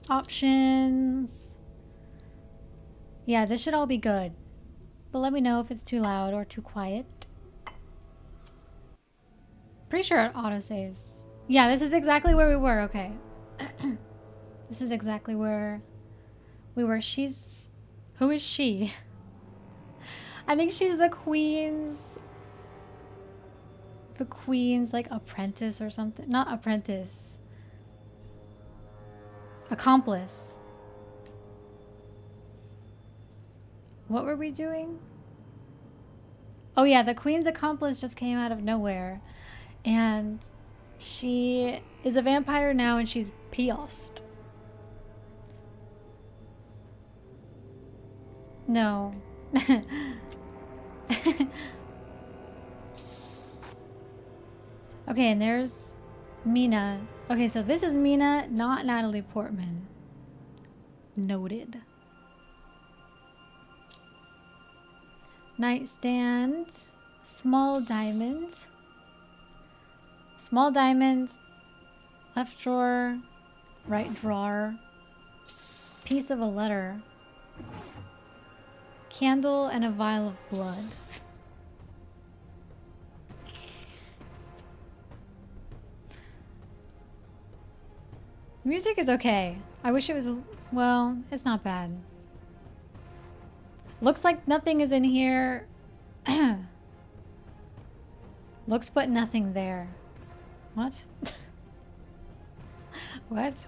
Options. Yeah, this should all be good. But let me know if it's too loud or too quiet. Pretty sure it autosaves. Yeah, this is exactly where we were. Okay. This is exactly where we were. She's... Who is she? I think she's the queen's... The queen's, like, apprentice or something. Not apprentice. Accomplice. What were we doing? Oh yeah, the queen's accomplice just came out of nowhere. And she is a vampire now and she's pissed. No. Okay, and there's Mina. Okay, so this is Mina, not Natalie Portman. Noted. Nightstand. Small diamond. Small diamond. Left drawer. Right drawer. Piece of a letter. Candle and a vial of blood. Music is okay. I wish it was, well, it's not bad. Looks like nothing is in here. Looks but nothing there. What? What?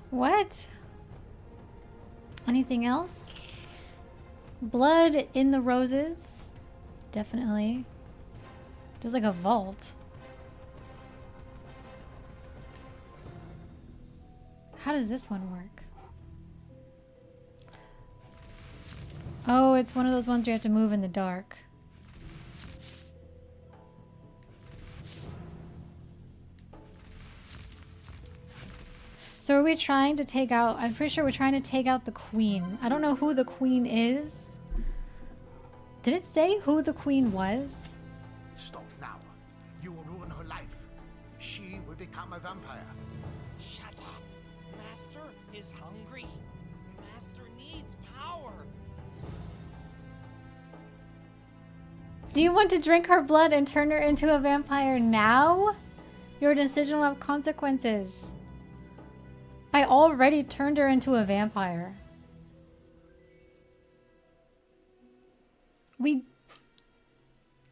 What? Anything else? Blood in the roses. Definitely. There's like a vault. How does this one work? Oh, it's one of those ones you have to move in the dark. So are we trying to take out... I'm pretty sure we're trying to take out the queen. I don't know who the queen is. Did it say who the queen was? Stop now. You will ruin her life. She will become a vampire. Shut up. Master is hungry. Master needs power. Do you want to drink her blood and turn her into a vampire now? Your decision will have consequences. I already turned her into a vampire.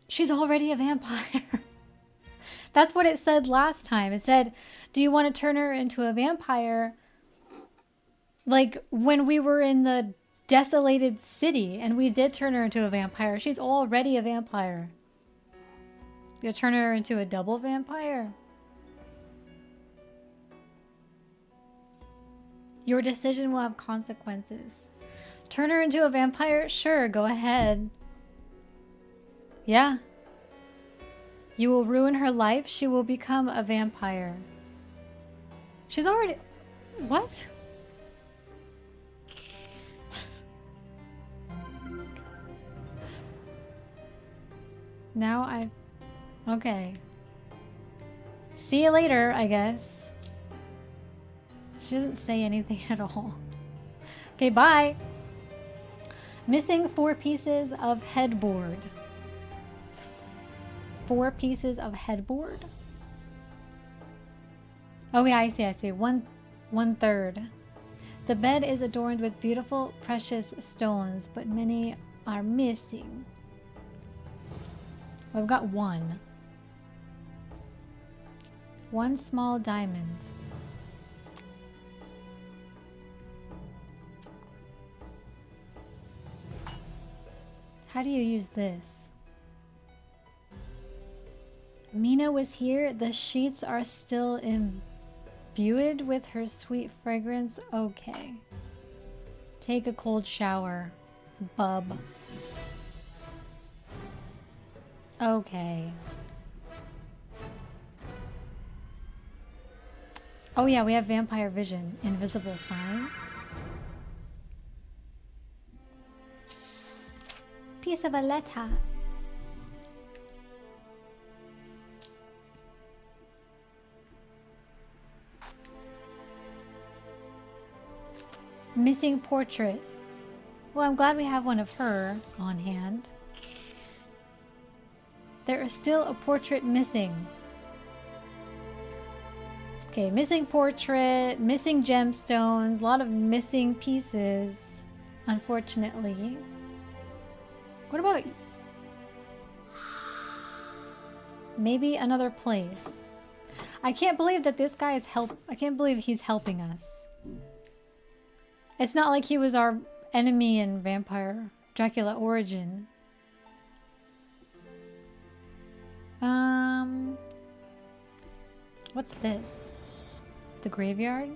She's already a vampire. That's what it said last time. It said, do you want to turn her into a vampire? Like when we were in the desolated city and we did turn her into a vampire. She's already a vampire. You turn her into a double vampire? Your decision will have consequences. Turn her into a vampire? Sure, go ahead. Yeah. You will ruin her life. She will become a vampire. She's already... What? Now I... Okay. See you later, I guess. She doesn't say anything at all. Okay, bye. Missing 4 pieces of headboard. 4 pieces of headboard? Oh yeah, I see. One third. The bed is adorned with beautiful, precious stones, but many are missing. Well, I've got one. One small diamond. How do you use this? Mina was here. The sheets are still imbued with her sweet fragrance. Okay. Take a cold shower, bub. Okay. Oh yeah, we have vampire vision. Invisible sign. Piece of a letter. Missing portrait. Well, I'm glad we have one of her on hand. There is still a portrait missing. Okay, missing portrait, missing gemstones, a lot of missing pieces, unfortunately. What about maybe another place? I can't believe that this guy is I can't believe he's helping us. It's not like he was our enemy in Vampire Dracula Origin. What's this? The graveyard?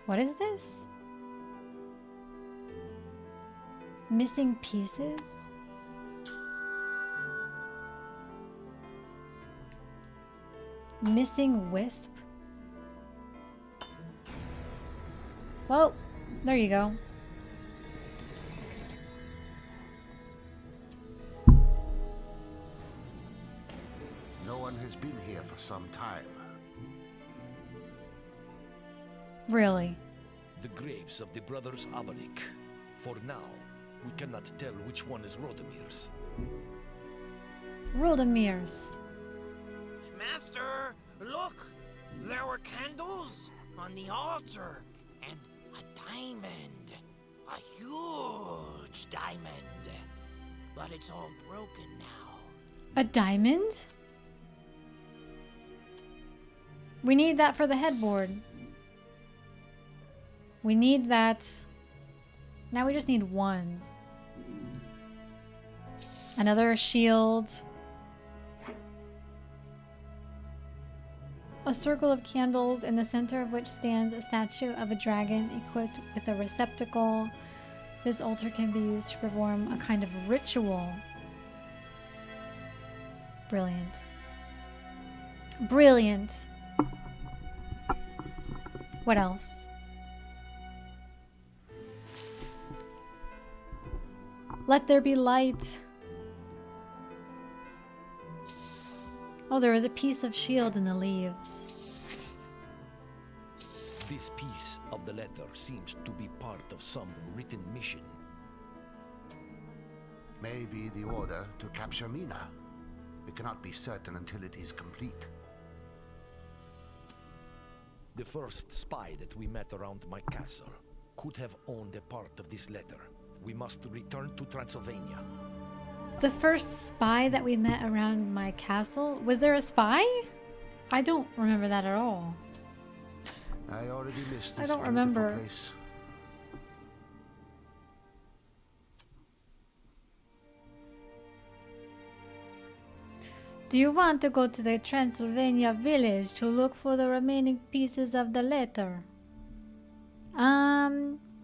What is this? Missing pieces? Missing wisp? Well, there you go. No one has been here for some time. Really? The graves of the brothers Abanik. For now, we cannot tell which one is Rodemir's. Rodemir's. Master, look! There were candles on the altar and a diamond. A huge diamond. But it's all broken now. A diamond? We need that for the headboard. We need that. Now we just need one. Another shield. A circle of candles in the center of which stands a statue of a dragon equipped with a receptacle. This altar can be used to perform a kind of ritual. Brilliant. Brilliant. What else? Let there be light. Oh, there is a piece of shield in the leaves. This piece of the letter seems to be part of some written mission. Maybe the order to capture Mina. We cannot be certain until it is complete. The first spy that we met around my castle could have owned a part of this letter. We must return to Transylvania. The first spy that we met around my castle? Was there a spy? I don't remember that at all. I already missed I this don't beautiful remember. place. Do you want to go to the Transylvania village to look for the remaining pieces of the letter?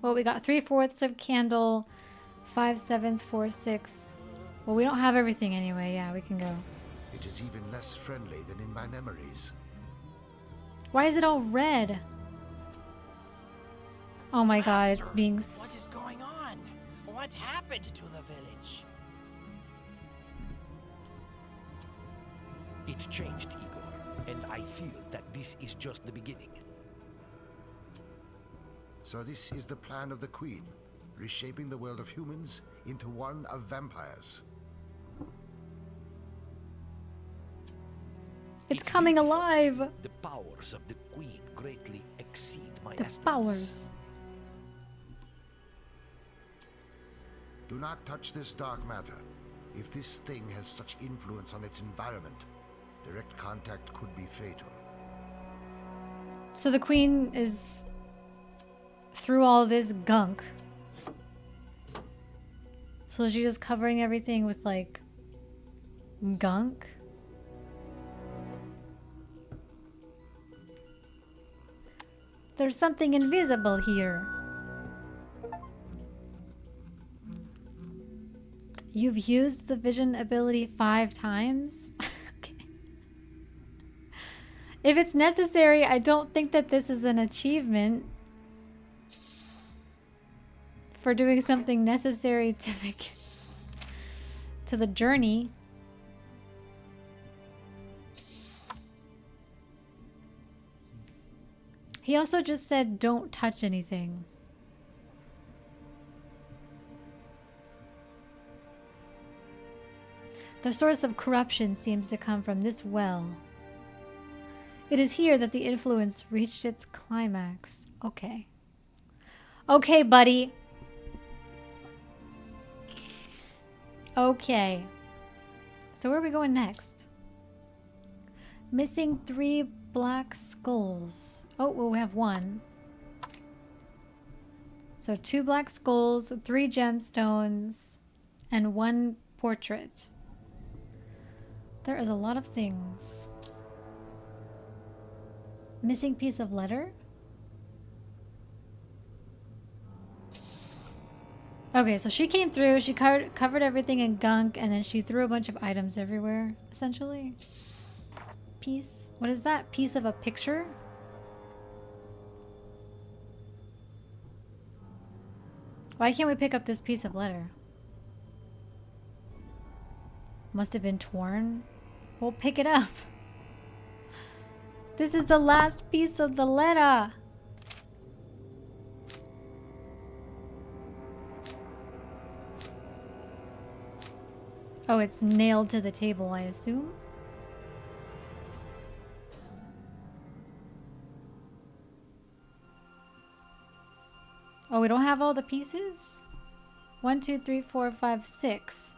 Well, we got 3/4 of candle, 5/7, 4/6. Well, we don't have everything anyway. Yeah, we can go. It is even less friendly than in my memories. Why is it all red? Oh my god, it's Master, being... What is going on? What happened to the village? It changed, Igor, and I feel that this is just the beginning. So this is the plan of the Queen, reshaping the world of humans into one of vampires. It's coming beautiful. alive! The powers of the Queen greatly exceed my The estimates. powers. Do not touch this dark matter. If this thing has such influence on its environment, direct contact could be fatal. So the queen is through all this gunk. So she's just covering everything with like gunk. There's something invisible here. You've used the vision ability 5 times? Okay. If it's necessary, I don't think that this is an achievement for doing something necessary to the journey. He also just said don't touch anything. The source of corruption seems to come from this well. It is here that the influence reached its climax. Okay. Okay, buddy. Okay. So where are we going next? Missing 3 black skulls. Oh, well, we have 1. So 2 black skulls, 3 gemstones, and 1 portrait. There is a lot of things. Missing piece of letter? Okay, so she came through, she covered everything in gunk, and then she threw a bunch of items everywhere, essentially. Piece? What is that? Piece of a picture? Why can't we pick up this piece of letter? Must have been torn. We'll pick it up. This is the last piece of the letter. Oh, it's nailed to the table, I assume. Oh, we don't have all the pieces? 1, 2, 3, 4, 5, 6.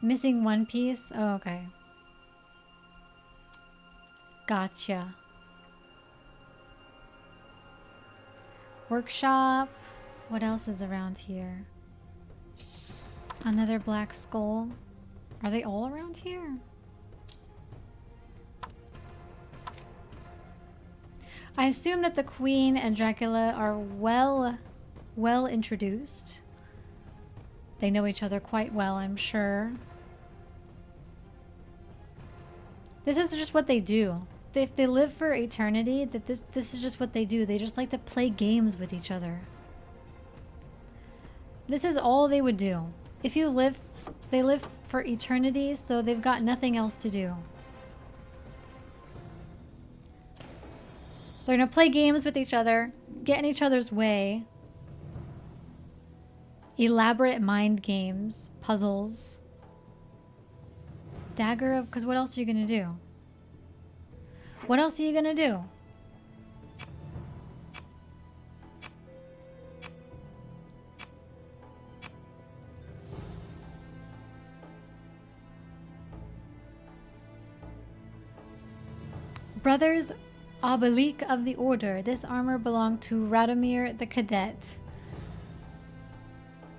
Missing 1 piece? Oh, okay. Gotcha. Workshop. What else is around here? Another black skull. Are they all around here? I assume that the Queen and Dracula are well introduced. They know each other quite well, I'm sure. This is just what they do. If they live for eternity, that this is just what they do. They just like to play games with each other. This is all they would do. If you live, they live for eternity, so they've got nothing else to do. They're gonna play games with each other, get in each other's way. Elaborate mind games, puzzles. Dagger of, because what else are you gonna do? What else are you gonna do? Brothers Oblique of the Order. This armor belonged to Radomir the Cadet.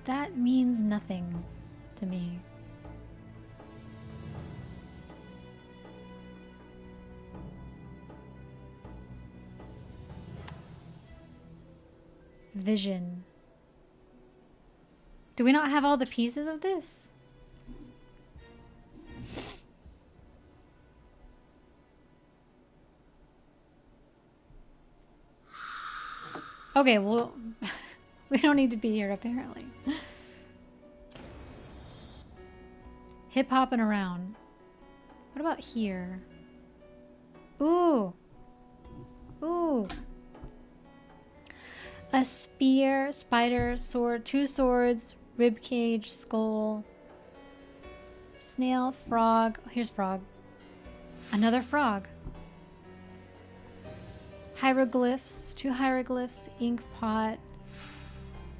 That means nothing to me. Vision. Do we not have all the pieces of this? Okay, well, we don't need to be here apparently. Hip hopping around. What about here? Ooh. Ooh. A spear, spider, sword, 2 swords, rib cage, skull, snail, frog. Oh, here's frog. Another frog. Hieroglyphs, 2 hieroglyphs, ink pot,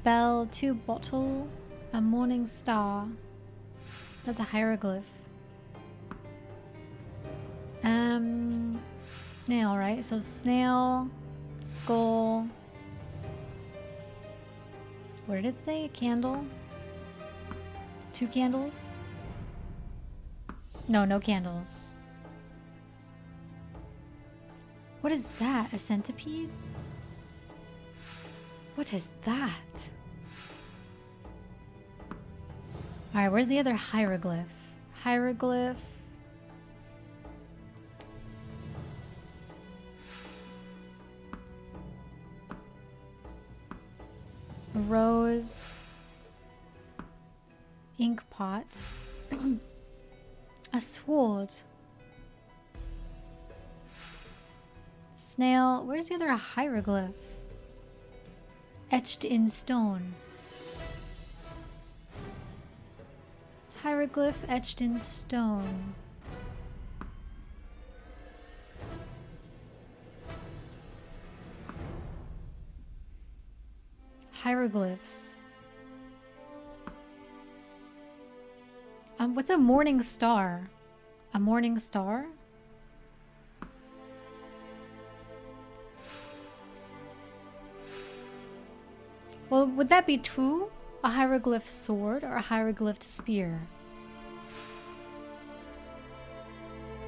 bell, 2 bottle, a morning star. That's a hieroglyph. Snail, right? So snail, skull. What did it say? A candle? 2 candles? No, no candles. What is that? A centipede? What is that? Alright, where's the other hieroglyph? Hieroglyph. Rose. Ink pot. A sword. snail. Where's the other hieroglyph? Etched in stone. Hieroglyph etched in stone. Hieroglyphs. What's a morning star? A morning star? Well, would that be two? A hieroglyph sword or a hieroglyph spear?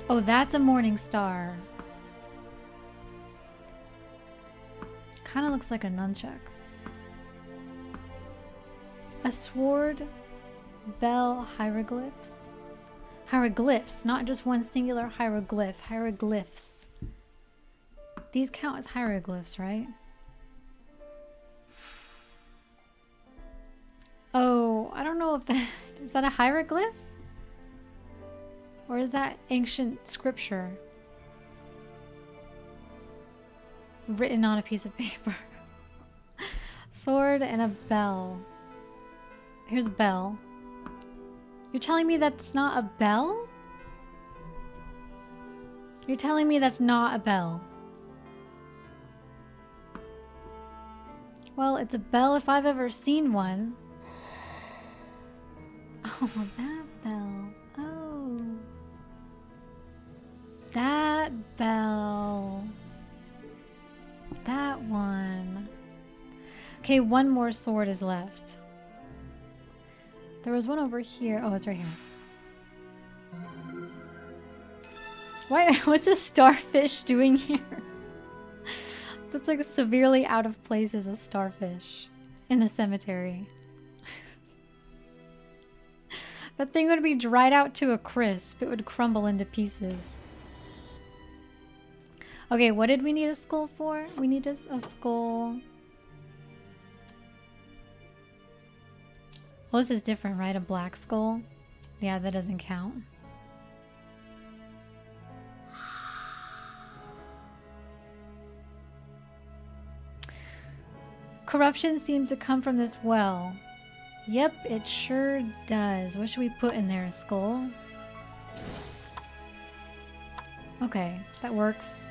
Oh, that's a morning star. Kind of looks like a nunchuck. A sword, bell, hieroglyphs. Hieroglyphs, not just one singular hieroglyph. Hieroglyphs. These count as hieroglyphs, right? Oh, I don't know if that... Is that a hieroglyph? Or is that ancient scripture? Written on a piece of paper. Sword and a bell. Here's a bell. You're telling me that's not a bell? You're telling me that's not a bell. Well, it's a bell if I've ever seen one. Oh, that bell. Oh. That bell. That one. Okay, one more sword is left. There was one over here. Oh, it's right here. Why? What's a starfish doing here? That's like severely out of place as a starfish in the cemetery. That thing would be dried out to a crisp. It would crumble into pieces. Okay, what did we need a skull for? We need a skull. Well, this is different, right? A black skull? Yeah, that doesn't count. Corruption seems to come from this well. Yep, it sure does. What should we put in there? A skull? Okay, that works.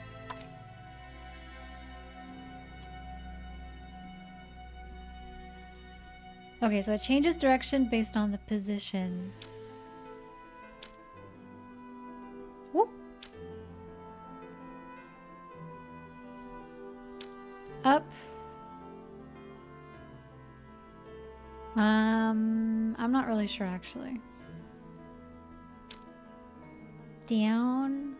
Okay, so it changes direction based on the position. Whoop. Up. I'm not really sure actually. Down.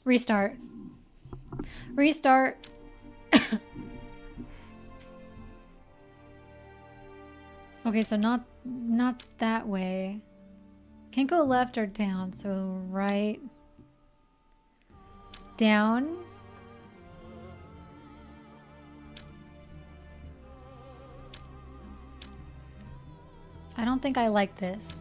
Restart. Restart. Okay, so not that way. Can't go left or down, so right. Down. I don't think I like this.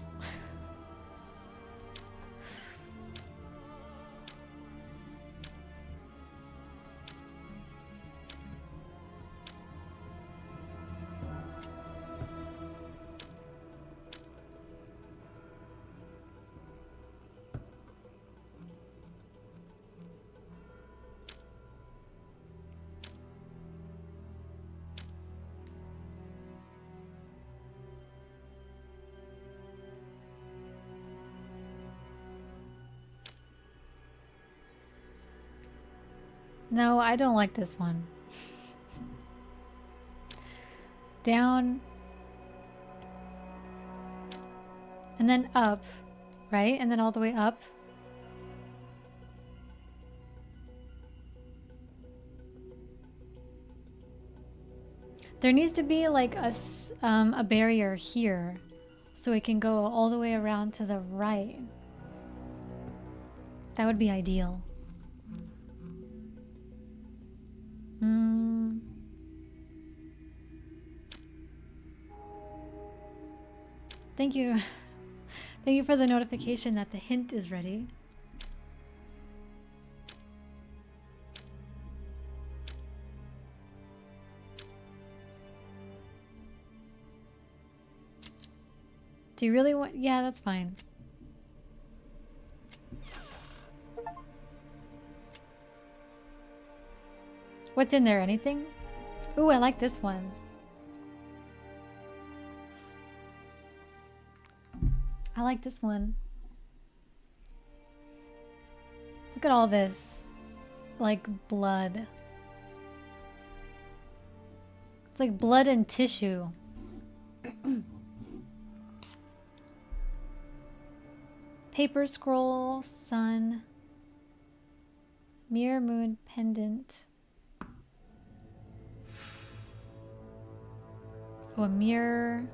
No, I don't like this one. Down. And then up, right? And then all the way up. There needs to be like a barrier here so it can go all the way around to the right. That would be ideal. Thank you. Thank you for the notification that the hint is ready. Do you really want? Yeah, that's fine. What's in there? Anything? Ooh, I like this one. I like this one. Look at all this. Like blood. It's like blood and tissue. Paper scroll, sun. Mirror moon pendant. Oh, a mirror.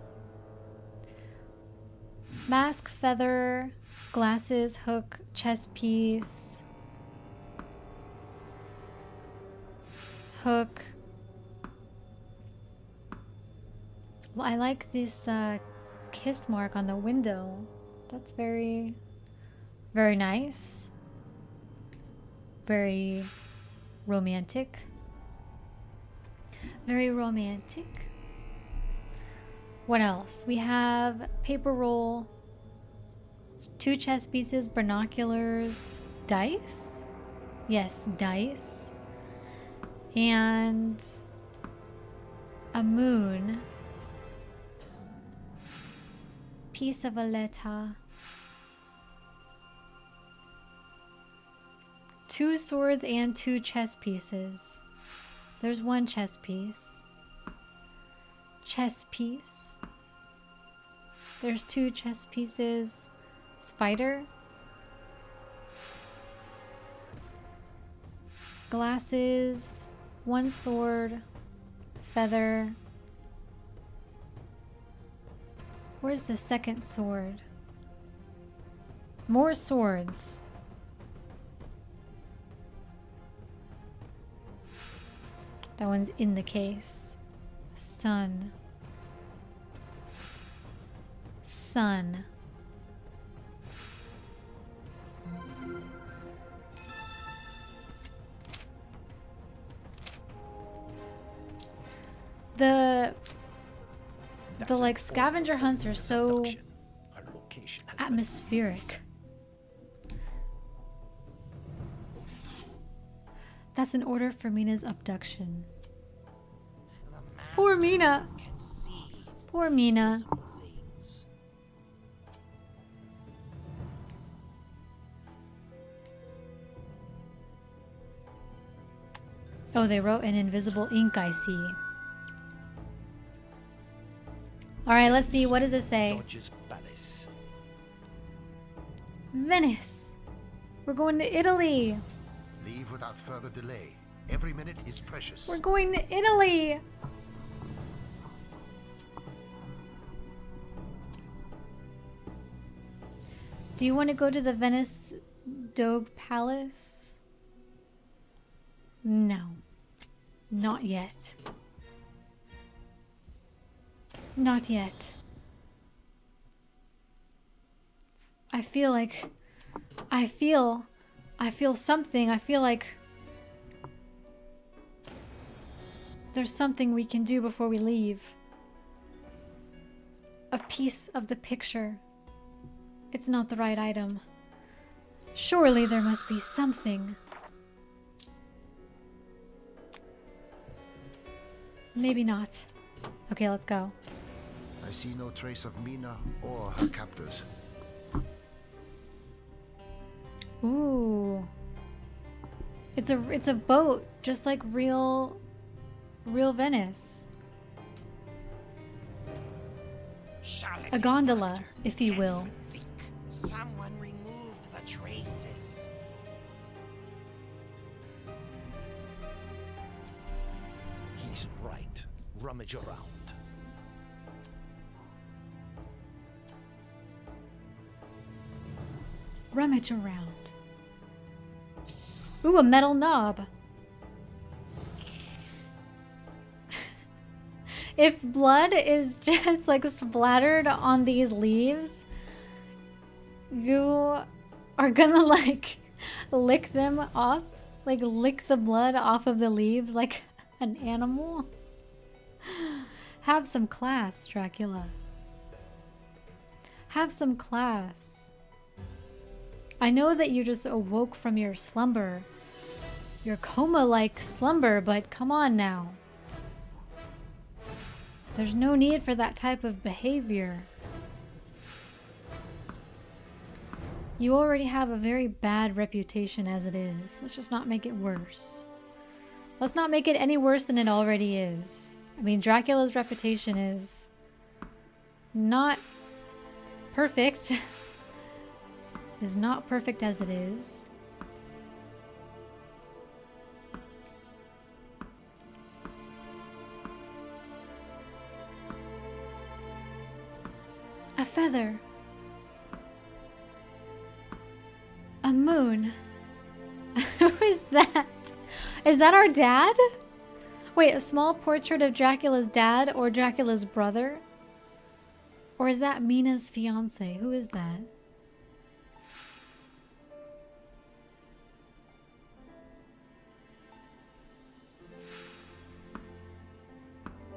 Mask, feather, glasses, hook, chest piece. Hook. Well, I like this kiss mark on the window. That's very, very nice. Very romantic. Very romantic. What else? We have paper roll, 2 chess pieces, binoculars, dice? Yes, dice. And a moon. Piece of a letter. 2 swords and 2 chess pieces. There's 1 chess piece. Chess piece. There's 2 chess pieces. Spider. Glasses. 1 sword. Feather. Where's the second sword? More swords. That one's in the case. Sun. Sun. The like scavenger hunts are so atmospheric. That's an order for Mina's abduction. Poor Mina. Poor Mina. Oh, they wrote in invisible ink, I see. Alright, let's see. What does it say? Venice. We're going to Italy. Leave without further delay. Every minute is precious. We're going to Italy. Do you want to go to the Venice Doge Palace? No. Not yet. Not yet. I feel something. I feel like there's something we can do before we leave. A piece of the picture. It's not the right item. Surely there must be something. Maybe not. Okay, let's go. I see no trace of Mina or her captors. Ooh. It's a boat, just like real Venice. A gondola, if you will. Someone removed the traces. He's right. rummage around. Rummage around. Ooh, a metal knob. If blood is just like splattered on these leaves, you are gonna like lick them off, like lick the blood off of the leaves like an animal. Have some class, Dracula. Have some class. I know that you just awoke from your slumber, your coma-like slumber, but come on now. There's no need for that type of behavior. You already have a very bad reputation as it is. Let's just not make it worse. Let's not make it any worse than it already is. I mean, Dracula's reputation is not perfect. Is not perfect as it is. A feather. A moon. Who is that? Is that our dad? Wait, a small portrait of Dracula's dad or Dracula's brother? Or is that Mina's fiance? Who is that?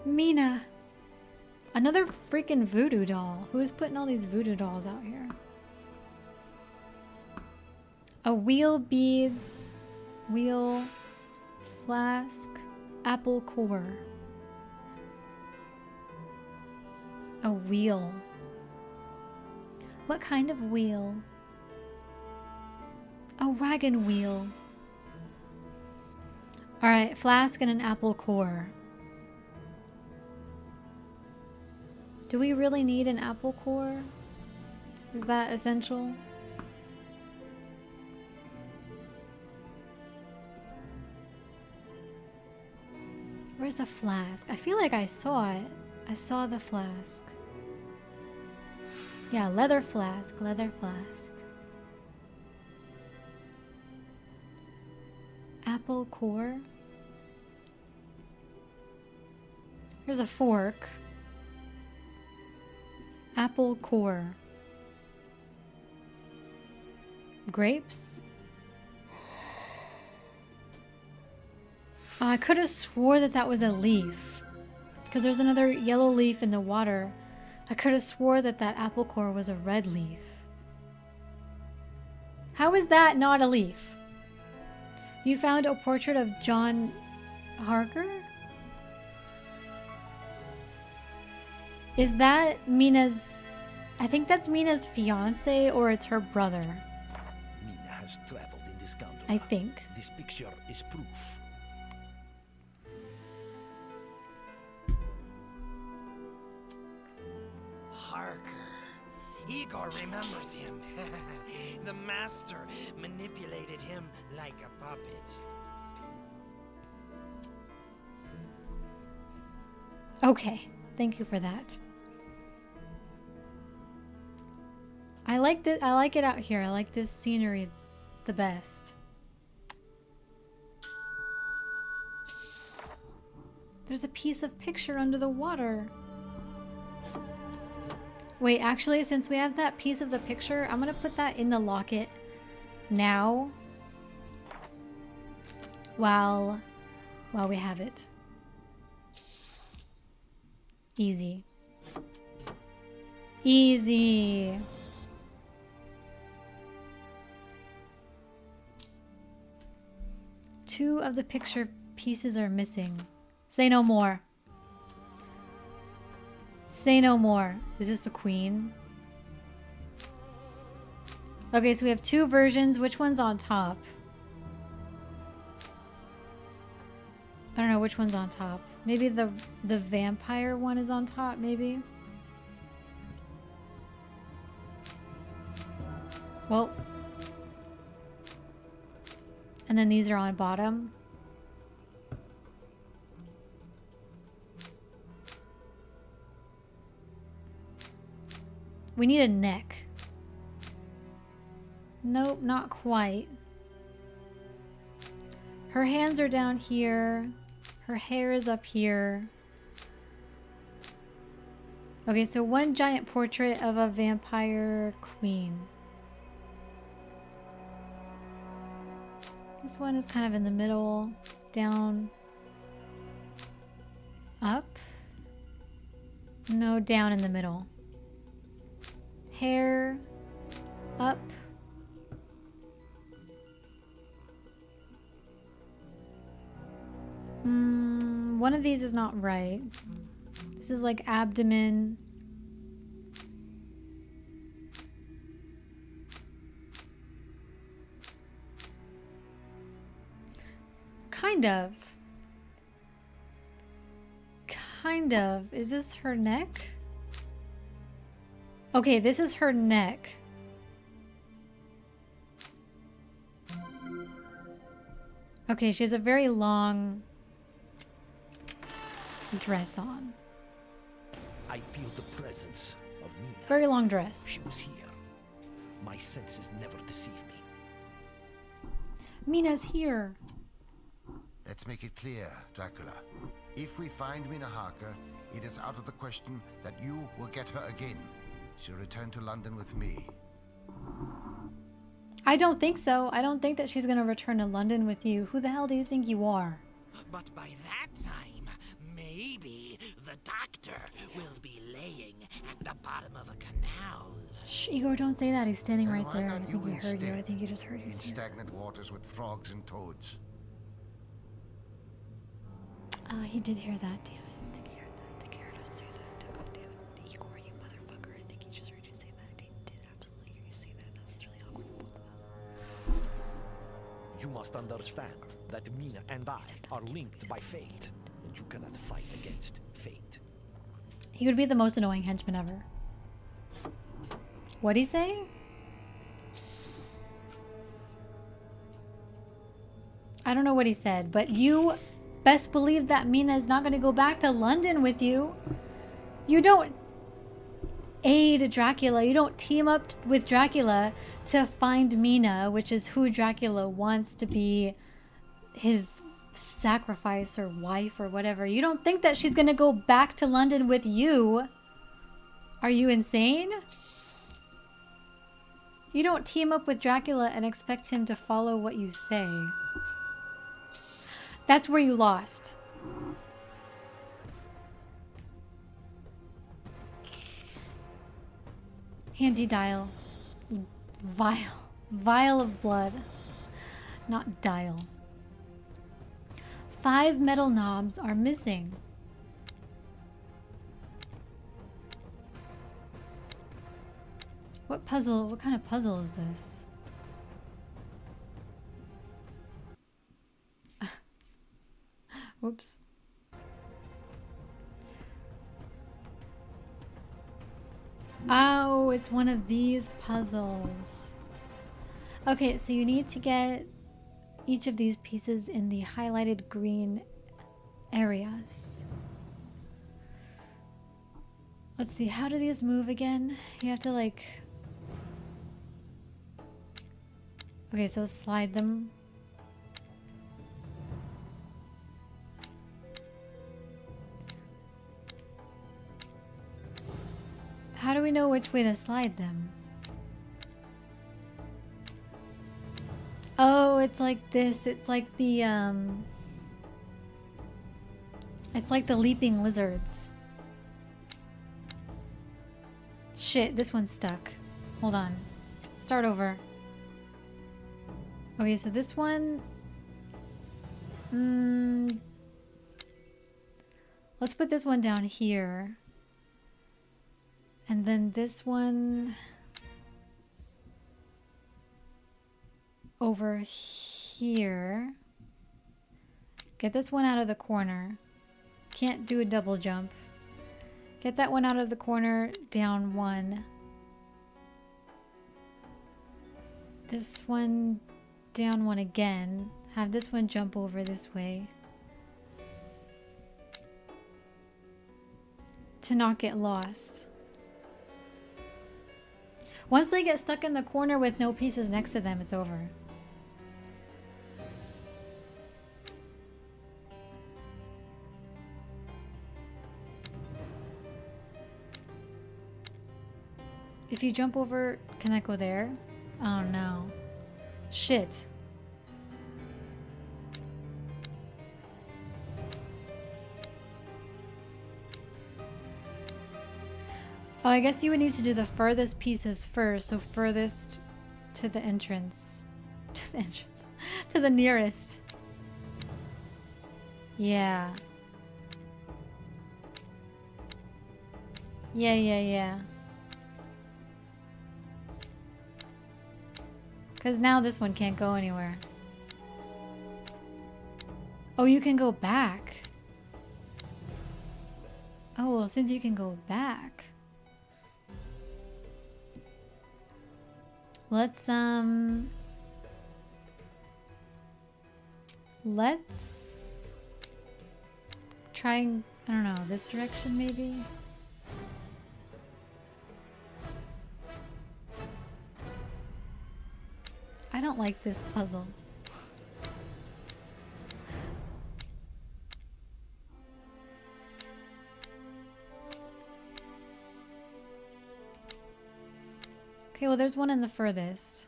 Mina. Another freaking voodoo doll. Who is putting all these voodoo dolls out here? A wheel, beads, wheel, flask, apple core. A wheel. What kind of wheel? A wagon wheel. Alright, flask and an apple core. Do we really need an apple core? Is that essential? Where's the flask? I feel like I saw it. I saw the flask. Yeah, leather flask, leather flask. Apple core. Here's a fork. Apple core. Grapes? Oh, I could have swore that that was a leaf. Because there's another yellow leaf in the water. I could have swore that that apple core was a red leaf. How is that not a leaf? You found a portrait of John Harker? Is that Mina's... I think that's Mina's fiance or it's her brother. Mina has traveled in this gondola. I think. This picture is proof. Harker. Igor remembers him. The master manipulated him like a puppet. Okay, thank you for that. I like this. I like it out here. I like this scenery the best. There's a piece of picture under the water. Wait, actually, since we have that piece of the picture, I'm gonna put that in the locket now while we have it. Easy. Easy. Two of the picture pieces are missing. Say no more. Say no more. Is this the queen? Okay, so we have two versions. Which one's on top? I don't know which one's on top. Maybe the vampire one is on top, maybe? Well. And then these are on bottom. We need a neck. Nope, not quite. Her hands are down here. Her hair is up here. Okay, so one giant portrait of a vampire queen. This one is kind of in the middle. Down. Up. No, down in the middle. Hair. Up. One of these is not right. This is like abdomen. Kind of. Kind of. Is this her neck? Okay, this is her neck. Okay, she has a very long dress on. I feel the presence of Mina. Very long dress. She was here. My senses never deceive me. Mina's here. Let's make it clear, Dracula. If we find Mina Harker, it is out of the question that you will get her again. She'll return to London with me. I don't think so. I don't think that she's gonna return to London with you. Who the hell do you think you are? But by that time, maybe the doctor will be laying at the bottom of a canal. Shh, Igor, don't say that. He's standing Then right why there. I not think he heard you. instead I think he just heard you in say that. stagnant waters with frogs and toads? He did hear that, damn it. I think he heard that. I think he heard us say that. God damn it. Igor, you motherfucker. I think he just heard you say that. He did absolutely hear you say that. That's really awkward for both of us. You must understand that Mina and I are linked by fate, and you cannot fight against fate. He would be the most annoying henchman ever. What'd he say? I don't know what he said, but you best believe that Mina is not going to go back to London with you. You don't aid Dracula. You don't team up with Dracula to find Mina, which is who Dracula wants to be his sacrifice or wife or whatever. You don't think that she's going to go back to London with you. Are you insane? You don't team up with Dracula and expect him to follow what you say. That's where you lost. Handy dial. Vial. Vial of blood. Not dial. 5 metal knobs are missing. What puzzle? What kind of puzzle is this? Whoops. Oh, it's one of these puzzles. Okay, so you need to get each of these pieces in the highlighted green areas. Let's see, how do these move again? You have to like... Okay, so slide them. How do we know which way to slide them? Oh, it's like this. It's like the it's like the leaping lizards. Shit, this one's stuck. Hold on. Start over. Okay, so this one... let's put this one down here. And then this one... over here. Get this one out of the corner. Can't do a double jump. Get that one out of the corner, down one. This one, down one again. Have this one jump over this way. To not get lost. Once they get stuck in the corner with no pieces next to them, it's over. If you jump over, can that go there? Oh no. Shit. Oh, I guess you would need to do the furthest pieces first. So furthest to the entrance. To the entrance. To the nearest. Yeah. Yeah. Because now this one can't go anywhere. Oh, you can go back. Oh, well, since you can go back. Let's try, I don't know, this direction maybe? I don't like this puzzle. Okay, well there's one in the furthest.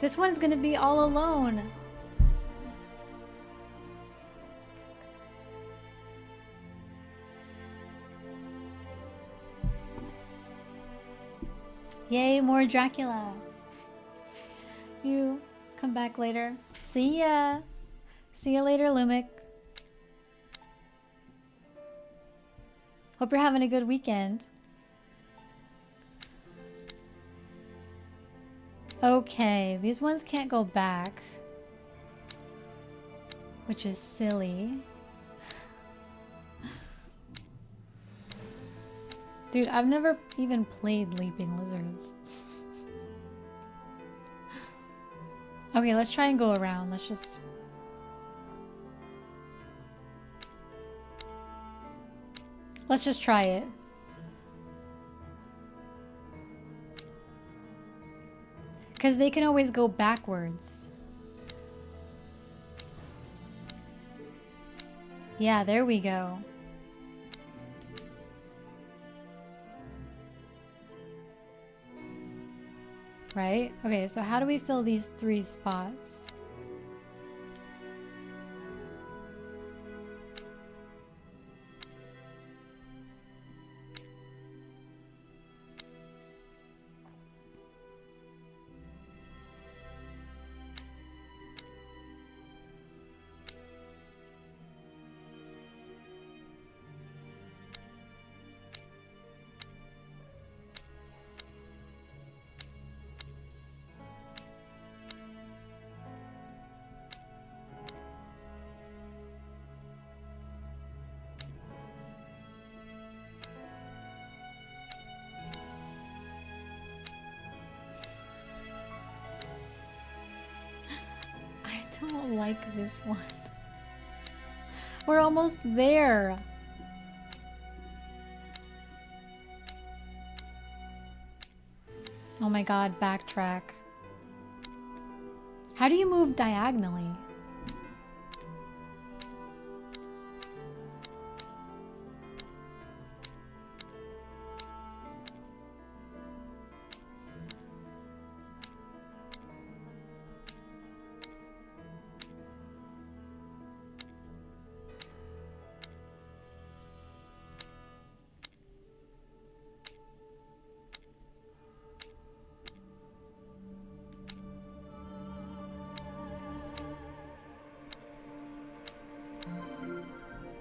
This one's gonna be all alone. Yay, more Dracula. You come back later. See ya. See ya later, Lumic. Hope you're having a good weekend. Okay, these ones can't go back, which is silly. Dude, I've never even played Leaping Lizards. Okay, let's try and go around. Let's just try it. Because they can always go backwards. Yeah, there we go. Right? Okay, so how do we fill these 3 spots? I don't like this one. We're almost there. Oh my god, backtrack. How do you move diagonally?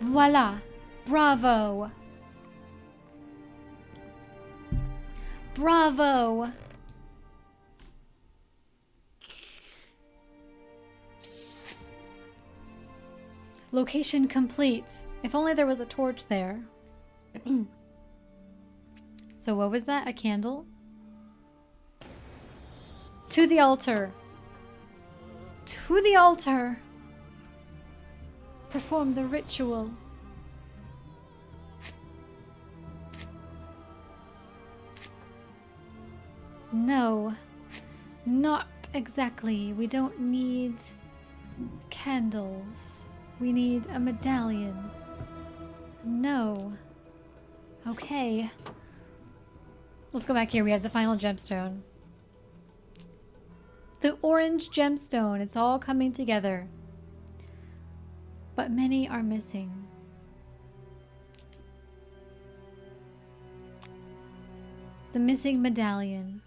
Voila! Bravo! Bravo! Location complete. If only there was a torch there. So what was that? A candle? To the altar. To the altar. Perform the ritual. No. Not exactly. We don't need candles. We need a medallion. No. Okay. Let's go back here. We have the final gemstone. The orange gemstone. It's all coming together. But many are missing. The missing medallion.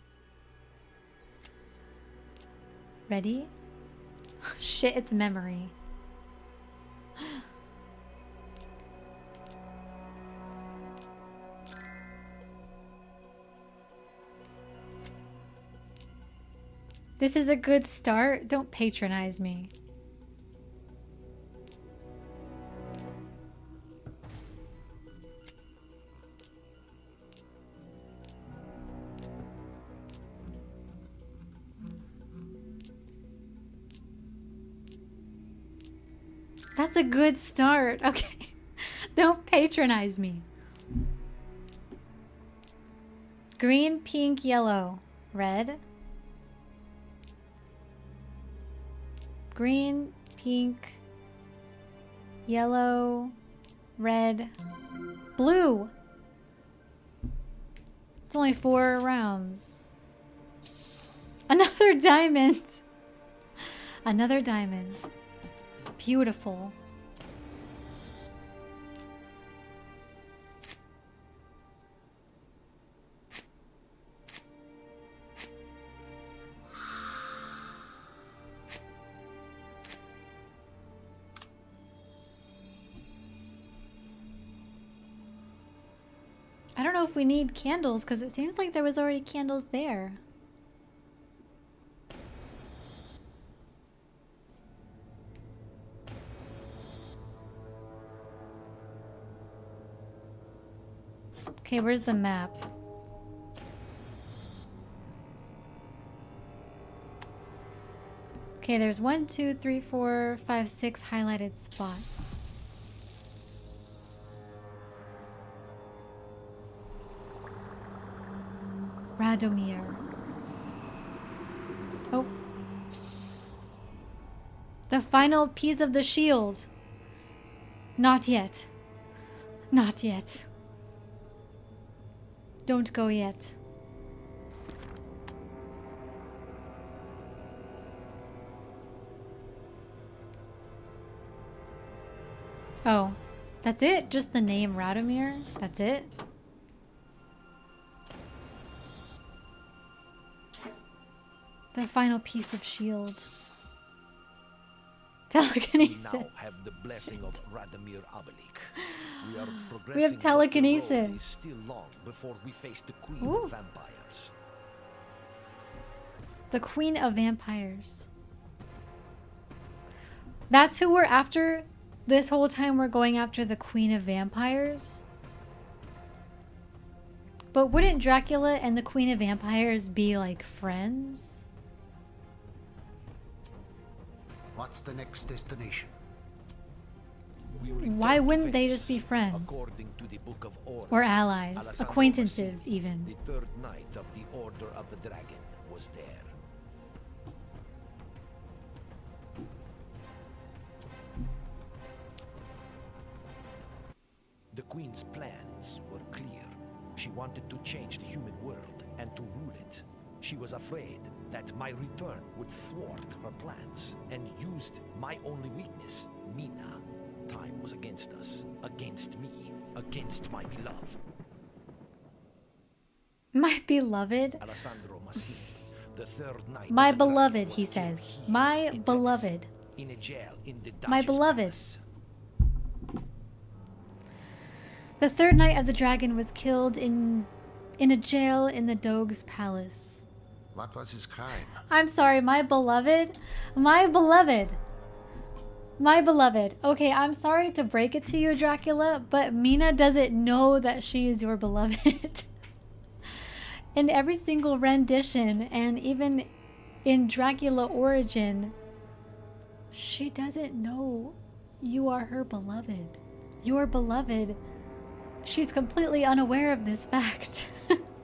Ready? Shit, it's memory. This is a good start. Don't patronize me. That's a good start. Okay. Don't patronize me. Green, pink, yellow, red. Green, pink, yellow, red, blue. It's only 4 rounds. Another diamond. Another diamond. Beautiful. I don't know if we need candles because it seems like there was already candles there. Okay, where's the map? Okay, there's 1, 2, 3, 4, 5, 6 highlighted spots. Radomir. Oh. The final piece of the shield. Not yet. Not yet. Don't go yet. Oh, that's it? Just the name Radomir? That's it? The final piece of shield. Telekinesis. We now have the blessing of Radomir Abalik. We are progressing. We have but telekinesis. the road is still long before we face the Queen Ooh. of Vampires. The Queen of Vampires. That's who we're after? This whole time we're going after the Queen of Vampires? But wouldn't Dracula and the Queen of Vampires be like friends? What's the next destination? We return Why to wouldn't they Venice. just be friends? According to the Book of Order, Or allies, Alessandro acquaintances Massini, even. The third knight of the Order of the Dragon was there. The Queen's plans were clear. She wanted to change the human world and to rule it. She was afraid that my return would thwart her plans and used my only weakness, Mina. Time was against us, against me, against my beloved. My beloved? Alessandro Massini, the third knight. My of the Dragon, beloved, was he killed says. here My in Venice, beloved. in a jail in the My Duchess beloved. Palace. The third knight of the dragon was killed in a jail in the Doge's palace. What was his crime? I'm sorry, my beloved? My beloved. My beloved. Okay, I'm sorry to break it to you, Dracula, but Mina doesn't know that she is your beloved. In every single rendition, and even in Dracula origin, she doesn't know you are her beloved. Your beloved. She's completely unaware of this fact.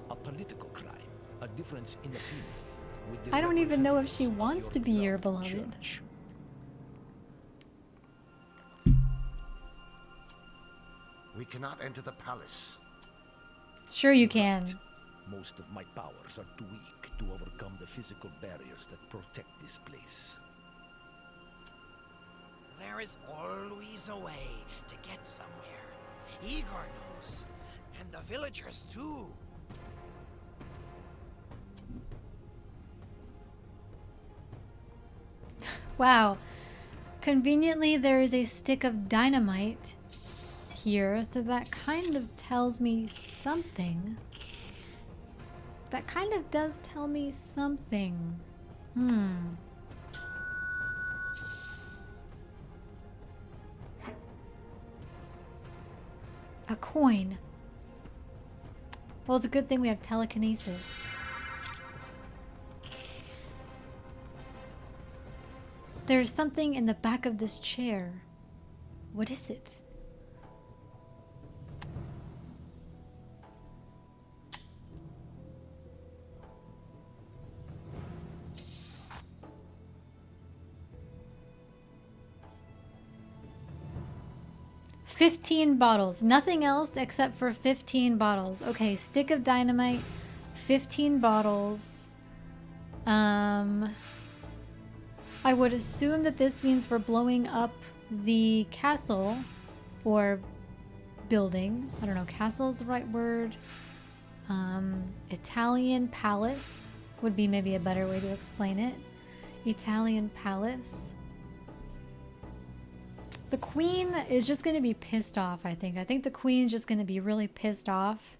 A political crime, a difference in opinion. With the I don't even know if she representatives of wants to be your beloved beloved. church. We cannot enter the palace. Sure you You're can. right. Most of my powers are too weak to overcome the physical barriers that protect this place. There is always a way to get somewhere. Igor knows. And the villagers too. Wow. Conveniently, there is a stick of dynamite here, so that kind of tells me something. That kind of does tell me something. A coin. Well, it's a good thing we have telekinesis. There's something in the back of this chair. What is it? $15 bottles. Nothing else except for 15 bottles. Okay, stick of dynamite, 15 bottles. I would assume that this means we're blowing up the castle or building. I don't know, castle is the right word. Italian palace would be maybe a better way to explain it. Italian palace. The queen is just going to be pissed off, I think. I think the queen's just going to be really pissed off.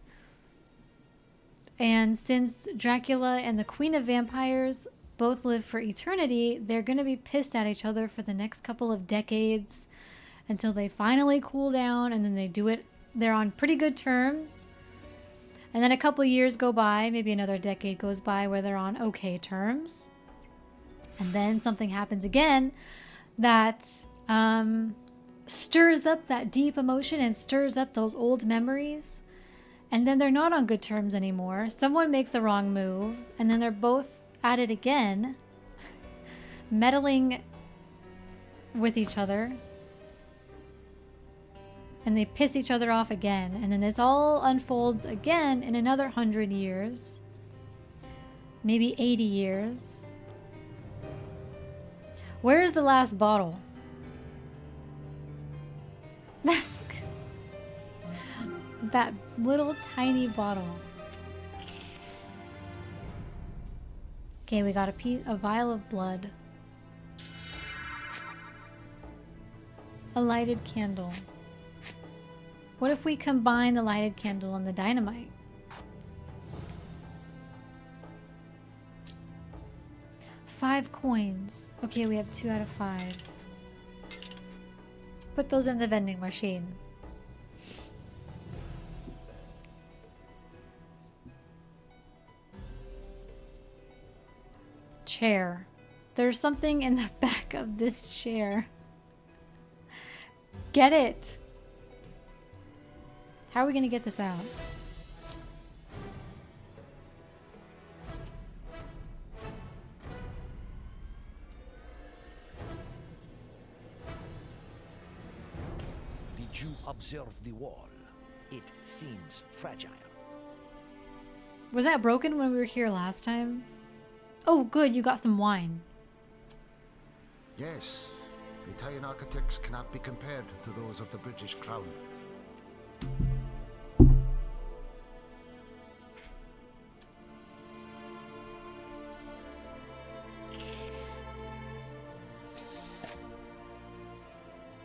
And since Dracula and the Queen of Vampires both live for eternity, they're going to be pissed at each other for the next couple of decades until they finally cool down, and then they do it. They're on pretty good terms. And then a couple years go by, maybe another decade goes by where they're on okay terms. And then something happens again that stirs up that deep emotion and stirs up those old memories. And then they're not on good terms anymore. Someone makes a wrong move, and then they're both at it again, meddling with each other. And they piss each other off again. And then this all unfolds again in another 100 years. Maybe 80 years. Where is the last bottle? That little tiny bottle. Okay, we got a vial of blood. A lighted candle. What if we combine the lighted candle and the dynamite? Five coins. Okay, we have 2 out of 5. Put those in the vending machine. Chair. There's something in the back of this chair. Get it. How are we going to get this out? Did you observe the wall? It seems fragile. Was that broken when we were here last time? Oh, good. You got some wine. Yes, Italian architects cannot be compared to those of the British Crown.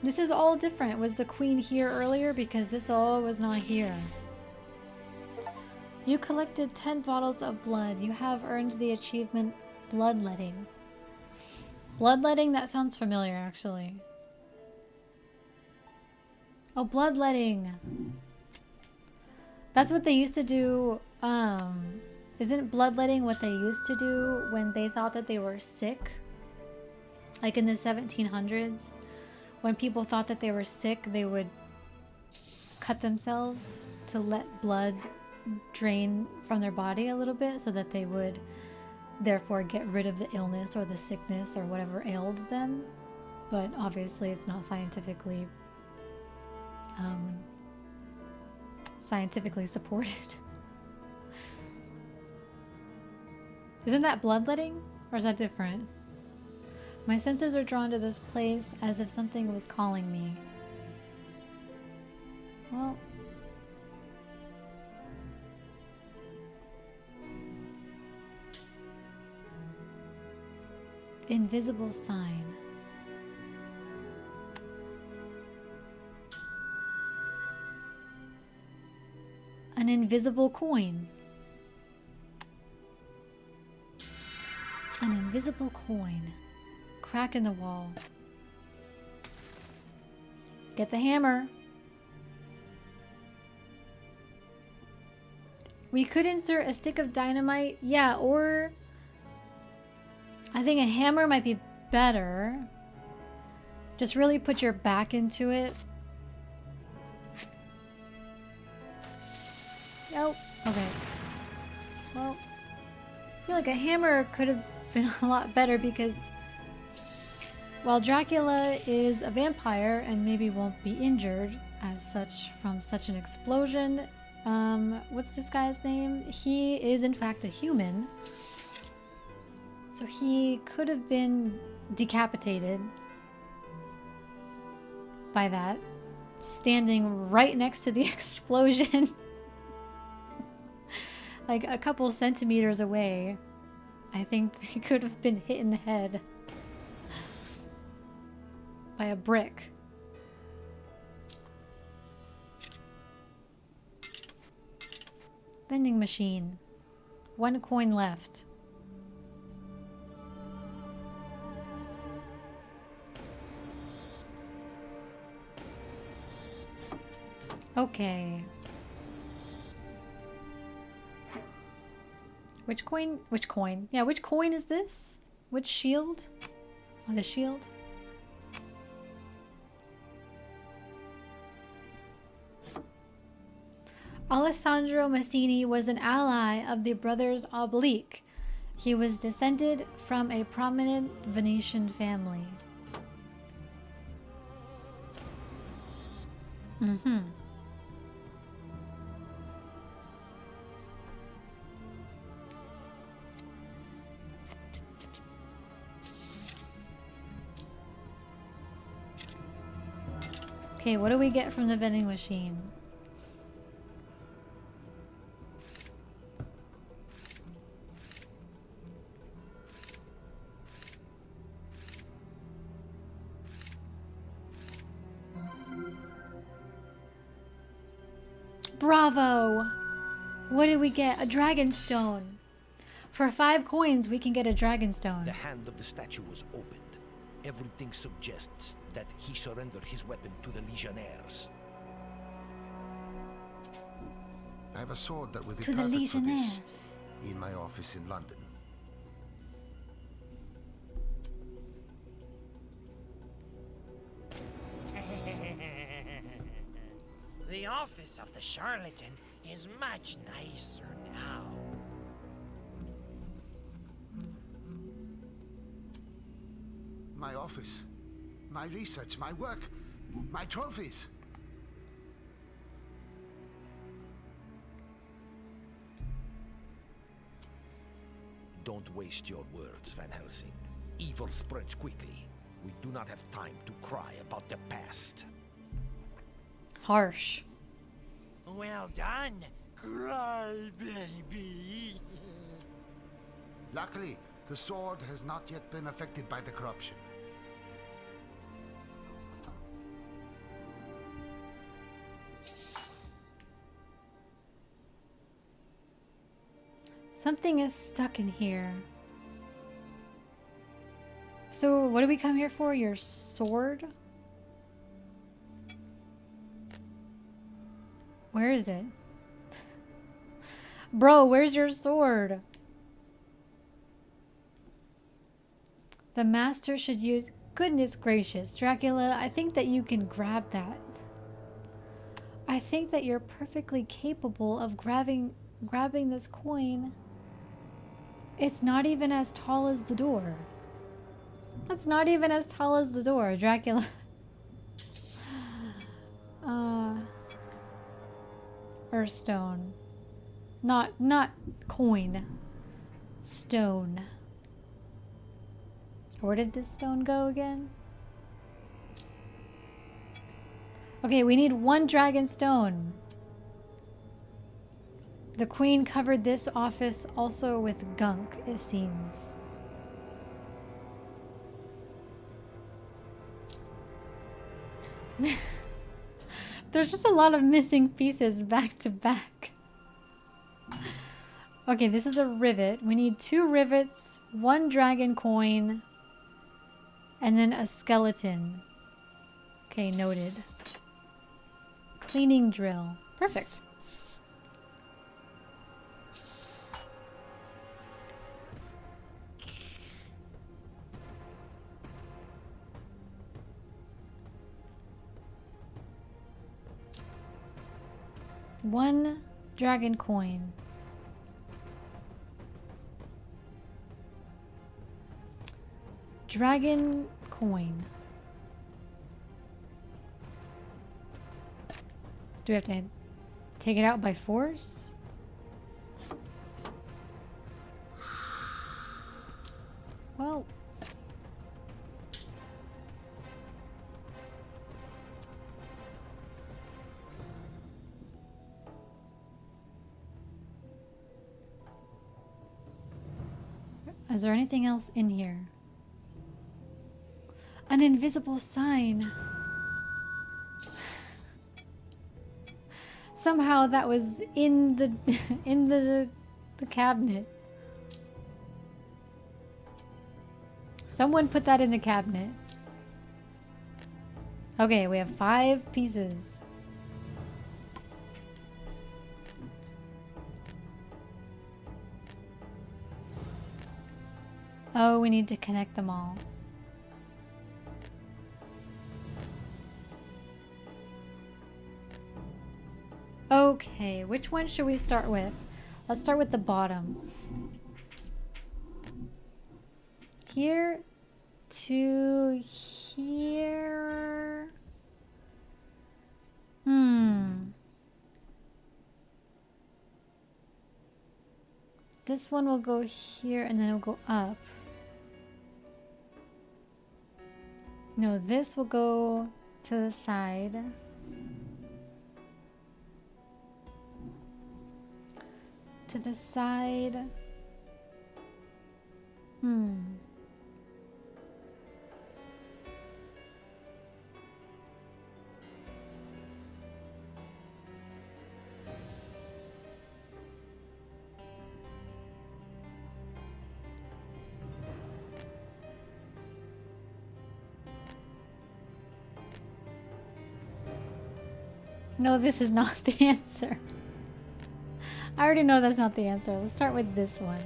This is all different. Was the queen here earlier? Because this all was not here. You collected 10 bottles of blood. You have earned the achievement Bloodletting. Bloodletting? That sounds familiar, actually. Oh, Bloodletting. That's what they used to do Isn't bloodletting what they used to do when they thought that they were sick? Like in the 1700s? When people thought that they were sick, they would cut themselves to let blood drain from their body a little bit so that they would therefore get rid of the illness or the sickness or whatever ailed them. But obviously it's not scientifically supported. Isn't that bloodletting? Or is that different? My senses are drawn to this place as if something was calling me. Well, invisible sign. An invisible coin. An invisible coin. Crack in the wall. Get the hammer. We could insert a stick of dynamite. Yeah, or I think a hammer might be better. Just really put your back into it. Oh, okay. Well, I feel like a hammer could have been a lot better because while Dracula is a vampire and maybe won't be injured as such from such an explosion, what's this guy's name? He is in fact a human. So he could have been decapitated by that, standing right next to the explosion. Like a couple centimeters away. I think he could have been hit in the head by a brick. Vending machine. 1 coin left. Okay. Which coin? Which coin? Yeah, which coin is this? Which shield? Oh, the shield. Alessandro Massini was an ally of the brothers Oblique. He was descended from a prominent Venetian family. Mm-hmm. Okay, what do we get from the vending machine? Bravo! What did we get? A dragon stone. For 5 coins, we can get a dragon stone. The hand of the statue was opened. Everything suggests that he surrendered his weapon to the Legionnaires. I have a sword that would be To the perfect for Legionnaires. this in my office in London. The office of the charlatan is much nicer now. My office, my research, my work, my trophies. Don't waste your words, Van Helsing. Evil spreads quickly. We do not have time to cry about the past. Harsh. Well done, cry baby. Luckily, the sword has not yet been affected by the corruption. Something is stuck in here. So, what do we come here for? Your sword? Where is it? Bro, where's your sword? The master should use... Goodness gracious, Dracula, I think that you can grab that. I think that you're perfectly capable of grabbing this coin. It's not even as tall as the door. It's not even as tall as the door, Dracula. Stone. Not coin. Stone. Where did this stone go again? Okay, we need 1 dragon stone. The queen covered this office also with gunk, it seems. There's just a lot of missing pieces back to back. Okay, this is a rivet. We need 2 rivets, 1 dragon coin, and then a skeleton. Okay, noted. Cleaning drill. Perfect. One dragon coin. Dragon coin. Do we have to take it out by force? Well... Is there anything else in here? An invisible sign. Somehow that was in the in the cabinet. Someone put that in the cabinet. Okay, we have 5 pieces. Oh, we need to connect them all. Okay, which one should we start with? Let's start with the bottom. Here to here. This one will go here and then it'll go up. No, this will go to the side. To the side. No, this is not the answer. I already know that's not the answer. Let's start with this one.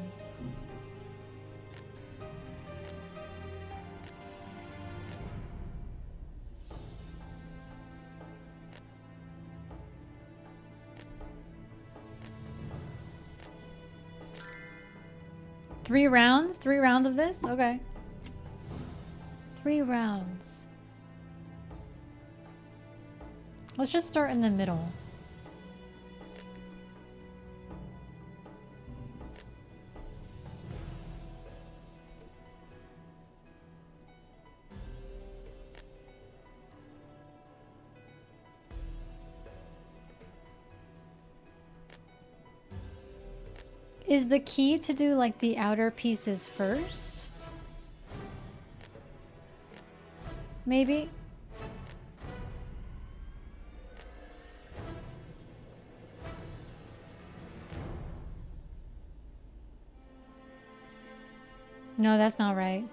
Three rounds? 3 rounds of this? Okay. 3 rounds. Let's just start in the middle. Is the key to do like the outer pieces first? Maybe? No, that's not right.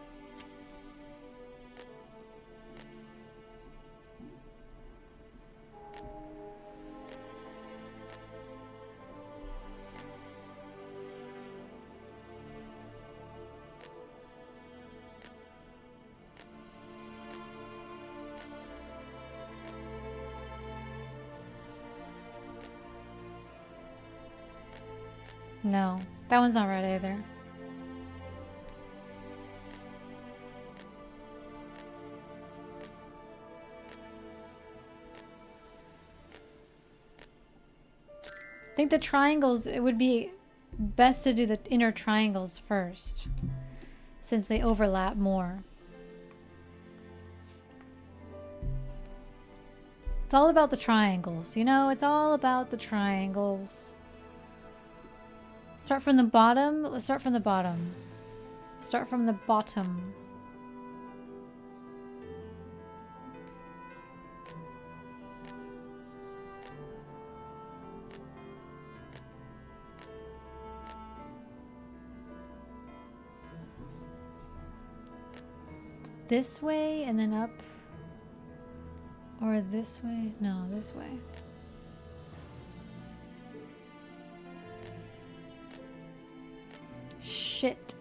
No, that one's not right either. I think the triangles, it would be best to do the inner triangles first, since they overlap more. It's all about the triangles, you know? It's all about the triangles. Start from the bottom. Let's start from the bottom. Start from the bottom. This way and then up. Or this way? No, this way. Shit.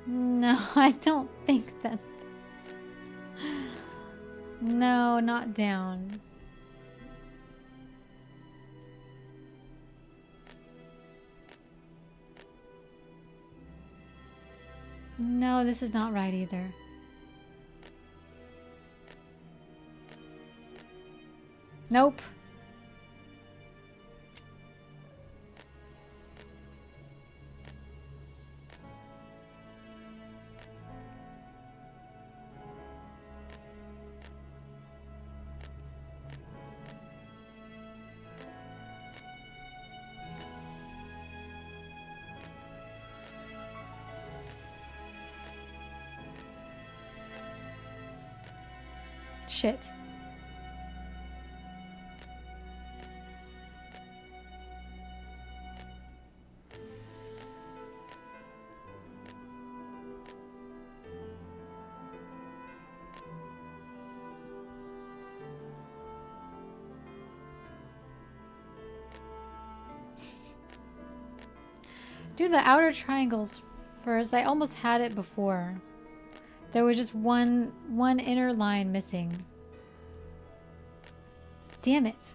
No, I don't think that. No, not down. No, this is not right either. Nope. Shit. Do the outer triangles first. I almost had it before. There was just one inner line missing. Damn it.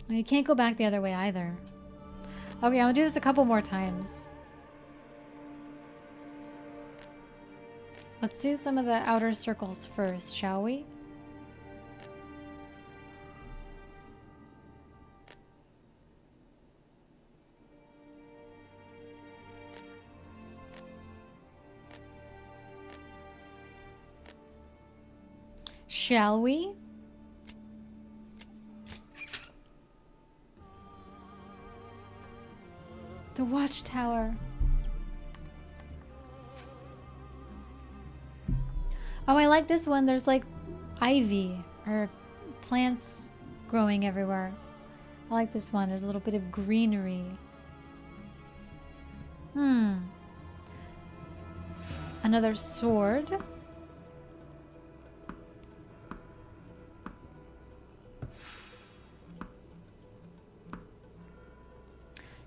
Well, you can't go back the other way either. Okay, I'm gonna do this a couple more times. Let's do some of the outer circles first, shall we? Shall we? The watchtower. Oh, I like this one. There's like ivy or plants growing everywhere. I like this one. There's a little bit of greenery. Another sword.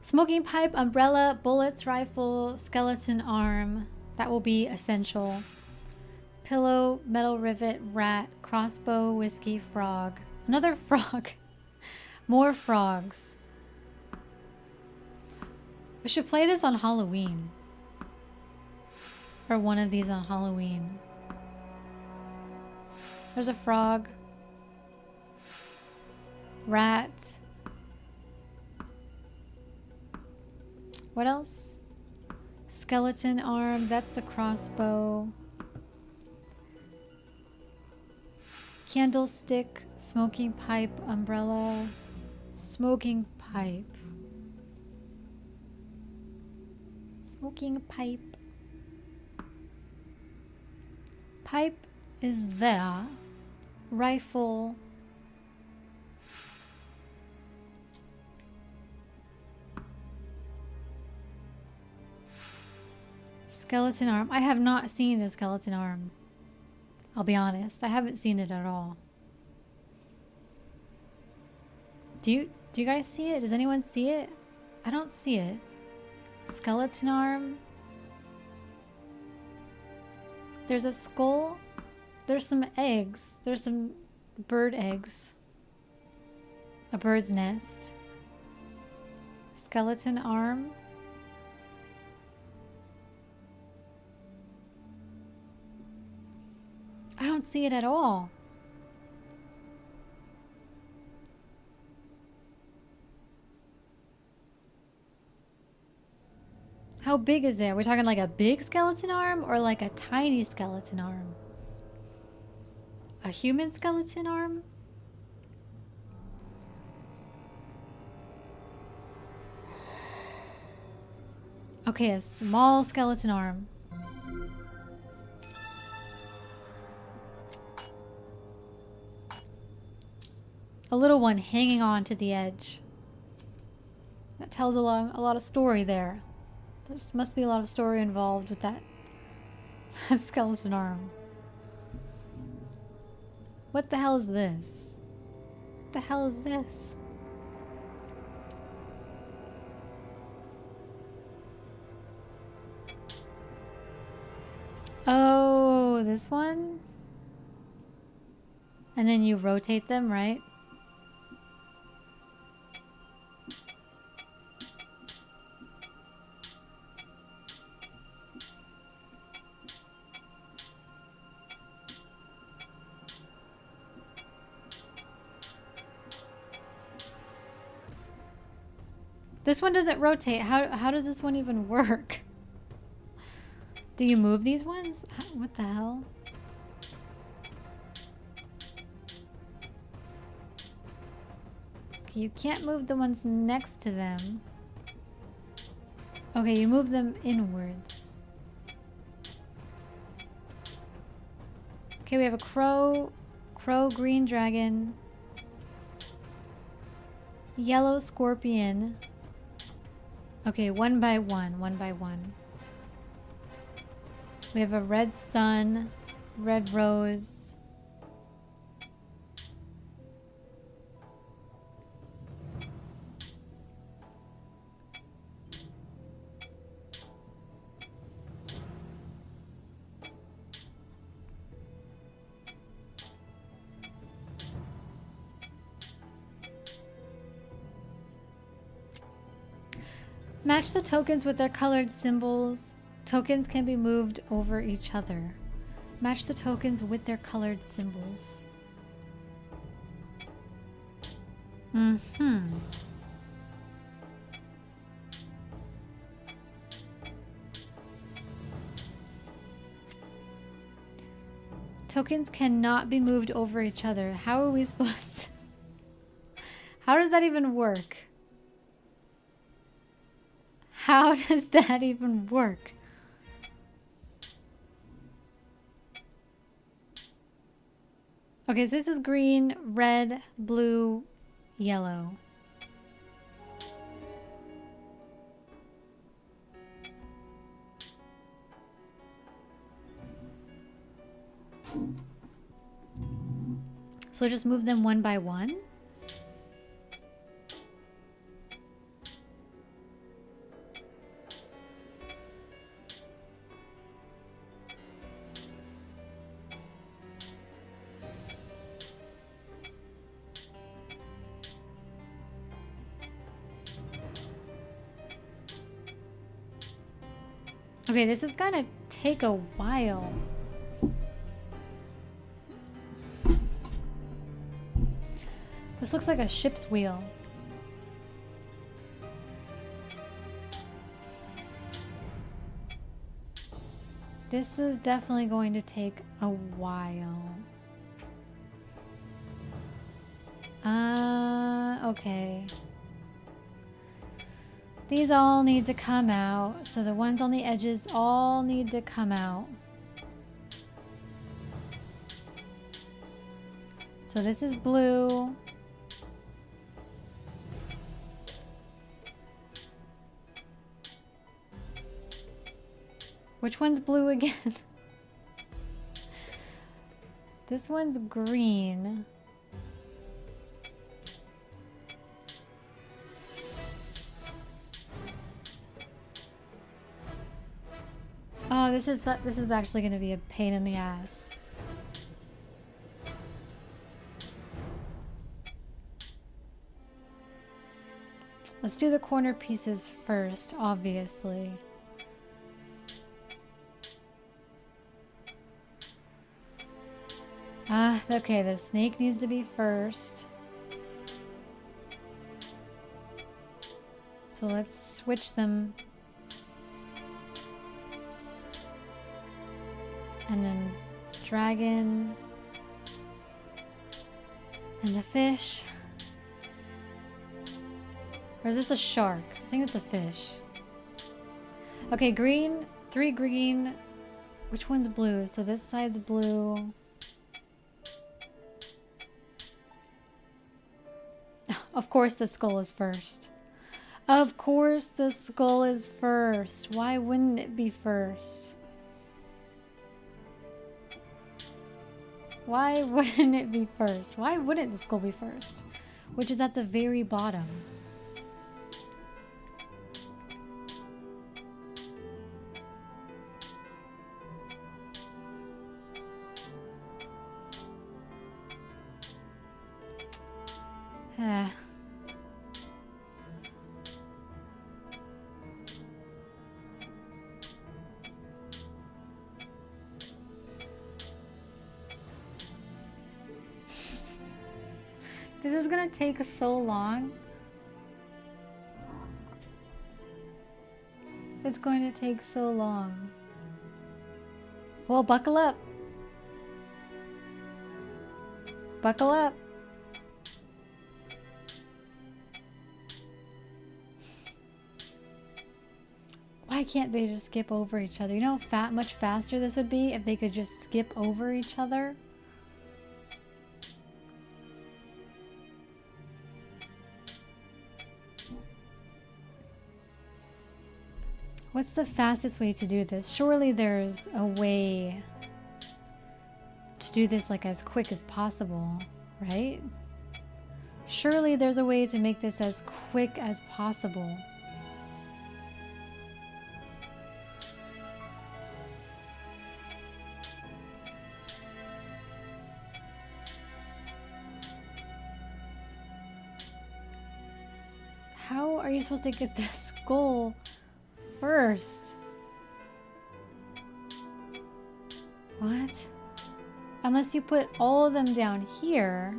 Smoking pipe, umbrella, bullets, rifle, skeleton arm. That will be essential. Pillow, metal rivet, rat, crossbow, whiskey, frog. Another frog. More frogs. We should play this on Halloween. Or one of these on Halloween. There's a frog. Rat. What else? Skeleton arm. That's the crossbow. Candlestick. Smoking pipe. Umbrella. Smoking pipe. Smoking pipe. Pipe is there. Rifle. Skeleton arm. I have not seen the skeleton arm. I'll be honest. I haven't seen it at all. Do you guys see it? Does anyone see it? I don't see it. Skeleton arm. There's a skull. There's some eggs. There's some bird eggs. A bird's nest. Skeleton arm. I don't see it at all. How big is it? Are we talking like a big skeleton arm or like a tiny skeleton arm? A human skeleton arm? Okay, a small skeleton arm. A little one hanging on to the edge. That tells a lot of story there. There must be a lot of story involved with that skeleton arm. What the hell is this? What the hell is this? Oh, this one? And then you rotate them, right? This one doesn't rotate. How does this one even work? Do you move these ones? What the hell? Okay, you can't move the ones next to them. Okay, you move them inwards. Okay, we have a crow, green dragon, yellow scorpion. Okay, one by one. We have a red sun, red rose. Match the tokens with their colored symbols. Tokens can be moved over each other. Match the tokens with their colored symbols. Tokens cannot be moved over each other. How are we supposed to... How does that even work? How does that even work? Okay, so this is green, red, blue, yellow. So just move them one by one. Okay, this is gonna take a while. This looks like a ship's wheel. This is definitely going to take a while. Okay. These all need to come out. So the ones on the edges all need to come out. So this is blue. Which one's blue again? This one's green. Oh, this is actually going to be a pain in the ass. Let's do the corner pieces first, obviously. Okay, the snake needs to be first. So let's switch them. And then dragon. And the fish. Or is this a shark? I think it's a fish. Okay, green. 3 green. Which one's blue? So this side's blue. Of course the skull is first. Of course the skull is first. Why wouldn't it be first? Why wouldn't it be first? Why wouldn't the skull be first? Which is at the very bottom. This is gonna take so long. It's going to take so long. Well, buckle up. Buckle up. Why can't they just skip over each other? You know how much faster this would be if they could just skip over each other? What's the fastest way to do this? Surely there's a way to do this like as quick as possible, right? Surely there's a way to make this as quick as possible. How are you supposed to get this goal first? What? Unless you put all of them down here.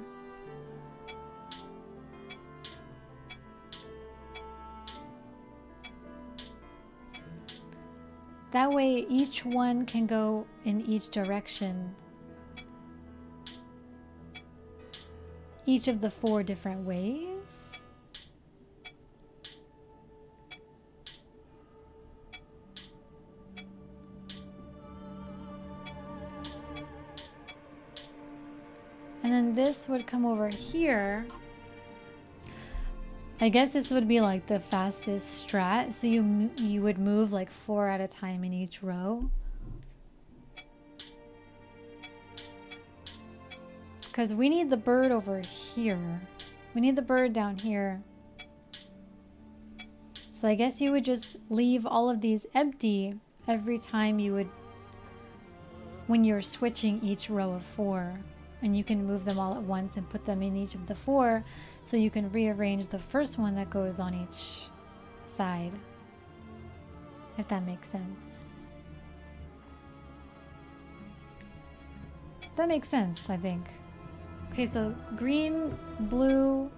That way each one can go in each direction. Each of the 4 different ways. And then this would come over here. I guess this would be like the fastest strat. So you would move like 4 at a time in each row. Because we need the bird over here. We need the bird down here. So I guess you would just leave all of these empty every time you would, when you're switching each row of 4. And you can move them all at once and put them in each of the 4, so you can rearrange the first one that goes on each side, if that makes sense. That makes sense, I think. Okay, so green, blue,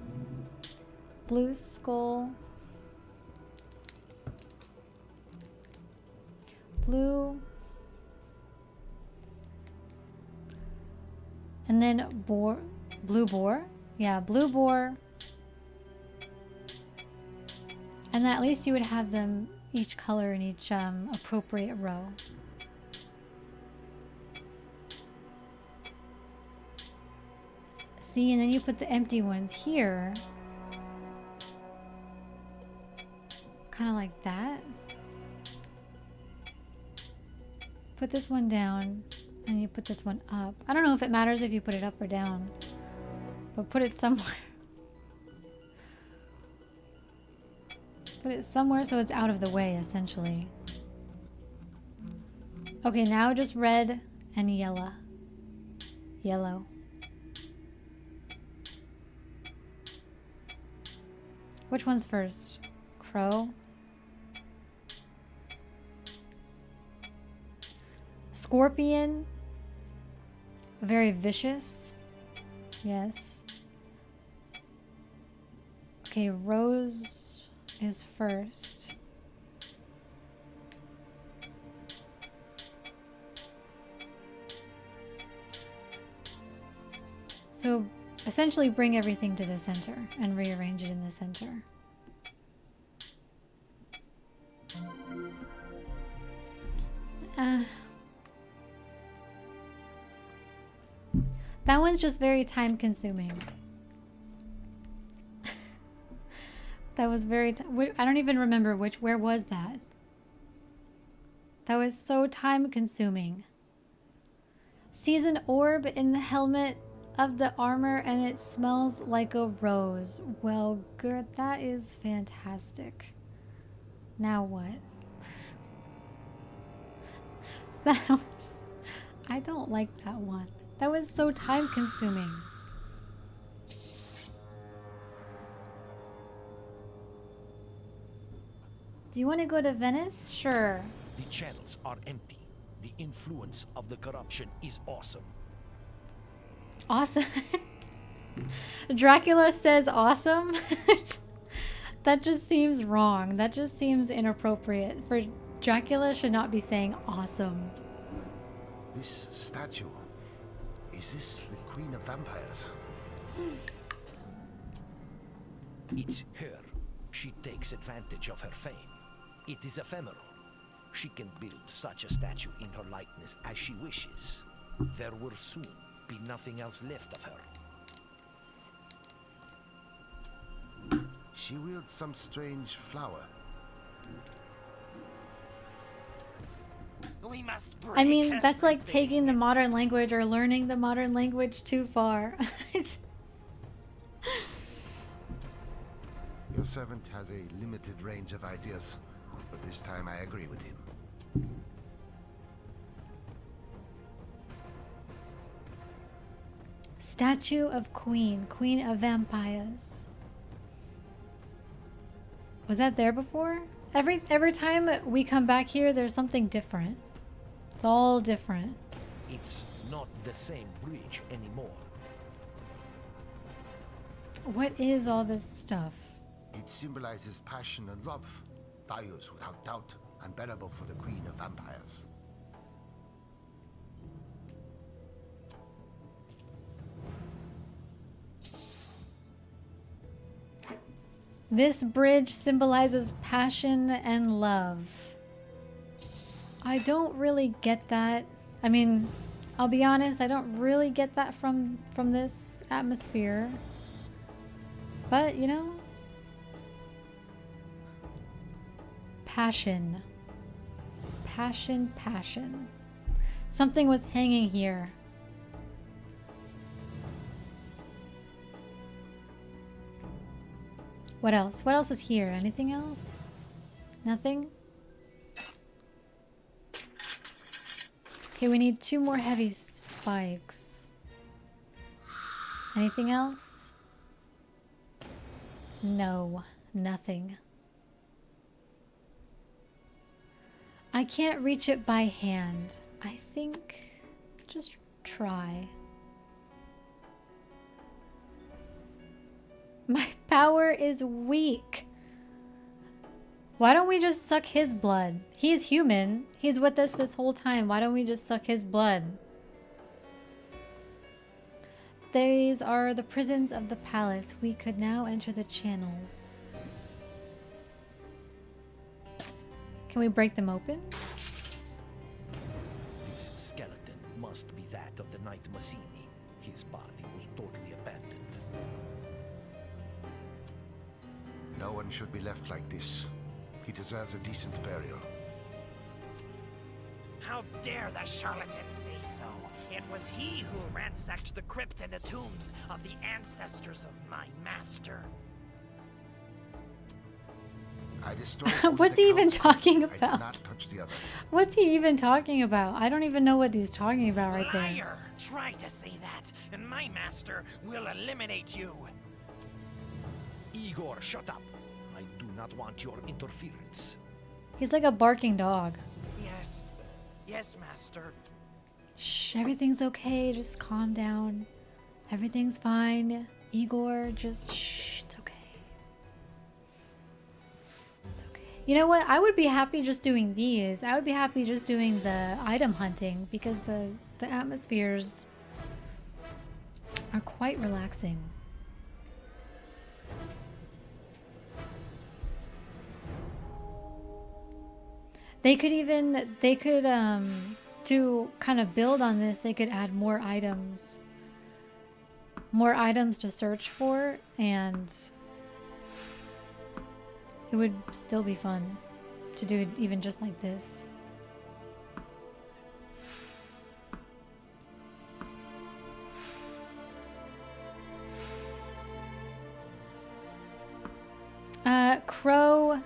blue skull, blue, and then blue boar. Yeah, blue boar. And then at least you would have them each color in each appropriate row. See, and then you put the empty ones here. Kind of like that. Put this one down. And you put this one up. I don't know if it matters if you put it up or down, but put it somewhere. Put it somewhere so it's out of the way, essentially. Okay, now just red and yellow. Yellow. Which one's first? Crow? Scorpion? Very vicious. Yes. Okay, Rose is first. So essentially bring everything to the center and rearrange it in the center. That one's just very time consuming. That was very, I don't even remember where was that? That was so time consuming. Sees an orb in the helmet of the armor and it smells like a rose. Well, good, that is fantastic. Now what? That was, I don't like that one. That was so time consuming. Do you want to go to Venice? Sure. The channels are empty. The influence of the corruption is awesome. Awesome. Dracula says awesome. That just seems wrong. That just seems inappropriate. For Dracula should not be saying awesome. This statue, is this the Queen of Vampires? It's her. She takes advantage of her fame. It is ephemeral. She can build such a statue in her likeness as she wishes. There will soon be nothing else left of her. She wields some strange flower. We must I mean, break that's like everything. taking the modern language or learning the modern language too far. Your servant has a limited range of ideas, but this time I agree with him. Statue of Queen. Queen of Vampires. Was that there before? Every time we come back here, there's something different. It's all different. It's not the same bridge anymore. What is all this stuff? It symbolizes passion and love, values without doubt, unbearable for the Queen of Vampires. This bridge symbolizes passion and love. I don't really get that. I mean, I'll be honest, I don't really get that from this atmosphere. But, you know, passion. Passion, passion. Something was hanging here. What else? What else is here? Anything else? Nothing? Okay, we need 2 more heavy spikes. Anything else? No, nothing. I can't reach it by hand. I think just try. My power is weak. Why don't we just suck his blood? He's human. He's with us this whole time. Why don't we just suck his blood? These are the prisons of the palace. We could now enter the channels. Can we break them open? This skeleton must be that of the Knight Massini. His body was totally abandoned. No one should be left like this. He deserves a decent burial. How dare the charlatan say so? It was he who ransacked the crypt and the tombs of the ancestors of my master. I destroyed only What's the he even Count's talking coffee. I about? did not touch the others. What's he even talking about? I don't even know what he's talking about right there. Liar! Try to say that, and my master will eliminate you. Igor, shut up. I do not want your interference. He's like a barking dog. Yes. Yes, master. Shh, everything's okay. Just calm down. Everything's fine. Igor, just shh, it's okay. It's okay. You know what? I would be happy just doing these. I would be happy just doing the item hunting because the atmospheres are quite relaxing. They could to kind of build on this, they could add more items to search for, and it would still be fun to do it even just like this. Crow,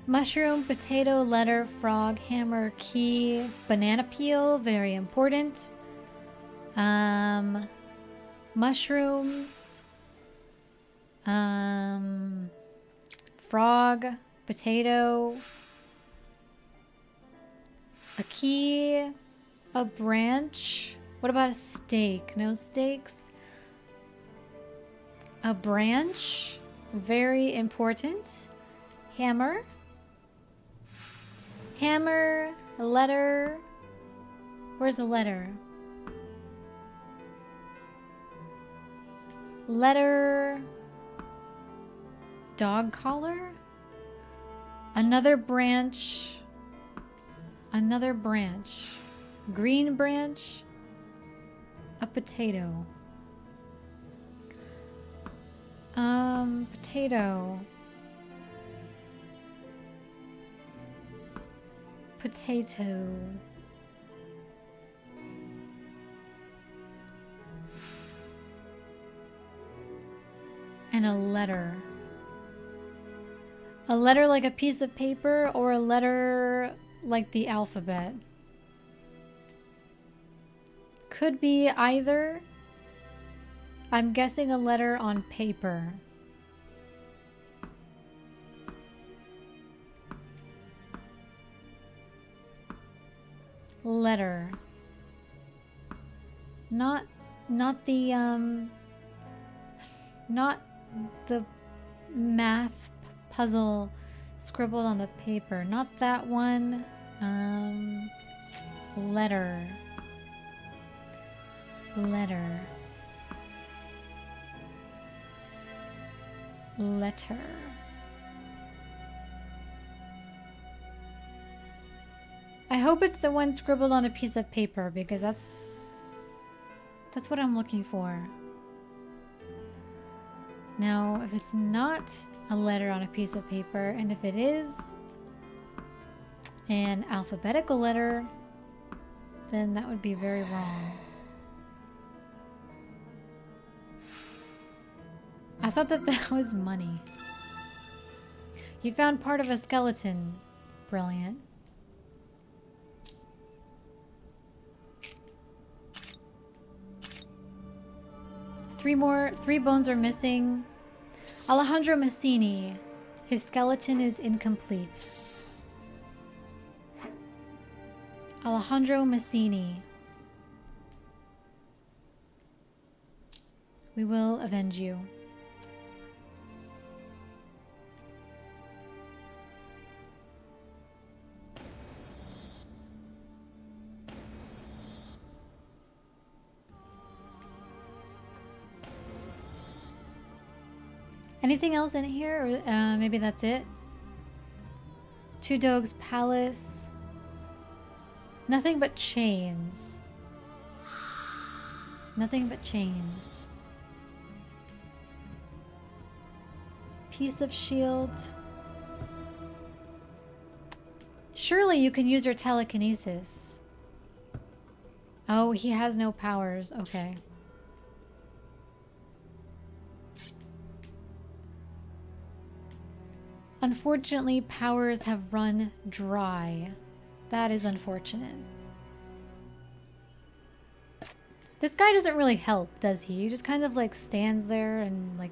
mushroom, potato, letter, frog, hammer, key, banana peel, very important. Mushrooms, frog, potato, a key, a branch. What about a steak? No steaks. A branch, very important. Hammer. Hammer, a letter. Where's the letter? Letter. Dog collar. Another branch. Another branch. Green branch. A potato. Potato. Potato. And a letter. A letter like a piece of paper, or a letter like the alphabet. Could be either. I'm guessing a letter on paper. Letter. Not the math puzzle scribbled on the paper. Not that one. Letter. Letter. Letter. I hope it's the one scribbled on a piece of paper, because that's what I'm looking for. Now, if it's not a letter on a piece of paper, and if it is an alphabetical letter, then that would be very wrong. I thought that was money. You found part of a skeleton. Brilliant. Three bones are missing. Alejandro Massini. His skeleton is incomplete. Alejandro Massini. We will avenge you. Anything else in here? Or maybe that's it. Two Dogs Palace. Nothing but chains. Nothing but chains. Piece of shield. Surely you can use your telekinesis. Oh, he has no powers. Okay. Unfortunately, powers have run dry. That is unfortunate. This guy doesn't really help, does he? He just kind of like stands there and like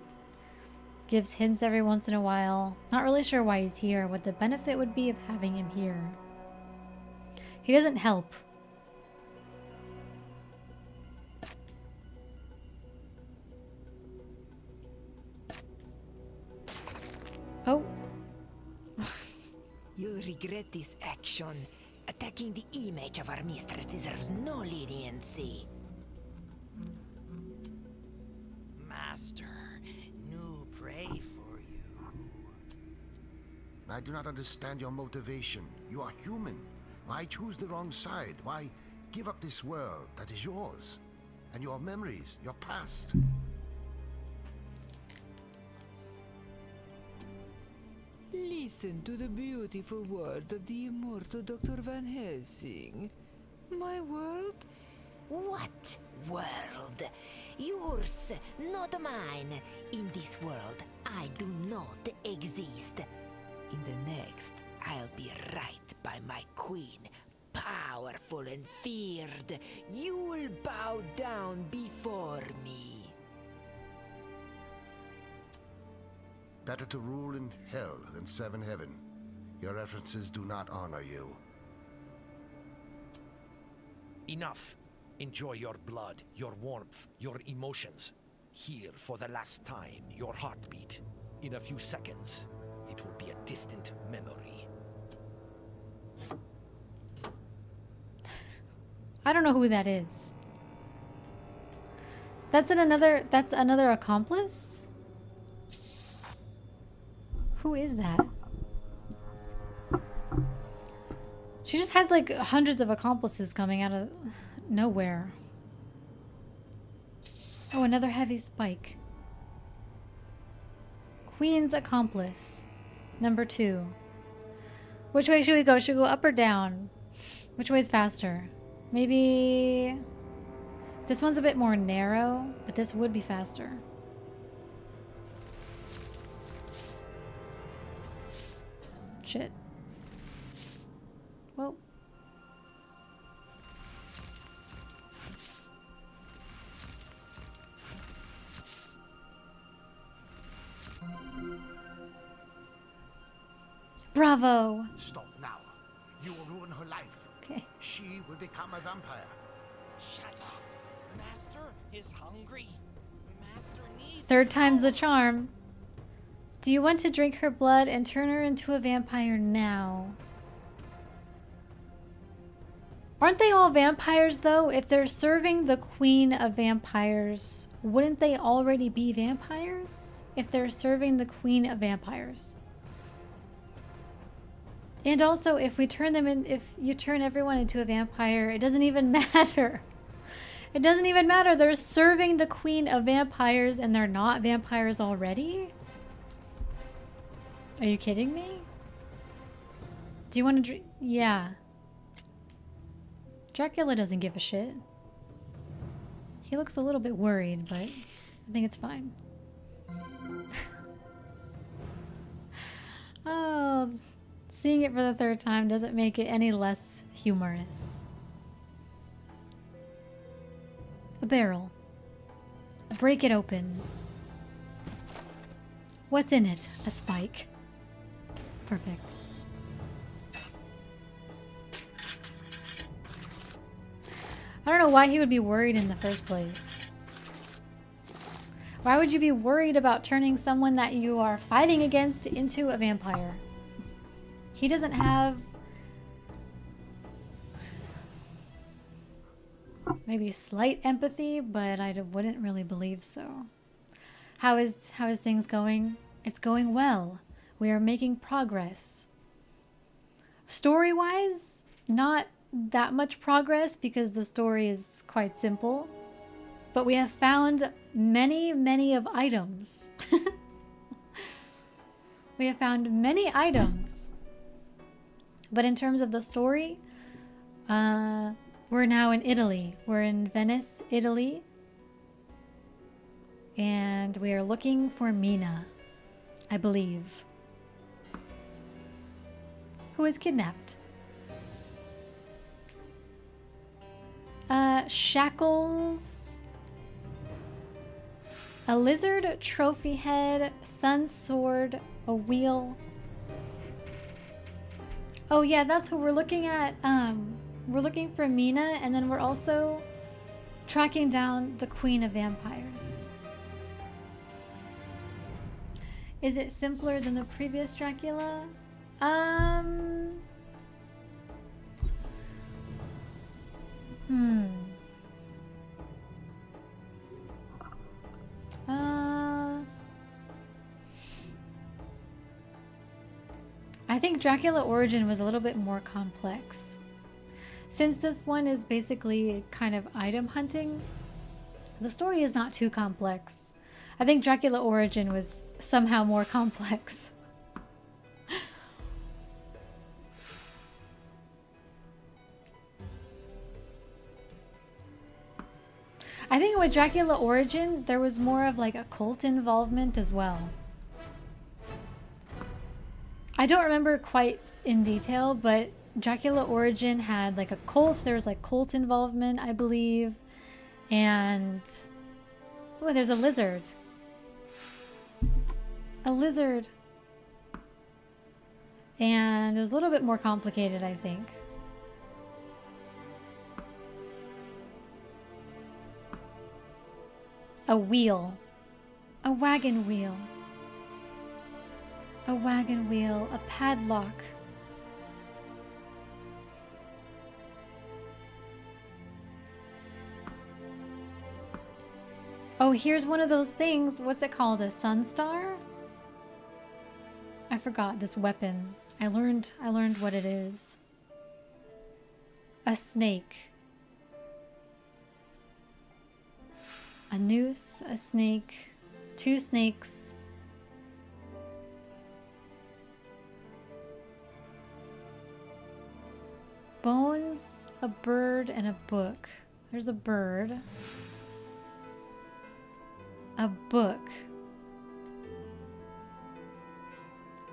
gives hints every once in a while. Not really sure why he's here, what the benefit would be of having him here. He doesn't help. Oh. You'll regret this action. Attacking the image of our mistress deserves no leniency. Master, new prey for you. I do not understand your motivation. You are human. Why choose the wrong side? Why give up this world that is yours? And your memories, your past? Listen to the beautiful words of the immortal Dr. Van Helsing. My world? What world? Yours, not mine. In this world, I do not exist. In the next, I'll be right by my queen, powerful and feared. You'll bow down before me. Better to rule in hell than serve in heaven. Your references do not honor you. Enough. Enjoy your blood, your warmth, your emotions. Hear for the last time your heartbeat. In a few seconds, it will be a distant memory. I don't know who that is. That's another accomplice? Who is that? She just has like hundreds of accomplices coming out of nowhere. Oh, another heavy spike. Queen's accomplice. Number 2. Which way should we go? Should we go up or down? Which way's faster? Maybe... This one's a bit more narrow, but this would be faster. Shit. Well. Bravo! Stop now. You will ruin her life. Okay. She will become a vampire. Shut up. Master is hungry. Master needs Third time's the power. charm. Do you want to drink her blood and turn her into a vampire now? Aren't they all vampires though? If they're serving the queen of vampires, wouldn't they already be vampires? If they're serving the queen of vampires. And also, if we turn them in, if you turn everyone into a vampire, it doesn't even matter. It doesn't even matter. They're serving the queen of vampires and they're not vampires already? Are you kidding me? Do you want to drink? Yeah. Dracula doesn't give a shit. He looks a little bit worried, but I think it's fine. Oh, seeing it for the third time doesn't make it any less humorous. A barrel. Break it open. What's in it? A spike. Perfect. I don't know why he would be worried in the first place. Why would you be worried about turning someone that you are fighting against into a vampire? He doesn't have... maybe slight empathy, but I wouldn't really believe so. How is things going? It's going well. We are making progress. Story-wise, not that much progress because the story is quite simple. But we have found many of items. We have found many items. But in terms of the story, we're now in Italy. We're in Venice, Italy. And we are looking for Mina, I believe. who was kidnapped. Shackles. A lizard, trophy head, sun sword, a wheel. Oh yeah, that's what we're looking at. We're looking for Mina, and then we're also tracking down the Queen of Vampires. Is it simpler than the previous Dracula? I think Dracula Origin was a little bit more complex. Since this one is basically kind of item hunting, the story is not too complex. I think Dracula Origin was somehow more complex. I think with Dracula Origin, there was more of like a cult involvement as well. I don't remember quite in detail, but Dracula Origin had like a cult. There was like cult involvement, I believe. And oh, there's a lizard. A lizard. And it was a little bit more complicated, I think. A wheel. A wagon wheel. A wagon wheel. A padlock. Oh, here's one of those things. What's it called? A sunstar? I forgot this weapon. I learned what it is. A snake. A noose, a snake, two snakes. Bones, a bird, and a book. There's a bird. A book.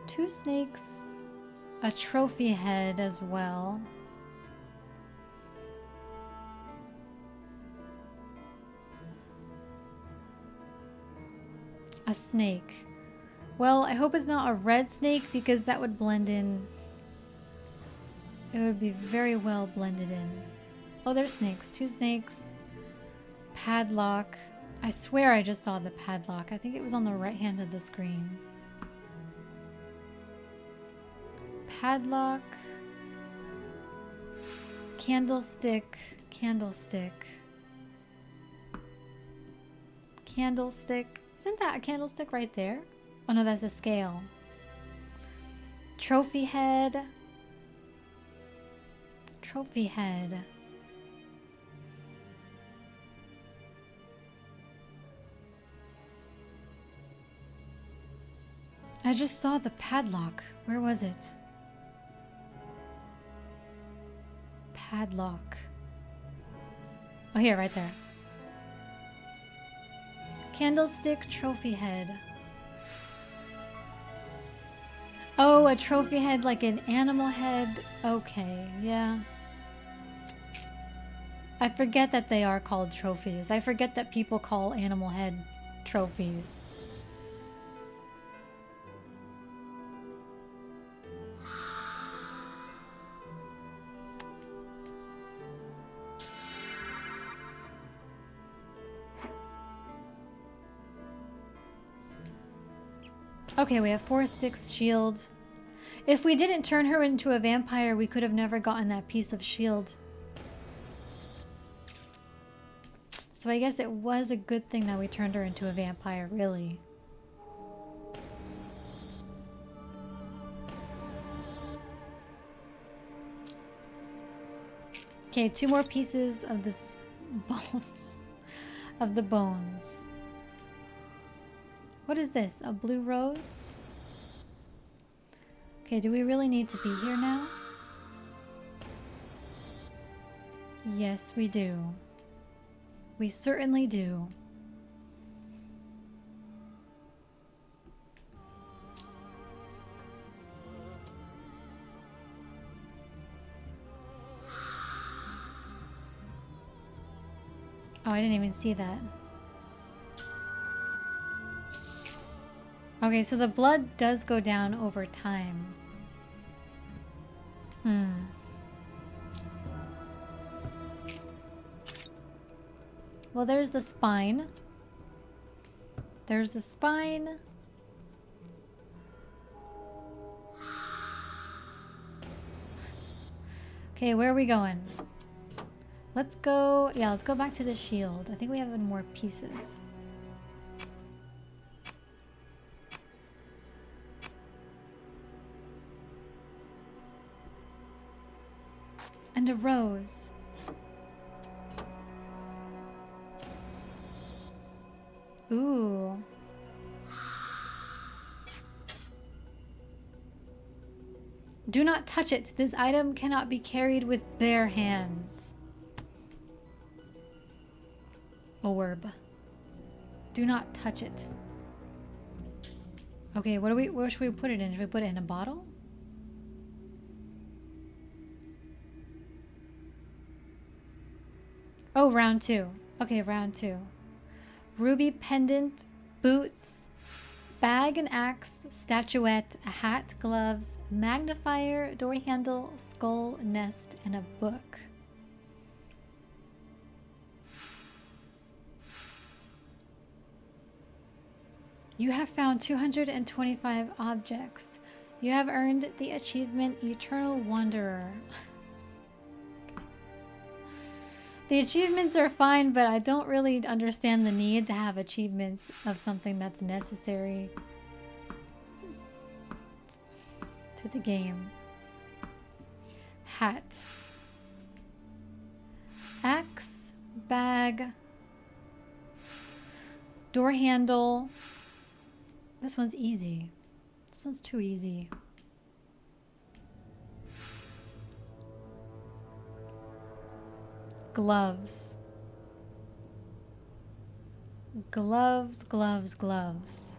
Two snakes. A trophy head as well. A snake. Well, I hope it's not a red snake because that would blend in. It would be very well blended in. Oh, there's snakes. Two snakes. Padlock. I swear I just saw the padlock. I think it was on the right hand of the screen. Padlock. Candlestick. Candlestick. Candlestick. Isn't that a candlestick right there? Oh no, that's a scale. Trophy head. Trophy head. I just saw the padlock. Where was it? Padlock. Oh, here, right there. Candlestick, trophy head. Oh, a trophy head like an animal head. Okay, yeah. I forget that they are called trophies. I forget that people call animal head trophies. Okay, we have 4/6 shield. If we didn't turn her into a vampire, we could have never gotten that piece of shield. So I guess it was a good thing that we turned her into a vampire, really. Okay, 2 more pieces of this bones. Of the bones. What is this? A blue rose? Okay, do we really need to be here now? Yes, we do. We certainly do. Oh, I didn't even see that. Okay, so the blood does go down over time. Well, there's the spine. There's the spine. Okay, where are we going? Let's go, yeah, let's go back to the shield. I think we have more pieces. And a rose. Ooh. Do not touch it. This item cannot be carried with bare hands. Orb. Do not touch it. Okay, where should we put it in? Should we put it in a bottle? Oh, round 2. Okay, round 2. Ruby pendant, boots, bag and axe, statuette, a hat, gloves, magnifier, door handle, skull, nest, and a book. You have found 225 objects. You have earned the achievement Eternal Wanderer. The achievements are fine, but I don't really understand the need to have achievements of something that's necessary to the game. Hat. Axe. Bag. Door handle. This one's easy. This one's too easy. Gloves. Gloves, gloves, gloves.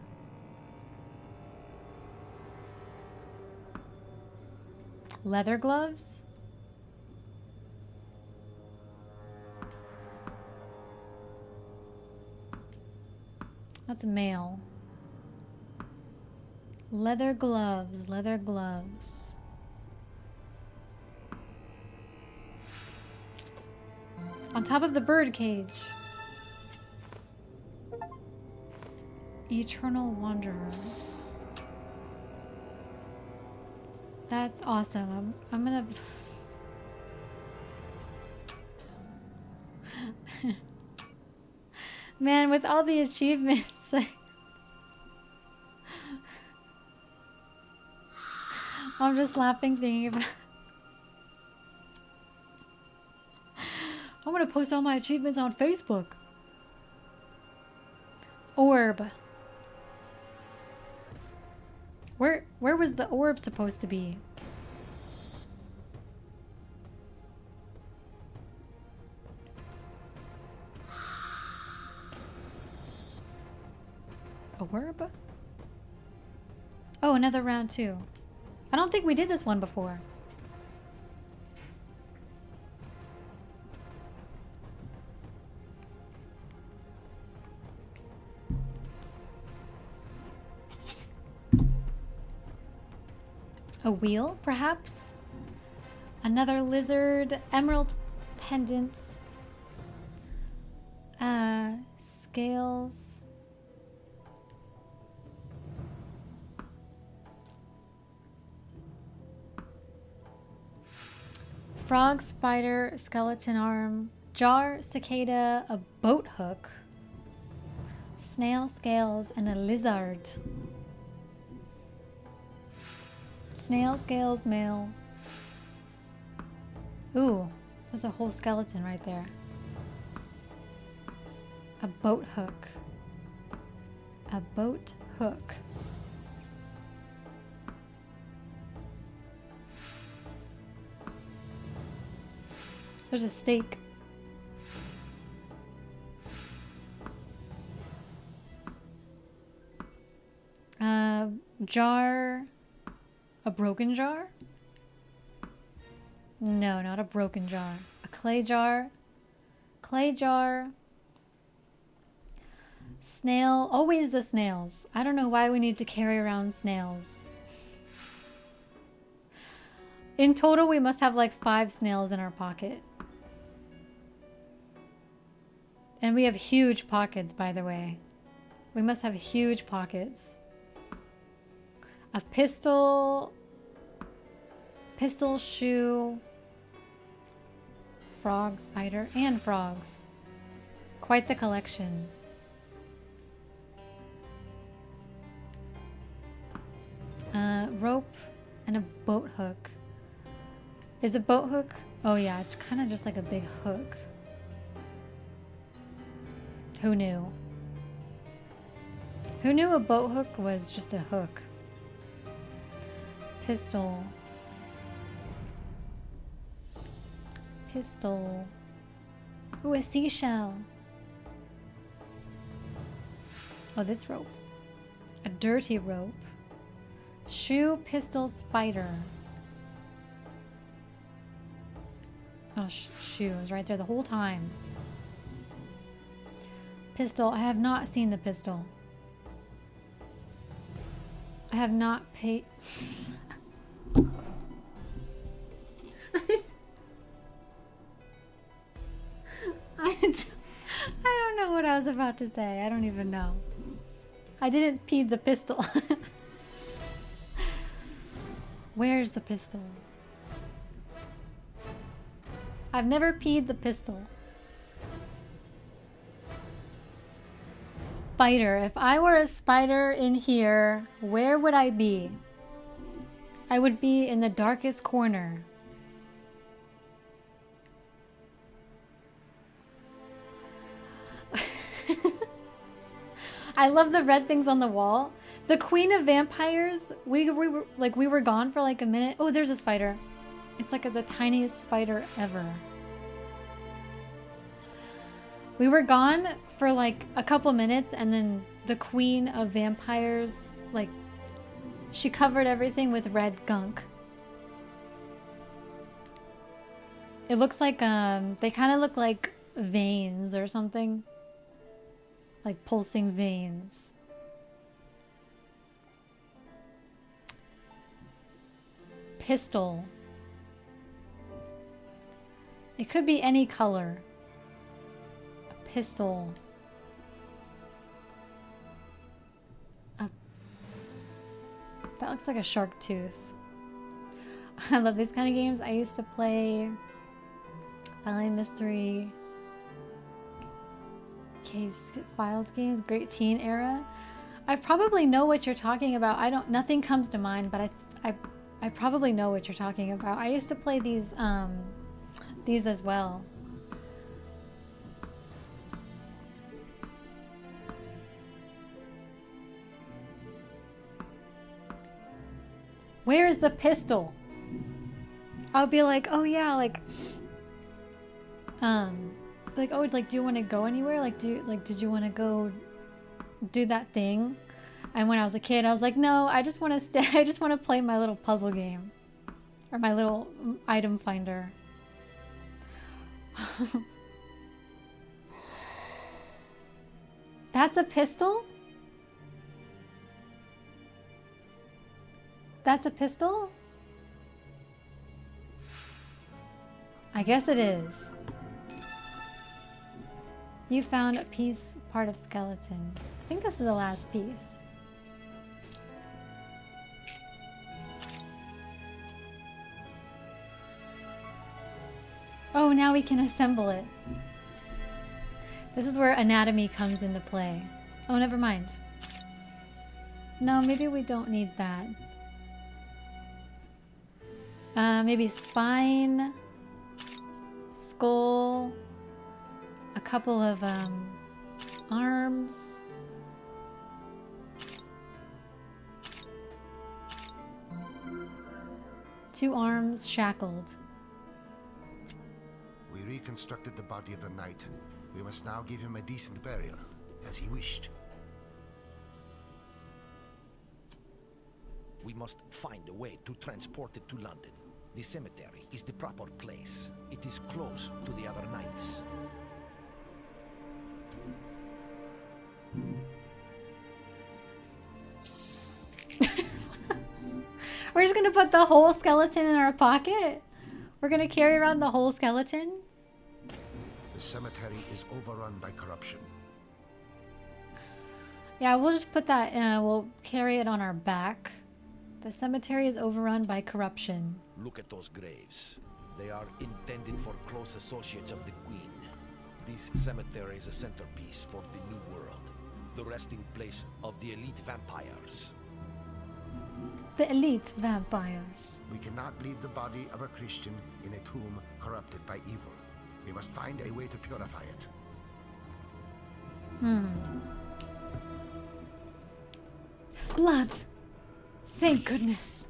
Leather gloves? That's male. Leather gloves, leather gloves. On top of the bird cage. Eternal Wanderer. That's awesome. I'm gonna... Man, with all the achievements, I'm just laughing thinking about... I'm gonna post all my achievements on Facebook. Orb. Where was the orb supposed to be? Orb? Oh, another round 2. I don't think we did this one before. A wheel, perhaps? Another lizard, emerald pendant, scales. Frog, spider, skeleton arm, jar, cicada, a boat hook, snail, scales, and a lizard. Snail, scales, male. Ooh, there's a whole skeleton right there. A boat hook. A boat hook. There's a stake. Jar. A broken jar? No, not a broken jar. A clay jar. Clay jar. Snail. Always the snails. I don't know why we need to carry around snails. In total, we must have like 5 snails in our pocket. And we have huge pockets, by the way. We must have huge pockets. A pistol. Pistol, shoe. Frog, spider, and frogs. Quite the collection. Rope and a boat hook. Is a boat hook? Oh yeah, it's kind of just like a big hook. Who knew? Who knew a boat hook was just a hook? Pistol. Pistol. Ooh, a seashell. Oh, this rope. A dirty rope. Shoe, pistol, spider. Oh, shoe. It was right there the whole time. Pistol. I have not seen the pistol. I have not paid. I don't know what I was about to say. I don't even know. I didn't pee the pistol. Where's the pistol? I've never peed the pistol. Spider. If I were a spider in here, where would I be? I would be in the darkest corner. I love the red things on the wall. The Queen of Vampires, we were gone for like a minute. Oh, there's a spider. It's like the tiniest spider ever. We were gone for like a couple minutes, and then the Queen of Vampires, like, she covered everything with red gunk. It looks like, they kind of look like veins or something. Like pulsing veins. Pistol. It could be any color. A pistol. That looks like a shark tooth. I love these kind of games. I used to play Byline Mystery, Case Files games, Great Teen Era. I probably know what you're talking about. Nothing comes to mind, but I probably know what you're talking about. I used to play these as well. Where's the pistol? I'll be like, oh yeah, like, oh, like, do you want to go anywhere? Like, did you want to go do that thing? And when I was a kid, I was like, no, I just want to stay. I just want to play my little puzzle game, or my little item finder. That's a pistol? That's a pistol? I guess it is. You found a piece, part of skeleton. I think this is the last piece. Oh, now we can assemble it. This is where anatomy comes into play. Oh, never mind. No, maybe we don't need that. Maybe spine, skull, a couple of arms. Two arms shackled. We reconstructed the body of the knight. We must now give him a decent burial, as he wished. We must find a way to transport it to London. The cemetery is the proper place. It is close to the other knights. just gonna put the whole skeleton in our pocket? We're gonna carry around the whole skeleton? The cemetery is overrun by corruption. Yeah, we'll just put that, we'll carry it on our back. The cemetery is overrun by corruption. Look at those graves. They are intended for close associates of the Queen. This cemetery is a centerpiece for the New World, the resting place of the elite vampires. The elite vampires. We cannot leave the body of a Christian in a tomb corrupted by evil. We must find a way to purify it. Blood! Thank goodness.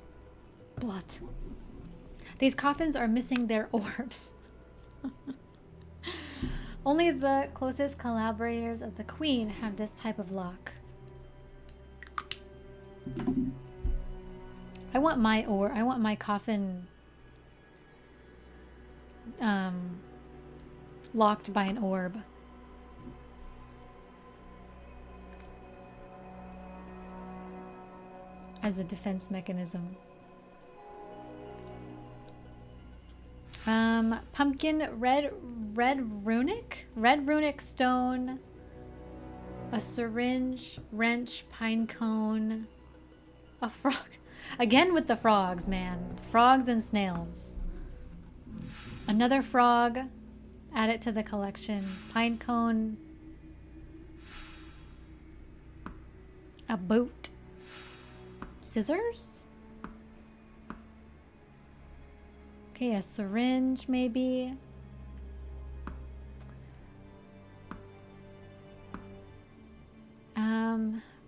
Blood. These coffins are missing their orbs. Only the closest collaborators of the Queen have this type of lock. I want my coffin locked by an orb. As a defense mechanism. Pumpkin, red runic stone, a syringe, wrench, pine cone, a frog. Again with the frogs, man. Frogs and snails. Another frog. Add it to the collection. Pine cone. A boot. Scissors? Okay, a syringe maybe.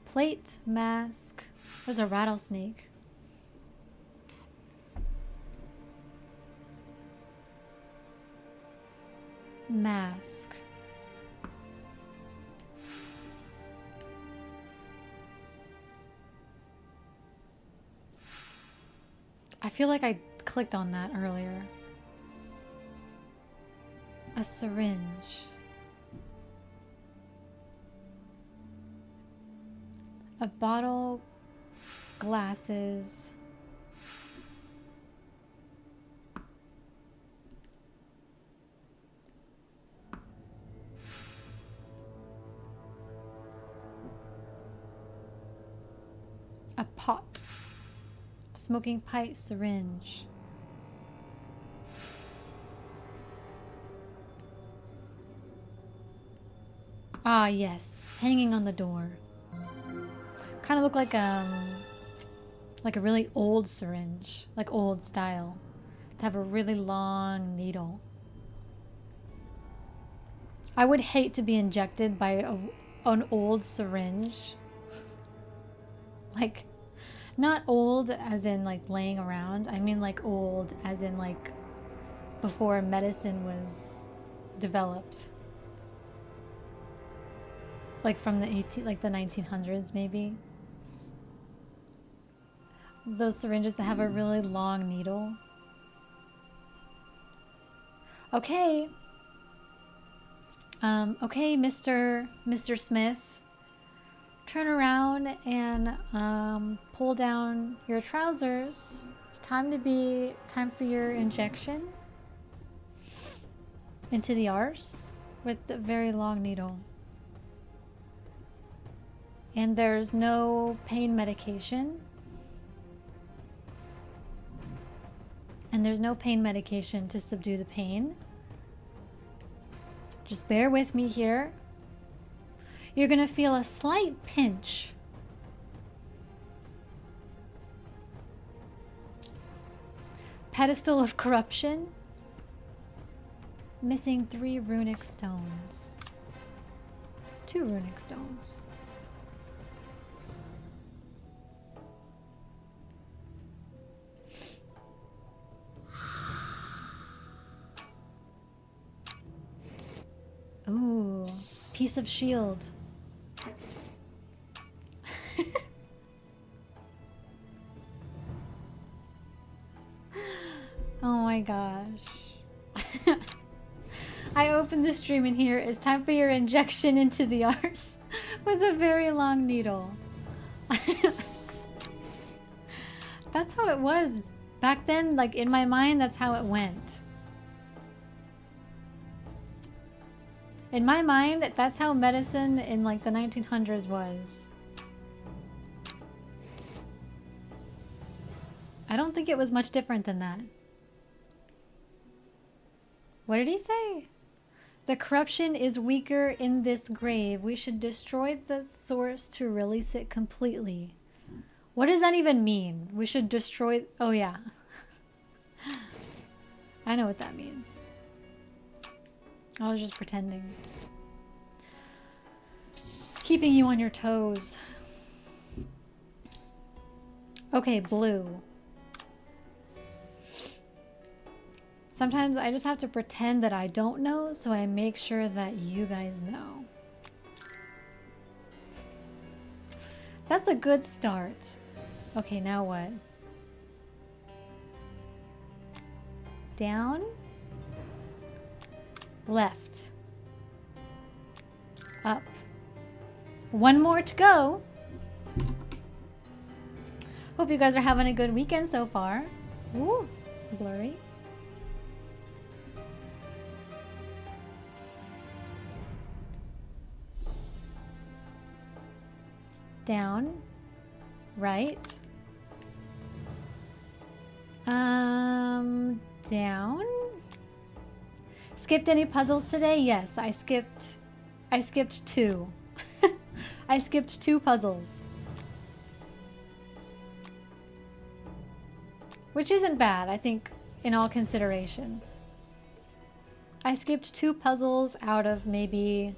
Plate, mask. There's a rattlesnake. Mask. I feel like I clicked on that earlier. A syringe. A bottle, glasses. A pot. Smoking pipe, syringe. Ah, yes. Hanging on the door. Kind of look like a really old syringe. Like old style. To have a really long needle. I would hate to be injected by an old syringe. Like, not old as in like laying around. I mean like old as in like before medicine was developed. Like from the the 1900s maybe. Those syringes that have a really long needle. Okay. Okay, Mr. Smith. Turn around and pull down your trousers. It's time for your injection into the arse with the very long needle. And there's no pain medication. And there's no pain medication to subdue the pain. Just bear with me here. You're gonna feel a slight pinch. Pedestal of corruption. Missing 3 runic stones. 2 runic stones. Ooh, piece of shield. Oh my gosh. I opened the stream and here it's time for your injection into the arse with a very long needle. That's That's how it was. Back then, like in my mind, that's how it went. In my mind, that's how medicine in like the 1900s was. I don't think it was much different than that. What did he say? The corruption is weaker in this grave. We should destroy the source to release it completely. What does that even mean? We should destroy... Oh, yeah. I know what that means. I was just pretending. Keeping you on your toes. Okay, blue. Sometimes I just have to pretend that I don't know, so I make sure that you guys know. That's a good start. Okay, now what? Down. Left. Up. One more to go. Hope you guys are having a good weekend so far. Ooh, blurry. Down, right, down. Skipped any puzzles today? Yes, I skipped 2. I skipped 2 puzzles. Which isn't bad, I think, in all consideration. I skipped 2 puzzles out of maybe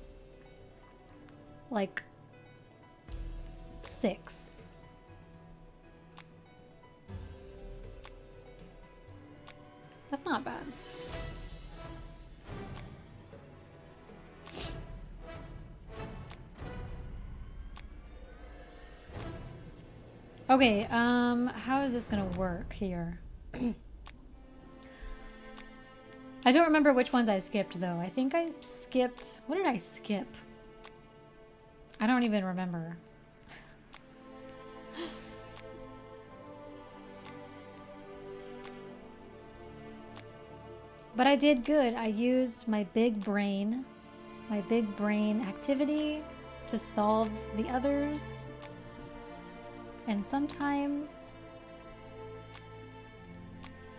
like 6. That's not bad. Okay, how is this gonna work here? I don't remember which ones I skipped though. I think I skipped... What did I skip? I don't even remember. But I did good. I used my big brain activity to solve the others. And sometimes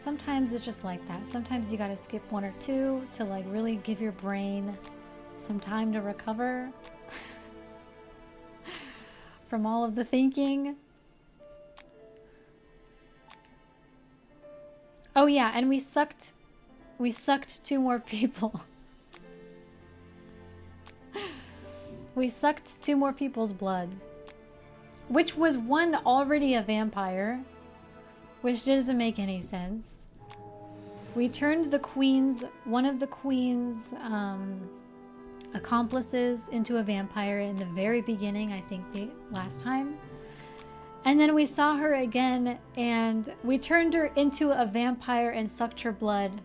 it's just like that. Sometimes you gotta skip 1 or 2 to like really give your brain some time to recover from all of the thinking. Oh yeah, and we sucked 2 more people. We sucked 2 more people's blood. Which was one already a vampire. Which doesn't make any sense. We turned one of the queen's accomplices into a vampire in the very beginning, I think the last time. And then we saw her again and we turned her into a vampire and sucked her blood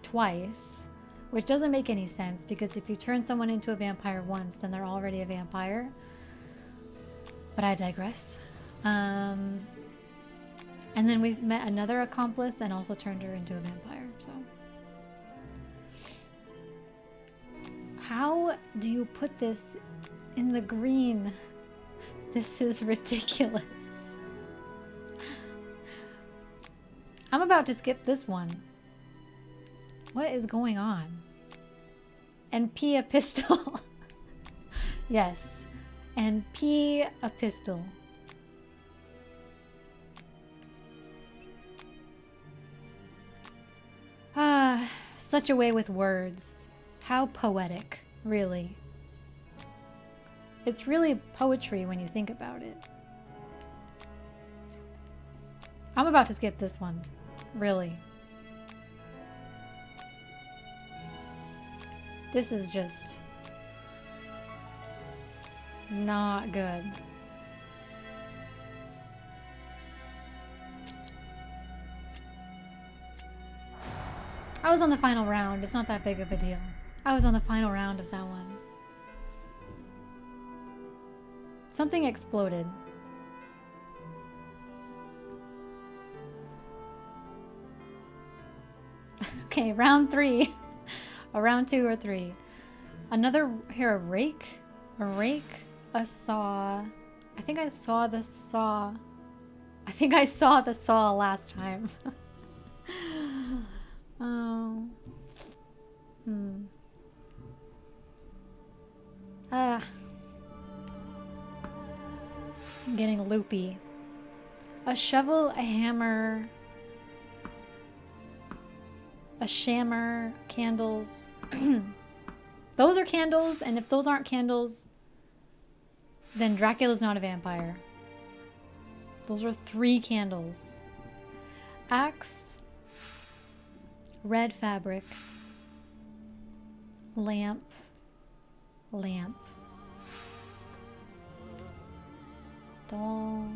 twice, which doesn't make any sense because if you turn someone into a vampire once, then they're already a vampire. But I digress. And then we met another accomplice and also turned her into a vampire. So, how do you put this in the green? This is ridiculous. I'm about to skip this one. What is going on? And P a pistol. Yes. And P a pistol. Ah, such a way with words. How poetic, really. It's really poetry when you think about it. I'm about to skip this one. Really. This is just not good. I was on the final round. It's not that big of a deal. I was on the final round of that one. Something exploded. Okay, round 3. A round 2 or 3. Another here, a rake, a saw. I think I saw the saw. I think I saw the saw last time. Oh. I'm getting loopy. A shovel, a hammer, a shammer, candles. Those are candles, and if those aren't candles, then Dracula's not a vampire. Those are 3 candles. Axe, red fabric, lamp, doll,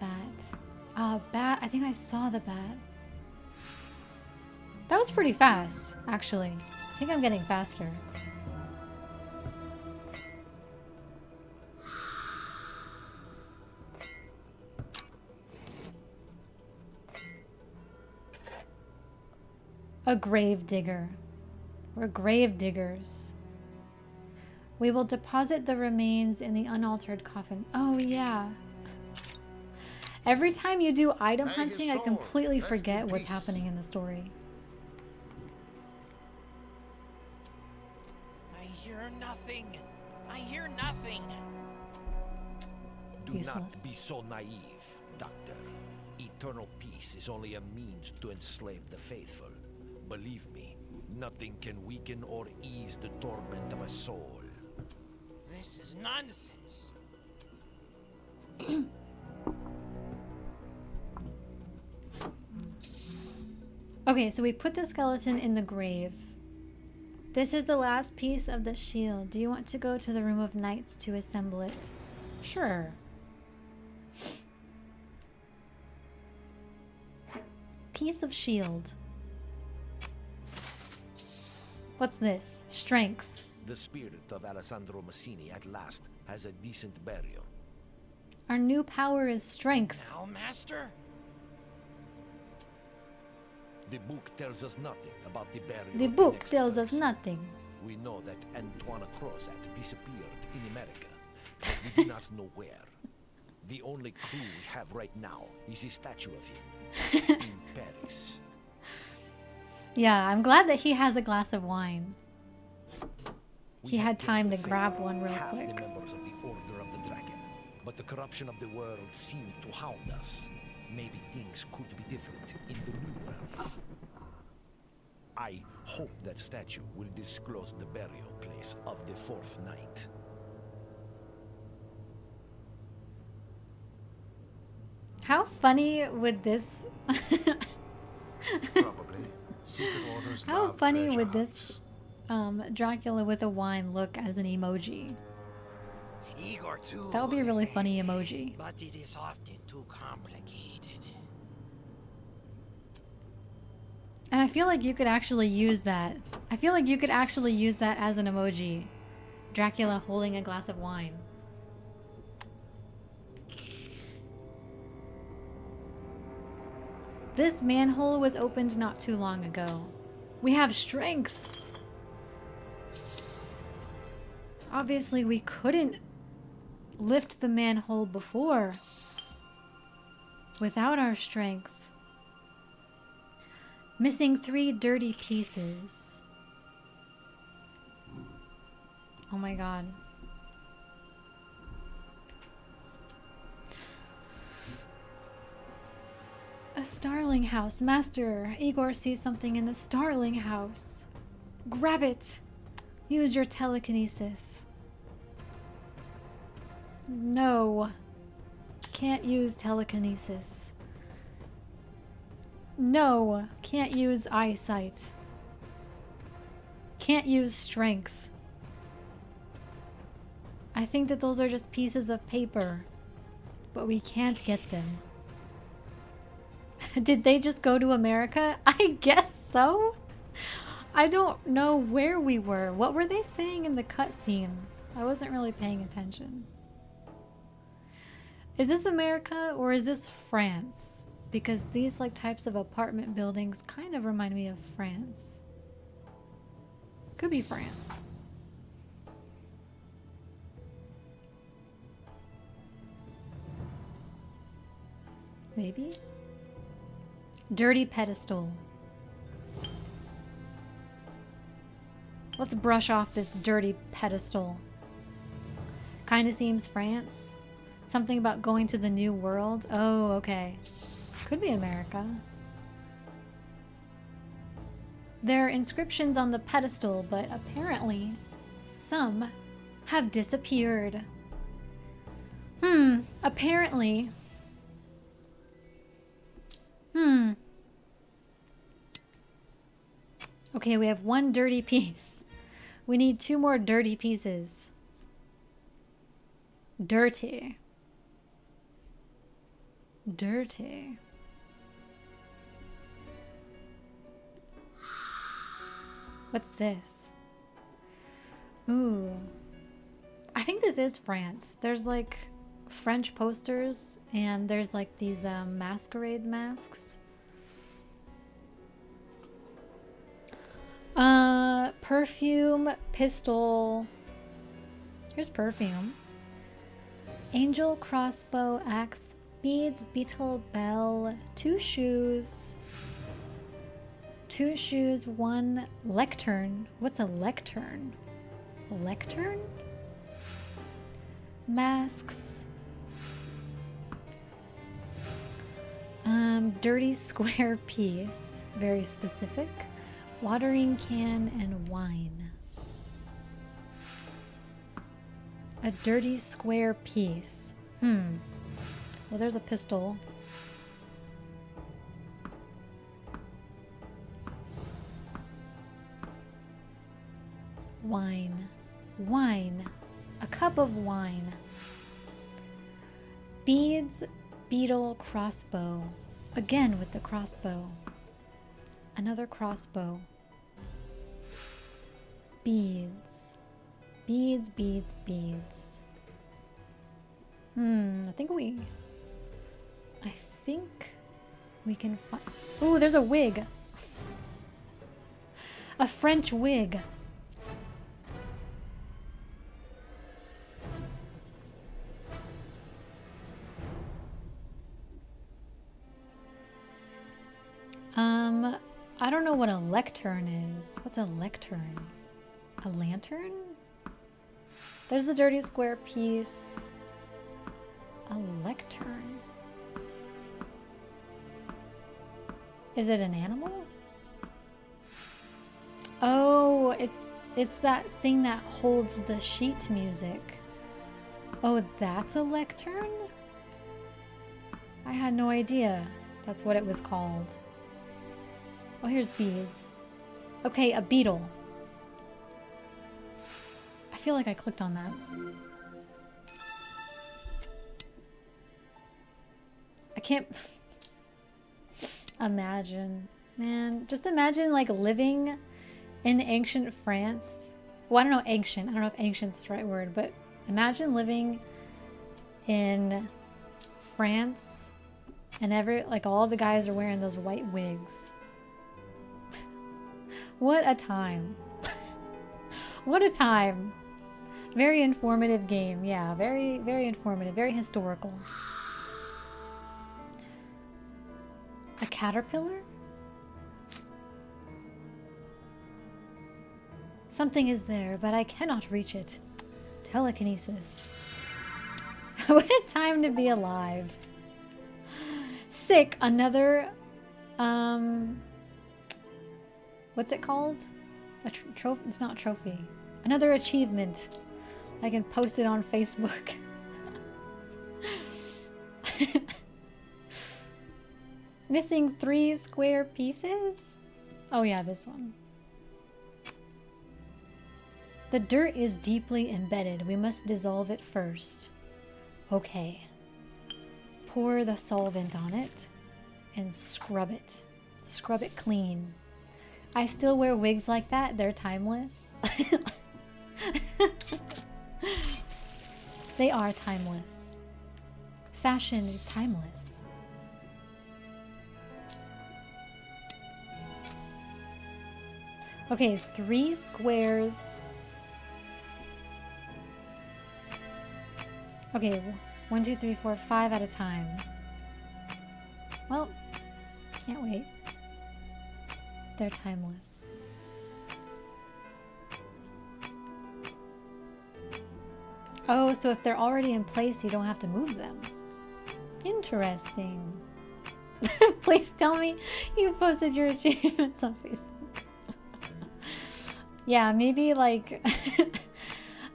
bat. Bat. I think I saw the bat. That was pretty fast, actually. I think I'm getting faster. A grave digger. We're grave diggers. We will deposit the remains in the unaltered coffin. Oh, yeah. Every time you do item hunting, I completely forget what's happening in the story. I hear nothing. I hear nothing. Do Useless. not be so naive, Doctor. Eternal peace is only a means to enslave the faithful. Believe me, nothing can weaken or ease the torment of a soul. This is nonsense. Okay, so we put the skeleton in the grave. This is the last piece of the shield. Do you want to go to the room of knights to assemble it? Sure. Piece of shield. What's this? Strength. The spirit of Alessandro Massini at last has a decent burial. Our new power is strength. Now, Master? The book tells us nothing about the burial. The of book next tells us person. nothing. We know that Antoine Crozat disappeared in America, but we do not know where. The only clue we have right now is a statue of him in Paris. Yeah, I'm glad that he has a glass of wine. We He have had time to gained the grab favor one of real half quick. the members of the Order of the Dragon, but the corruption of the world seemed to hound us. Maybe things could be different in the new world. I hope that statue will disclose the burial place of the fourth knight. How funny would this... Probably. Secret orders How love funny treasure would this hunts. Dracula with a wine look as an emoji? Igor, too. That would be a really funny emoji. But it is often too complicated. And I feel like you could actually use that. I feel like you could actually use that as an emoji. Dracula holding a glass of wine. This manhole was opened not too long ago. We have strength. Obviously, we couldn't lift the manhole before without our strength. Missing 3 dirty pieces. Oh my god. A starling house. Master, Igor sees something in the starling house. Grab it. Use your telekinesis. No. Can't use telekinesis. No. Can't use eyesight. Can't use strength. I think that those are just pieces of paper. But we can't get them. Did they just go to America? I guess so. I don't know where we were. What were they saying in the cutscene? I wasn't really paying attention. Is this America or is this France? Because these like types of apartment buildings kind of remind me of France. Could be France. Maybe? Dirty pedestal. Let's brush off this dirty pedestal. Kind of seems France. Something about going to the new world. Oh, okay. Could be America. There are inscriptions on the pedestal, but apparently some have disappeared. Apparently. Okay, we have one dirty piece. We need 2 more dirty pieces. Dirty. Dirty. What's this? Ooh. I think this is France. There's like French posters and there's like these masquerade masks. Perfume, pistol. Here's perfume. Angel, crossbow, axe, beads, beetle, bell, 2 shoes. 2 shoes, 1 lectern. What's a lectern? A lectern? Masks. Dirty square piece. Very specific. Watering can and wine. A dirty square piece. Well, there's a pistol. Wine. Wine. A cup of wine. Beads, beetle, crossbow. Again with the crossbow. Another crossbow. Beads. Beads, beads, beads. I think we can find... Ooh, there's a wig. A French wig. I don't know what a lectern is. What's a lectern? A lantern? There's a dirty square piece. A lectern. Is it an animal? Oh, it's that thing that holds the sheet music. Oh, that's a lectern? I had no idea that's what it was called. Oh, here's beads. Okay, a beetle. I feel like I clicked on that. I can't imagine. Man, just imagine like living in ancient France. Well, I don't know ancient. I don't know if ancient's the right word, but imagine living in France and all the guys are wearing those white wigs. What a time. What a time. Very informative game. Yeah, very, very informative. Very historical. A caterpillar? Something is there, but I cannot reach it. Telekinesis. What a time to be alive. Sick. Another, what's it called? A trophy? It's not a trophy. Another achievement. I can post it on Facebook. Missing 3 square pieces? Oh yeah, this one. The dirt is deeply embedded. We must dissolve it first. Okay. Pour the solvent on it and scrub it. Scrub it clean. I still wear wigs like that. They're timeless. They are timeless. fashion is timeless. Okay, 3 squares. Okay, 1, 2, 3, 4, 5 at a time. Well, can't wait. They're timeless. Oh, so if they're already in place, you don't have to move them. Interesting. Please tell me you posted your achievements on Facebook. Yeah, maybe like...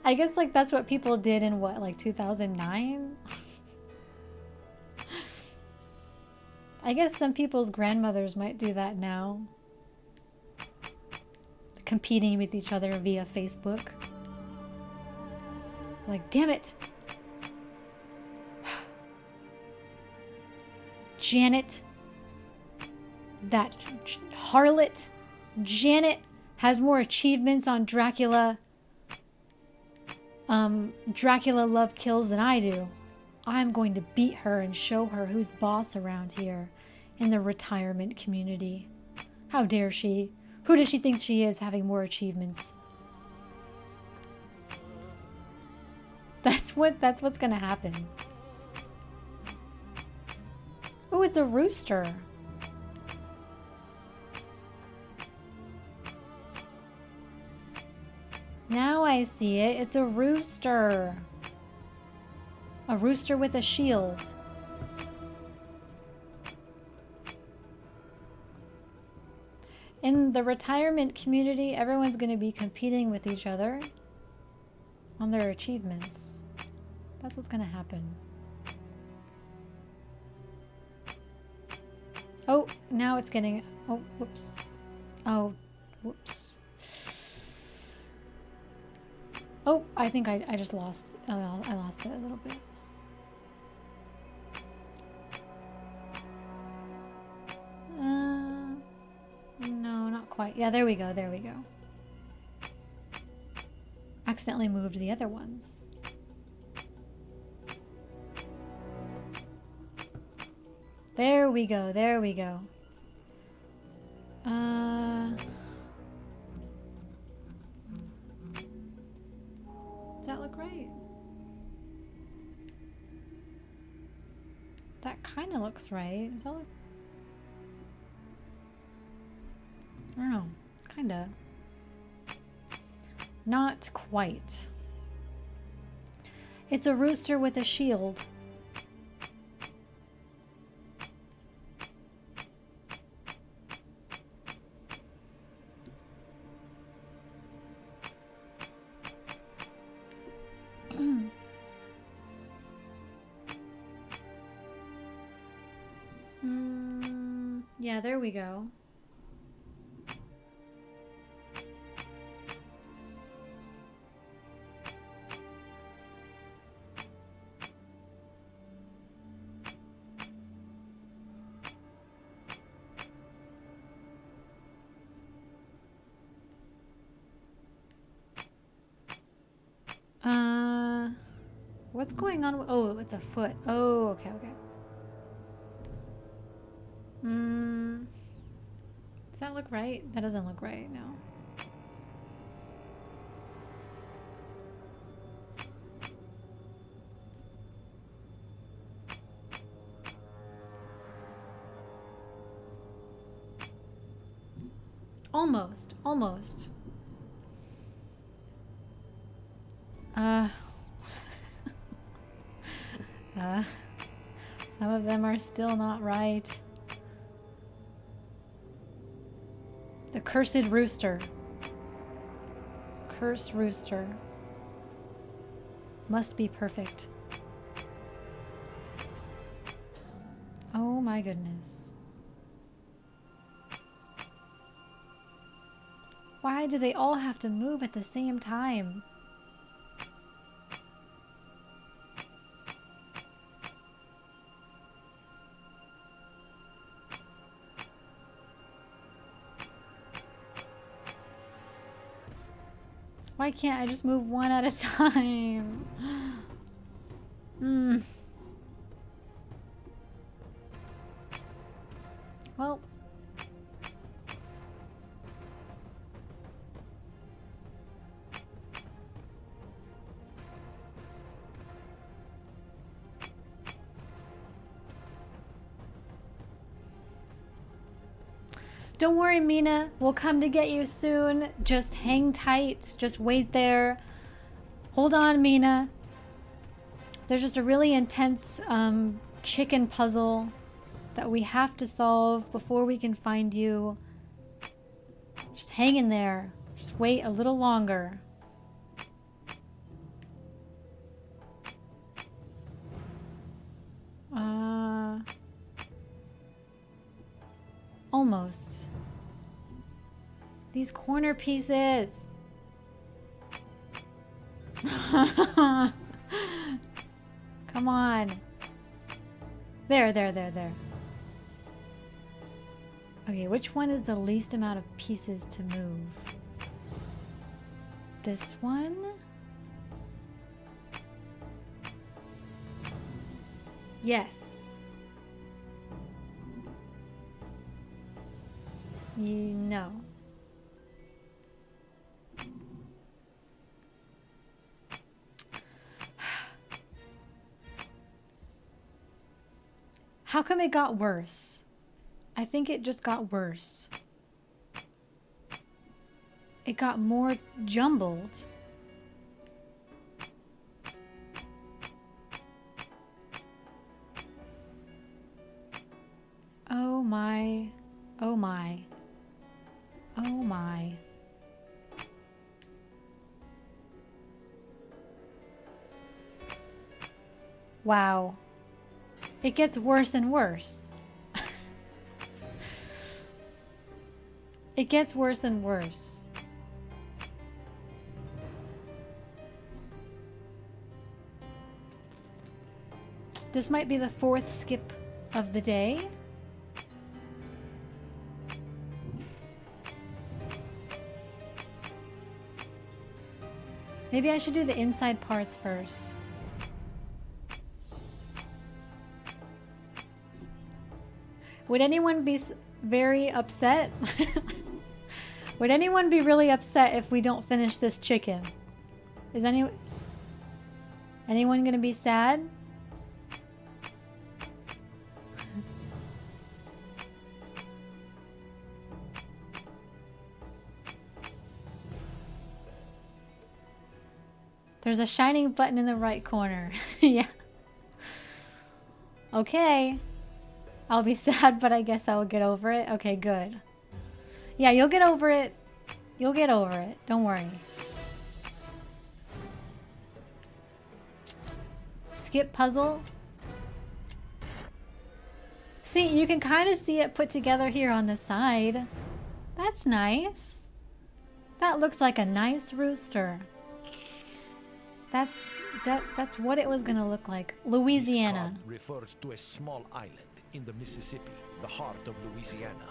I guess like that's what people did in what, like 2009? I guess some people's grandmothers might do that now. Competing with each other via Facebook. Like, damn it! Janet. That harlot. Janet has more achievements on Dracula. Dracula love kills than I do. I'm going to beat her and show her who's boss around here in the retirement community. How dare she? Who does she think she is, having more achievements? That's what's gonna happen. Oh, it's a rooster. Now I see it. It's a rooster. A rooster with a shield. In the retirement community, everyone's going to be competing with each other on their achievements. That's what's going to happen. Oh, now it's getting... Oh, whoops. Oh, whoops. Oh, I think I just lost... I lost it a little bit. No, not quite. Yeah, there we go. There we go. Accidentally moved the other ones. There we go. There we go. Does that look right? That kind of looks right. Does that look... I don't know. Kinda. Not quite. It's a rooster with a shield. Yeah, there we go. What's going on? Oh, it's a foot. Oh, okay, okay. Does that look right? That doesn't look right, no. Almost, almost. Some of them are still not right. The cursed rooster. Cursed rooster. Must be perfect. Oh my goodness. Why do they all have to move at the same time? Why can't I just move one at a time? Well. Don't worry, Mina. We'll come to get you soon. Just hang tight. Just wait there. Hold on, Mina. There's just a really intense chicken puzzle that we have to solve before we can find you. Just hang in there. Just wait a little longer. Almost. These corner pieces. Come on. There. Okay, which one is the least amount of pieces to move? This one? Yes. No. How come it got worse? I think it just got worse. It got more jumbled. Oh my. Oh my. Oh my. Wow. It gets worse and worse. It gets worse and worse. This might be the 4th skip of the day. Maybe I should do the inside parts first. Would anyone be very upset? Would anyone be really upset if we don't finish this chicken? Is anyone gonna be sad? There's a shining button in the right corner. Yeah. Okay. I'll be sad, but I guess I will get over it. Okay, good. Yeah, you'll get over it. You'll get over it. Don't worry. Skip puzzle. See, you can kind of see it put together here on the side. That's nice. That looks like a nice rooster. That's what it was gonna look like. Louisiana. This card refers to a small island in the Mississippi, the heart of Louisiana.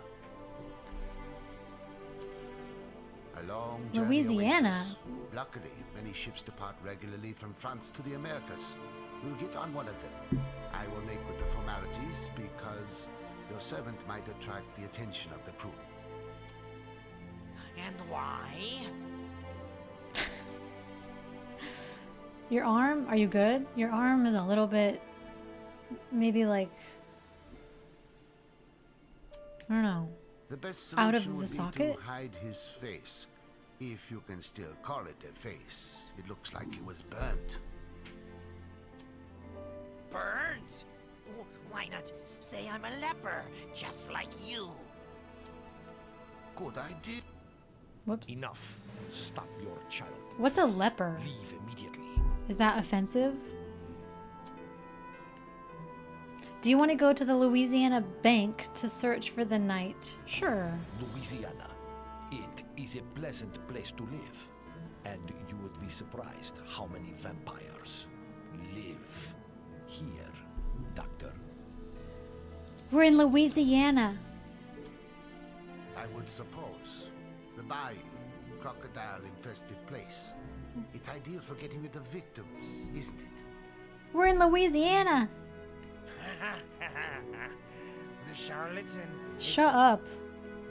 A long journey Louisiana? awaits us. Luckily, many ships depart regularly from France to the Americas. We'll get on one of them. I will make with the formalities because your servant might attract the attention of the crew. And why? Your arm? Are you good? Your arm is a little bit, maybe like, I don't know. The best Out solution of the would be socket? to hide his face. If you can still call it a face. It looks like it was burnt. Burnt? Why not say I'm a leper, just like you? Good idea. Whoops. Enough. Stop your child. What's a leper? Leave immediately. Is that offensive? Do you want to go to the Louisiana bank to search for the knight? Sure. Louisiana. It is a pleasant place to live. And you would be surprised how many vampires live here, Doctor. We're in Louisiana. I would suppose. The bayou, crocodile-infested place. It's ideal for getting rid of victims, isn't it? We're in Louisiana. The charlatan Shut up.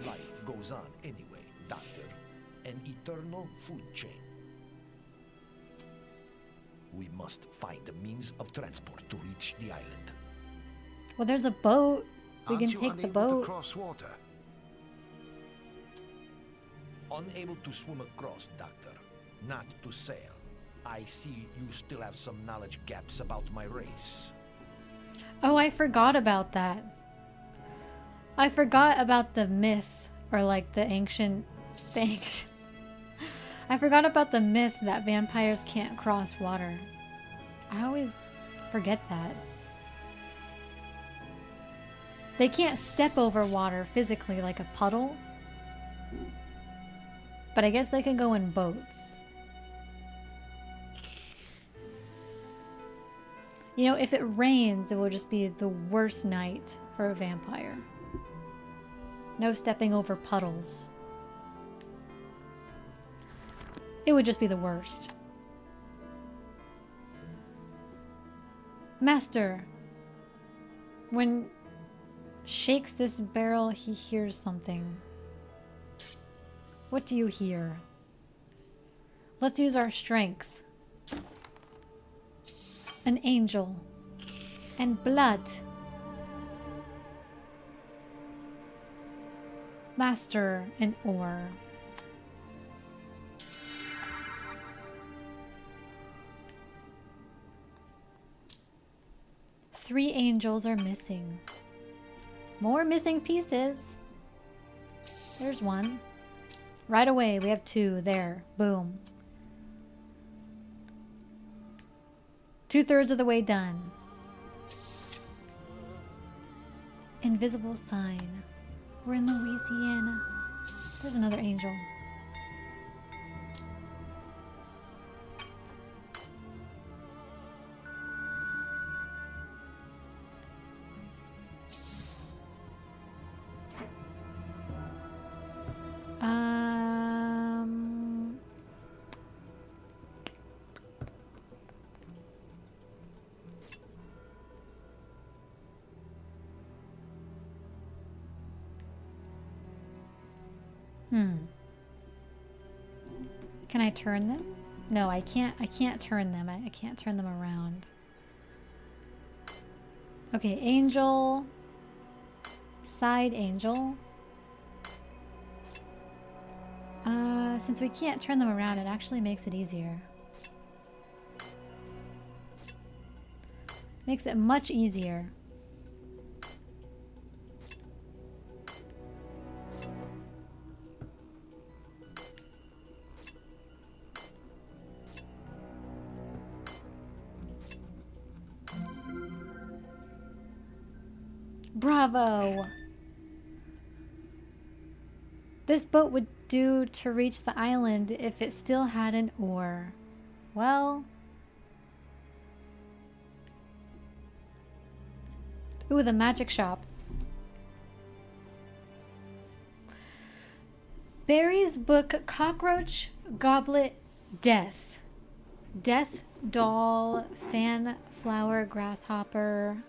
Life goes on anyway, Doctor. An eternal food chain. We must find a means of transport to reach the island. Well, there's a boat. We Aren't can you take the unable to boat. cross water? Unable to swim across, Doctor. Not to sail. I see you still have some knowledge gaps about my race. Oh, I forgot about that. I forgot about the myth, or like the ancient thing. I forgot about the myth that vampires can't cross water. I always forget that. They can't step over water physically like a puddle. But I guess they can go in boats. You know, if it rains, it will just be the worst night for a vampire. No stepping over puddles. It would just be the worst. Master, when shakes this barrel, he hears something. What do you hear? Let's use our strength. An angel. And blood. Master, an oar. Three angels are missing. More missing pieces. There's one. Right away, we have two. There. Boom. 2/3 of the way done. Invisible sign. We're in Louisiana. There's another angel. Can I turn them? No, I can't turn them. I can't turn them around. Okay, angel. Side angel. Since we can't turn them around, it actually makes it easier. Makes it much easier. Bravo! This boat would do to reach the island if it still had an oar. Well... Ooh, the magic shop. Barry's book, Cockroach, Goblet, Death. Death, doll, fan, flower, grasshopper.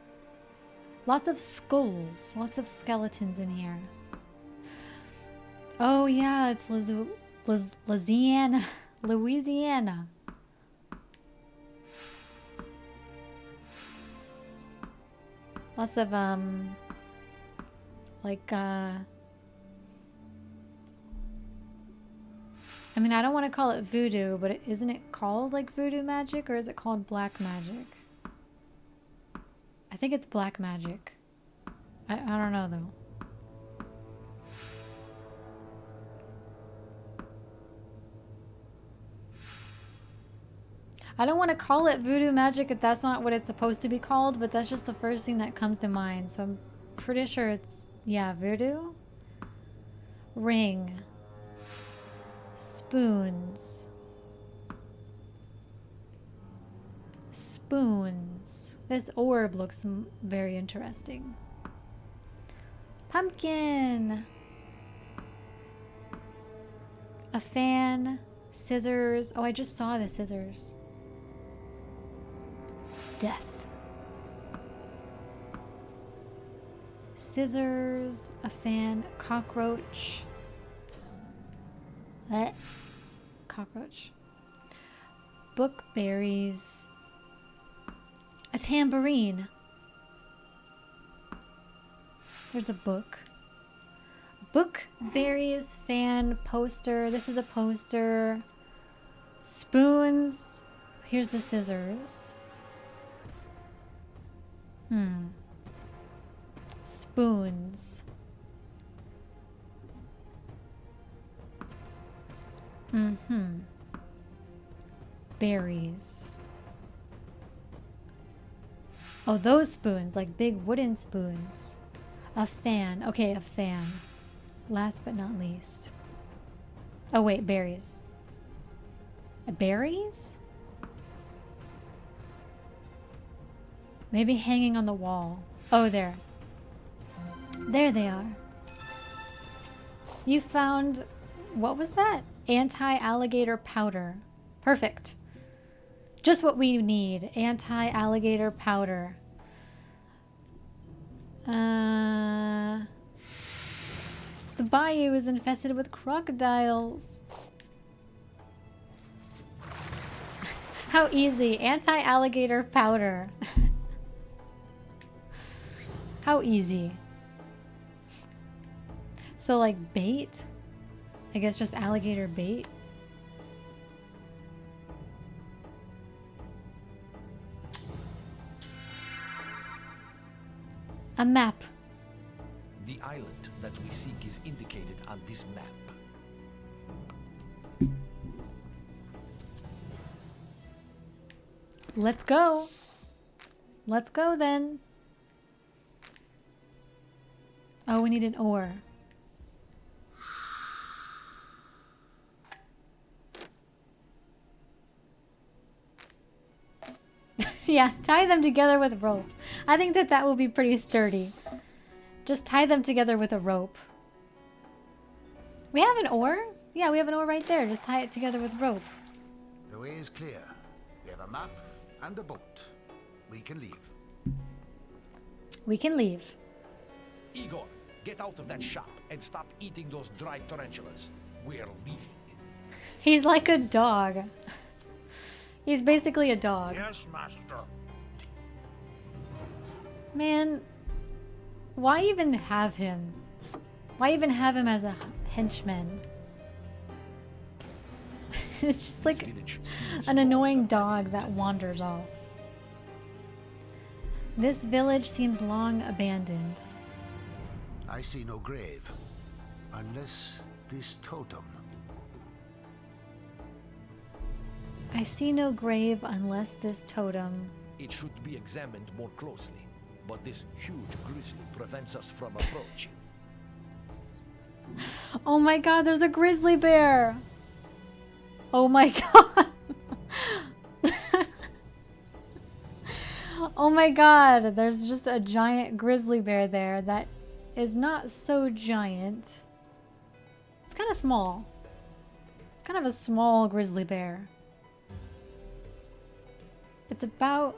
Lots of skulls, lots of skeletons in here. Oh yeah, it's Louisiana. Louisiana. Lots of like I mean, I don't want to call it voodoo, but isn't it called like voodoo magic, or is it called black magic? I think it's black magic. I don't know though. I don't want to call it voodoo magic if that's not what it's supposed to be called, but that's just the first thing that comes to mind. So I'm pretty sure it's, yeah, voodoo. Ring. Spoons. Spoons. This orb looks very interesting. Pumpkin. A fan. Scissors. Oh, I just saw the scissors. Death. scissors, a fan, cockroach. Cockroach. Bookberries. A tambourine. There's a book. Bookberries, fan, poster. This is a poster. Spoons. Here's the scissors. Spoons. Berries. Oh, those spoons, like big wooden spoons. A fan. Okay, a fan. Last but not least. Oh, wait, berries. Berries? Maybe hanging on the wall. Oh, there. There they are. You found... What was that? Anti-alligator powder. Perfect. Just what we need. Anti-alligator powder. The bayou is infested with crocodiles. How easy. Anti-alligator powder. How easy. So like bait? I guess just alligator bait. A map. The island that we seek is indicated on this map. Let's go. Let's go then. Oh, we need an oar. Yeah, tie them together with rope. I think that will be pretty sturdy. Just tie them together with a rope. We have an oar? Yeah, we have an oar right there. Just tie it together with rope. The way is clear. We have a map and a boat. We can leave. We can leave. Igor, get out of that shop and stop eating those dried tarantulas. We're leaving. He's like a dog. He's basically a dog. Yes, master. Man, why even have him? Why even have him as a henchman? It's just like an annoying dog that wanders off. This village seems long abandoned. I see no grave. Unless this totem. I see no grave unless this totem. It should be examined more closely, but this huge grizzly prevents us from approaching. Oh my god, there's a grizzly bear! Oh my god! Oh my god, there's just a giant grizzly bear there that is not so giant. It's kind of small. It's kind of a small grizzly bear. It's about,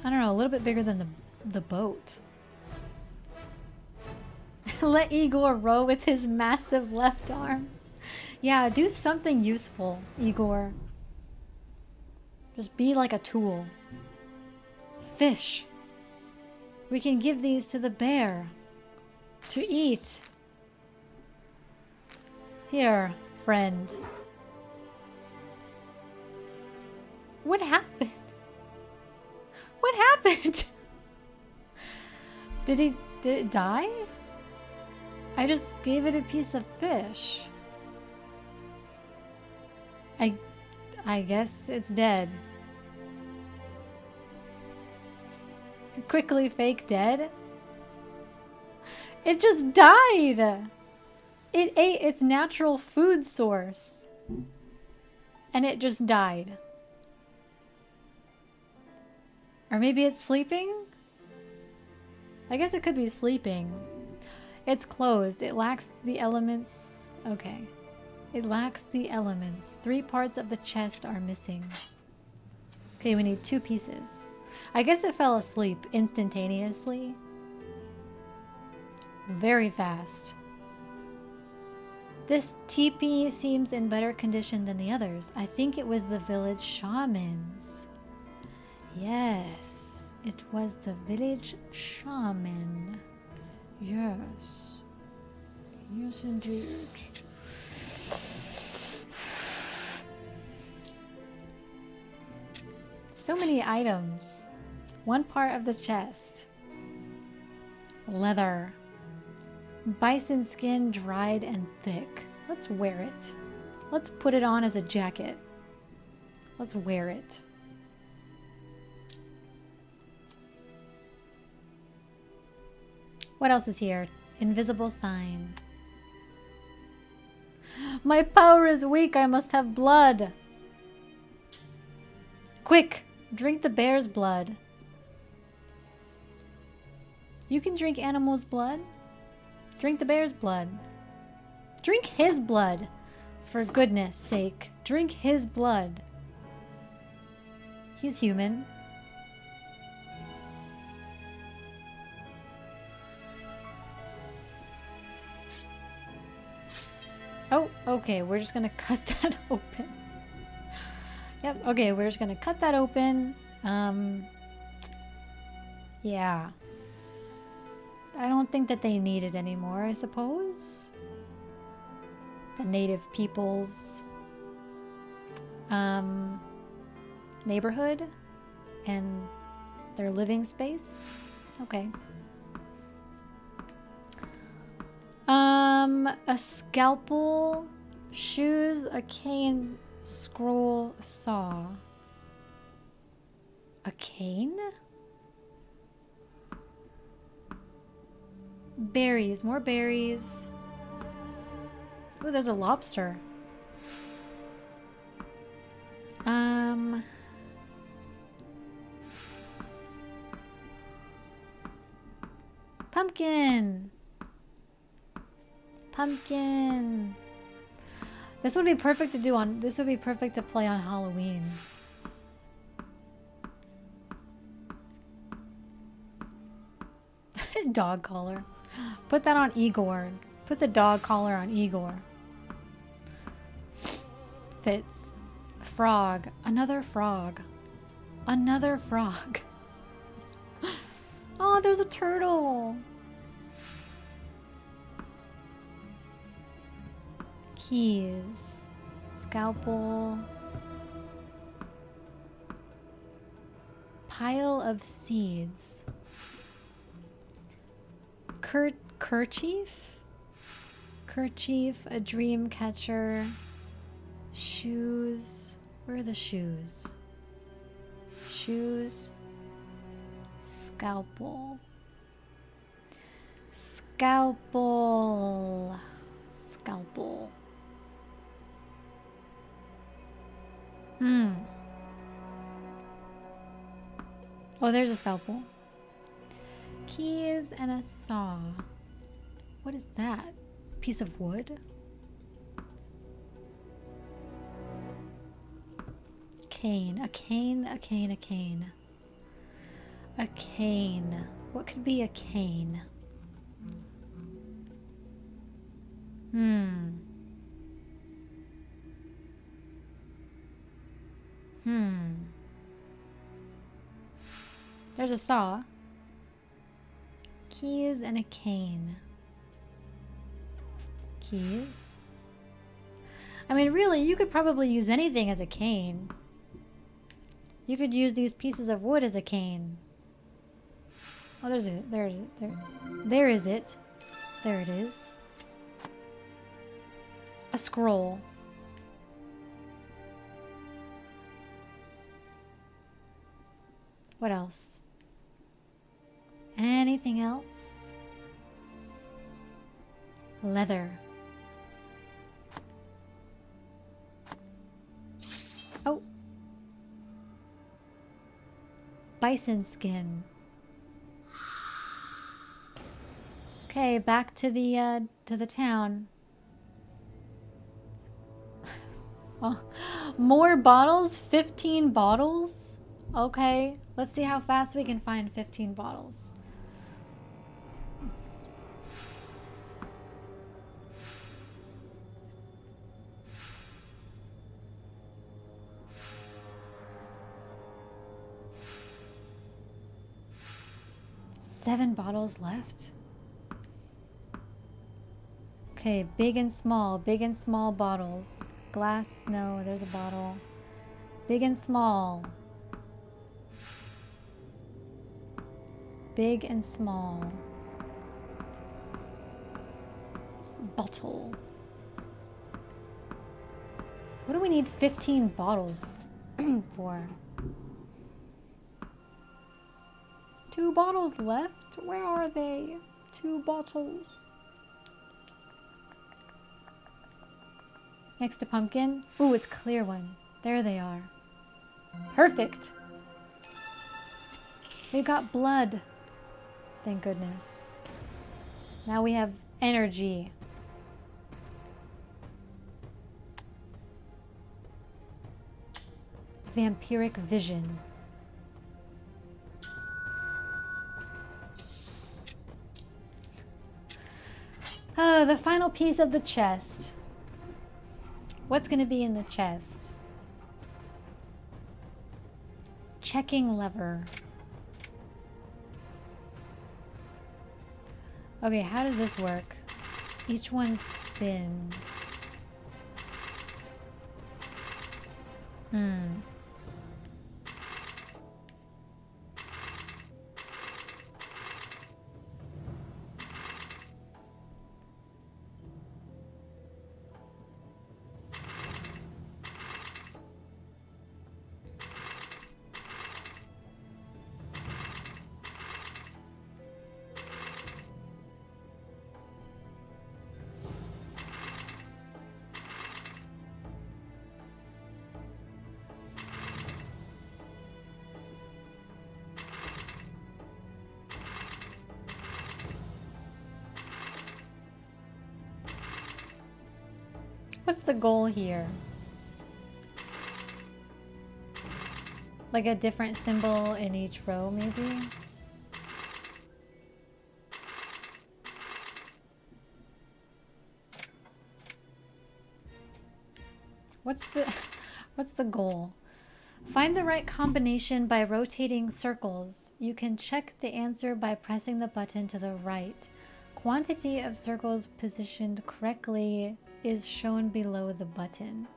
I don't know, a little bit bigger than the boat. Let Igor row with his massive left arm. Yeah, do something useful, Igor. Just be like a tool. Fish. We can give these to the bear to eat. Here, friend. What happened? What happened? Did it die? I just gave it a piece of fish. I guess it's dead. Quickly fake dead? It just died! It ate its natural food source. And it just died. Or maybe it's sleeping? I guess it could be sleeping. It's closed. It lacks the elements. Okay. It lacks the elements. 3 parts of the chest are missing. Okay, we need 2 pieces. I guess it fell asleep instantaneously. Very fast. This teepee seems in better condition than the others. I think it was the village shamans. Yes, it was the village shaman. Yes. Yes, indeed. So many items. One part of the chest. Leather. Bison skin, dried and thick. Let's wear it. Let's put it on as a jacket. Let's wear it. What else is here? Invisible sign. My power is weak. I must have blood. Quick, drink the bear's blood. You can drink animals' blood. Drink the bear's blood. Drink his blood. For goodness sake, drink his blood. He's human. Oh, okay, we're just gonna cut that open. Yep, okay, we're just gonna cut that open. Yeah. I don't think that they need it anymore, I suppose. The native people's neighborhood and their living space. Okay. A scalpel, shoes, a cane, scroll, saw. A cane? Berries, more berries. Ooh, there's a lobster. Pumpkin. Pumpkin. This would be perfect to do on, this would be perfect to play on Halloween. Dog collar. Put that on Igor. Put the dog collar on Igor. Fits. Frog. Another frog. Another frog. Oh, there's a turtle. Keys. Scalpel. Pile of seeds. Kerchief? Kerchief, a dream catcher. Shoes. Where are the shoes? Shoes. Scalpel. Scalpel. Scalpel. Oh, there's a scalpel. Keys and a saw. What is that? Piece of wood? Cane. A cane, a cane, a cane. A cane. What could be a cane? There's a saw. Keys and a cane. Keys. I mean, really, you could probably use anything as a cane. You could use these pieces of wood as a cane. Oh, there's it. There is it. There is it. There it is. A scroll. What else? Anything else? Leather. Oh. Bison skin. Okay, back to the town. Oh, more bottles? 15 bottles? Okay, let's see how fast we can find 15 bottles. 7 bottles left. Okay, big and small bottles. Glass, no, there's a bottle. Big and small. Big and small. Bottle. What do we need 15 bottles for? 2 bottles left? Where are they? 2 bottles. Next to pumpkin. Ooh, it's clear one. There they are. Perfect. We got blood. Thank goodness. Now we have energy. Vampiric vision. Oh, the final piece of the chest. What's going to be in the chest? Checking lever. Okay, how does this work? Each one spins. What's the goal here? Like a different symbol in each row, maybe? What's the goal? Find the right combination by rotating circles. You can check the answer by pressing the button to the right. Quantity of circles positioned correctly is shown below the button.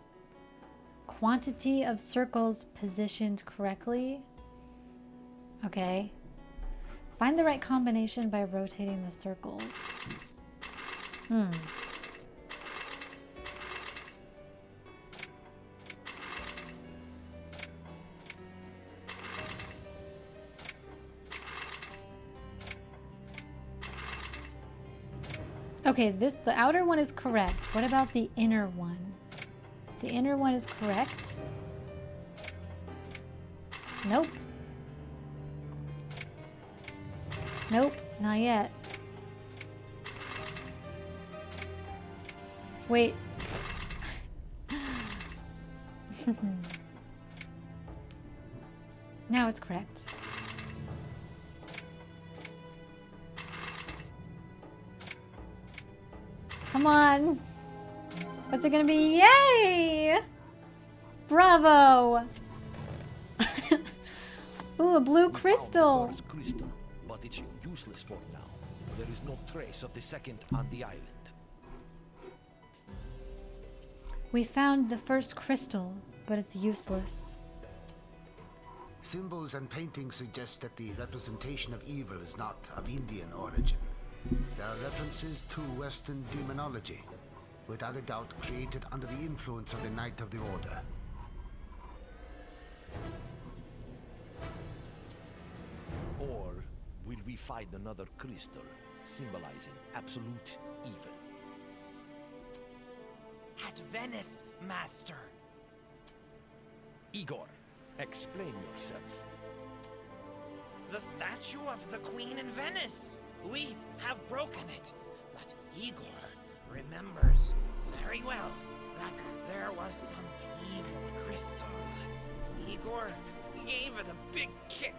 Quantity of circles positioned correctly. Okay. Find the right combination by rotating the circles. Okay, the outer one is correct. What about the inner one? The inner one is correct. Nope. Nope, not yet. Wait. Now it's correct. Come on. What's it gonna be? Yay! Bravo! Ooh, a blue crystal. We found the first crystal, but it's useless for now. There is no trace of the second on the island. We found the first crystal, but it's useless. Symbols and paintings suggest that the representation of evil is not of Indian origin. There are references to Western demonology, without a doubt created under the influence of the Knight of the Order. Or will we find another crystal symbolizing absolute evil? At Venice, Master. Igor, explain yourself. The statue of the Queen in Venice. We have broken it, but Igor remembers very well that there was some evil crystal. Igor gave it a big kick.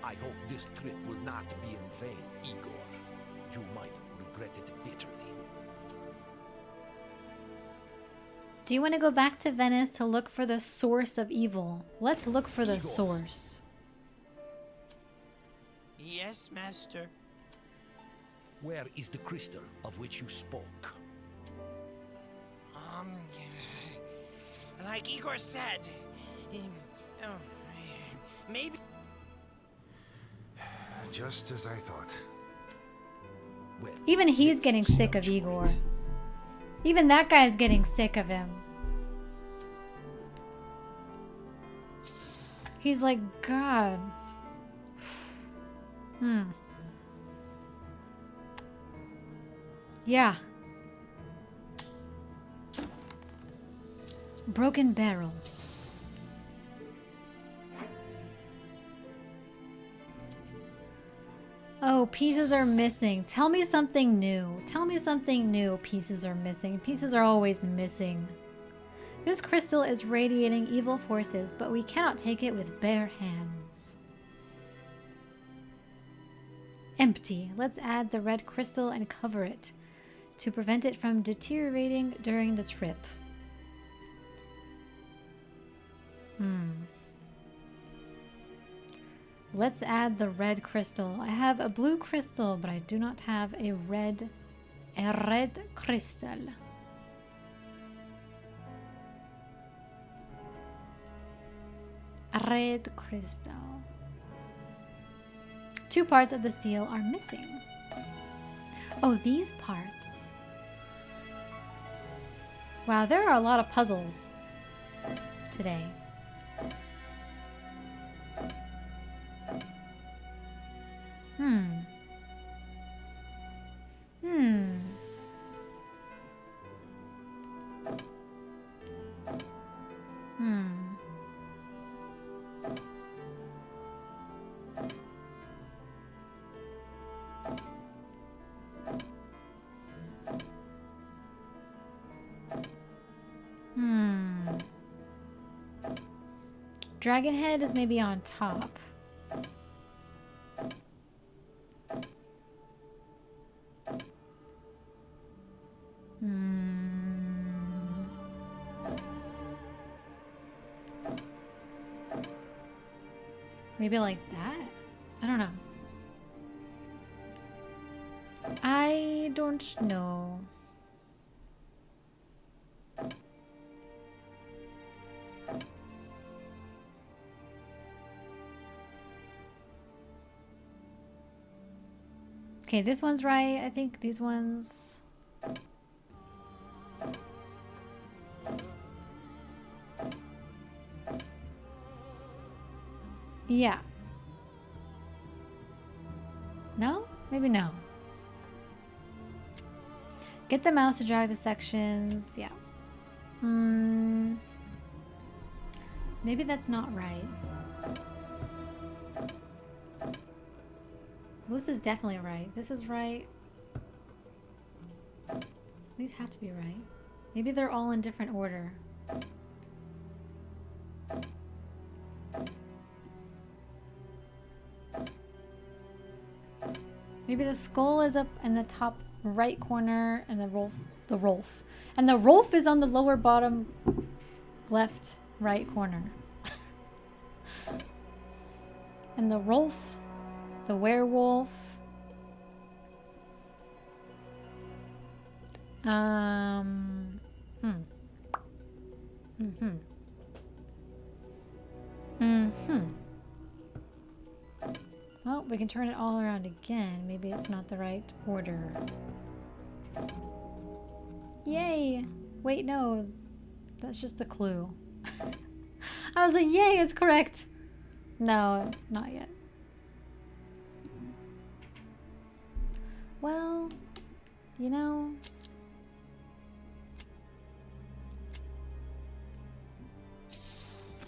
I hope this trip will not be in vain, Igor. You might regret it bitterly. Do you want to go back to Venice to look for the source of evil? Let's look for the Igor. source. Yes, Master. Where is the crystal of which you spoke? Um, like Igor said, oh, maybe. Just as I thought. Well, Even he's let's getting sick of search for Igor. it. Even that guy's getting sick of him. He's like, God. Yeah. Broken barrel. Oh, pieces are missing. Tell me something new. Tell me something new. Pieces are missing. Pieces are always missing. This crystal is radiating evil forces, but we cannot take it with bare hands. Empty. Let's add the red crystal and cover it to prevent it from deteriorating during the trip. Let's add the red crystal. I have a blue crystal, but I do not have a red crystal. A red crystal. 2 parts of the seal are missing. Oh, these parts. Wow, there are a lot of puzzles today. Dragon head is maybe on top. Maybe like that? I don't know. I don't know. Okay, this one's right. I think these ones... Yeah. No? Maybe no. Get the mouse to drag the sections. Yeah. Maybe that's not right. Well, this is definitely right. This is right. These have to be right. Maybe they're all in different order. Maybe the skull is up in the top right corner and the Rolf. And the Rolf is on the lower bottom left right corner. And the Rolf, the werewolf. Well, we can turn it all around again. Maybe it's not the right order. Yay! Wait, no. That's just the clue. I was like, yay, it's correct. No, not yet. Well, you know...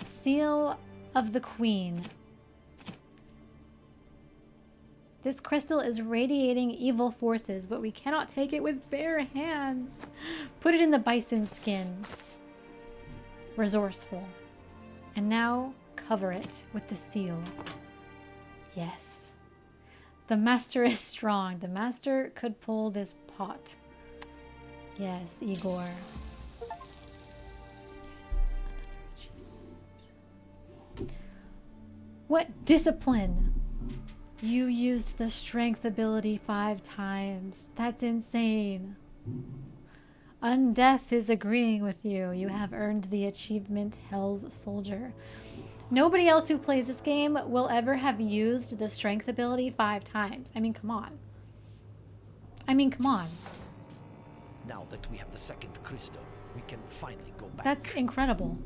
Seal of the Queen. This crystal is radiating evil forces, but we cannot take it with bare hands. Put it in the bison skin. Resourceful. And now cover it with the seal. Yes. The master is strong. The master could pull this pot. Yes, Igor. What discipline? You used the strength ability 5 times. That's insane. Undeath is agreeing with you. You have earned the achievement Hell's Soldier. Nobody else who plays this game will ever have used the strength ability 5 times. I mean, come on. Come on. Now that we have the second crystal, we can finally go back. That's incredible.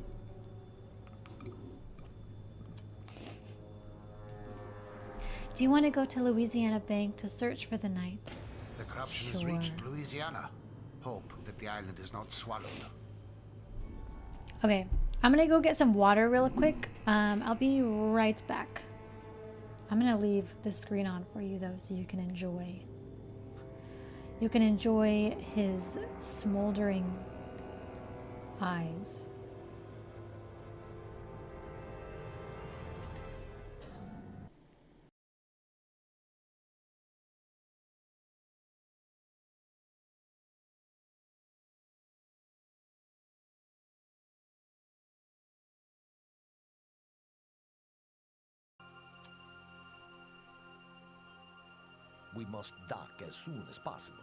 Do you want to go to Louisiana Bank to search for the night? The corruption has Sure. reached Louisiana. Hope that the island is not swallowed. Okay, I'm gonna go get some water real quick. I'll be right back. I'm gonna leave the screen on for you though, so you can enjoy. You can enjoy his smoldering eyes. We must dock as soon as possible.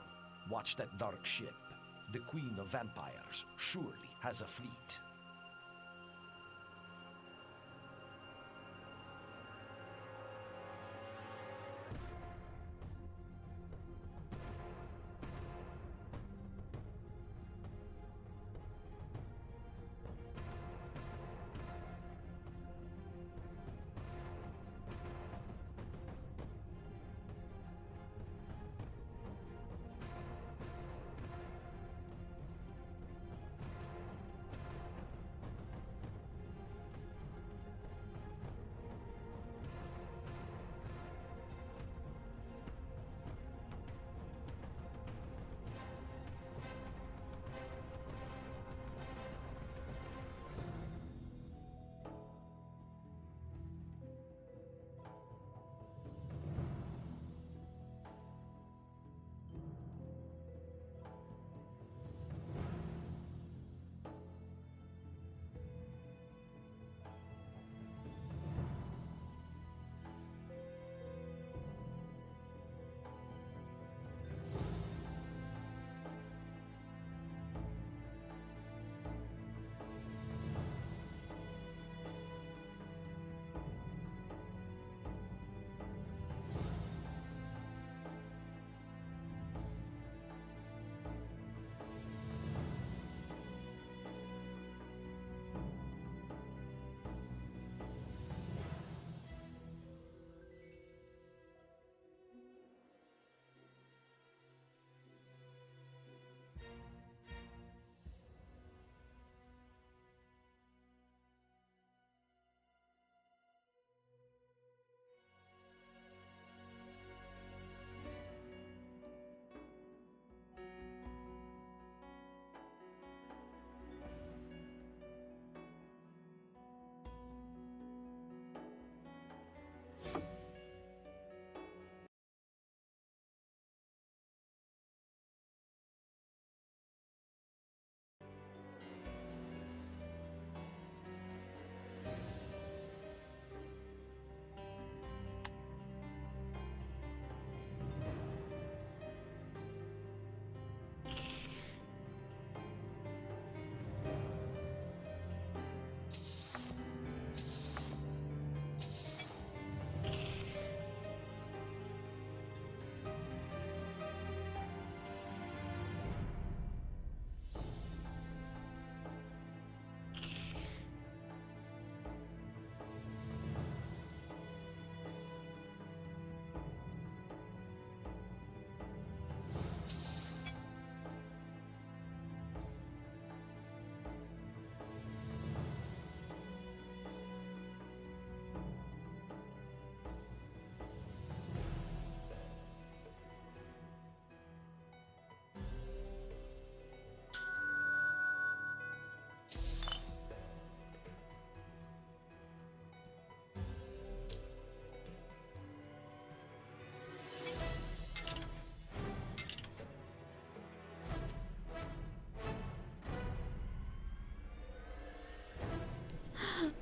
Watch that dark ship. The Queen of Vampires surely has a fleet.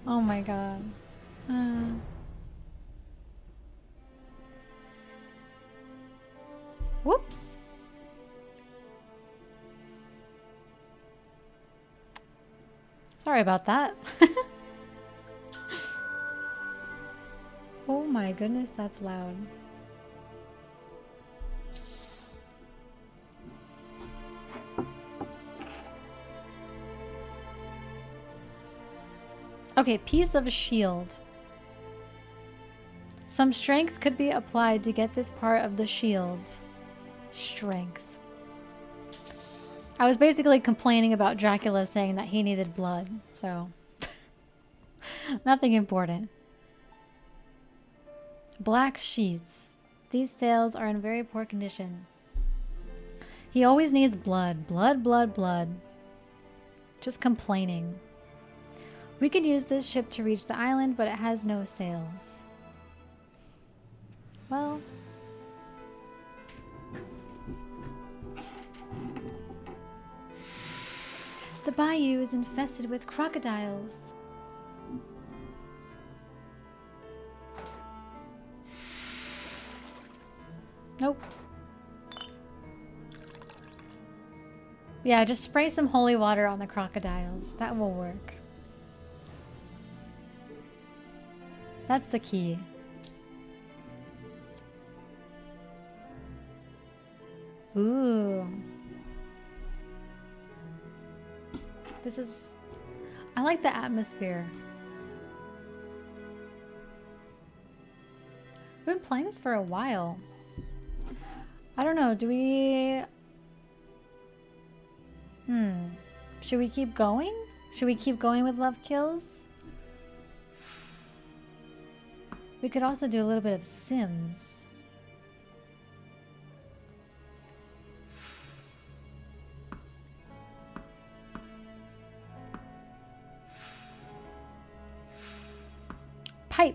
Oh my god. Whoops. Sorry about that. Oh my goodness, that's loud. Okay, piece of a shield. Some strength could be applied to get this part of the shield. Strength. I was basically complaining about Dracula saying that he needed blood, so nothing important. Black sheets. These sails are in very poor condition. He always needs blood. Blood, blood, blood. Just complaining. We could use this ship to reach the island, but it has no sails. Well... the bayou is infested with crocodiles. Nope. Yeah, just spray some holy water on the crocodiles. That will work. That's the key. Ooh. This is... I like the atmosphere. We've been playing this for a while. I don't know, do we... Should we keep going? Should we keep going with Love Kills? We could also do a little bit of Sims. Pipe.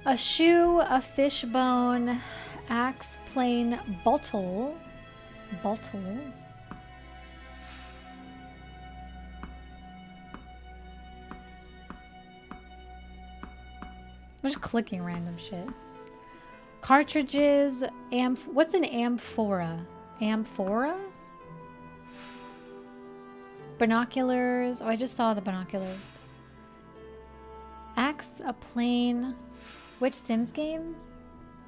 A shoe, a fishbone, axe, plain, bottle. Bottle. I'm just clicking random shit. Cartridges, what's an amphora? Amphora? Binoculars. Oh, I just saw the binoculars. Axe, a plane. Which Sims game?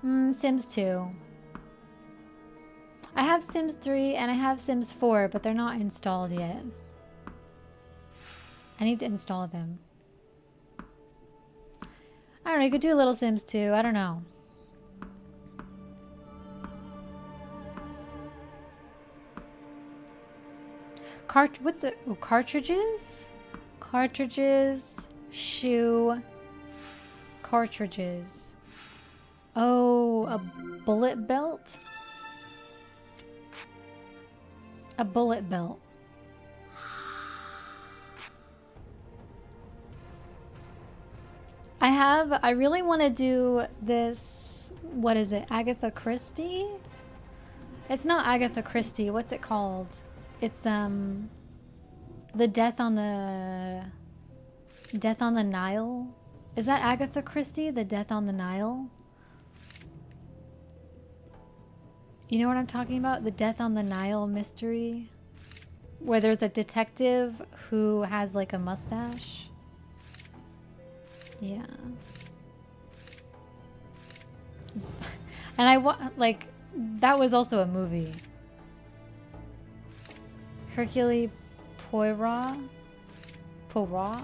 Sims 2. I have Sims 3 and I have Sims 4, but they're not installed yet. I need to install them. I don't know, you could do Little Sims 2. I don't know. What's it? Oh, cartridges? Cartridges. Shoe. Cartridges. Oh, a bullet belt? A bullet belt. I really want to do this, what is it, Agatha Christie? It's not Agatha Christie, what's it called? It's, the Death on the Nile? Is that Agatha Christie, The Death on the Nile? You know what I'm talking about? The Death on the Nile mystery? Where there's a detective who has like a mustache. Yeah. And like, that was also a movie. Hercule Poirot? Poirot?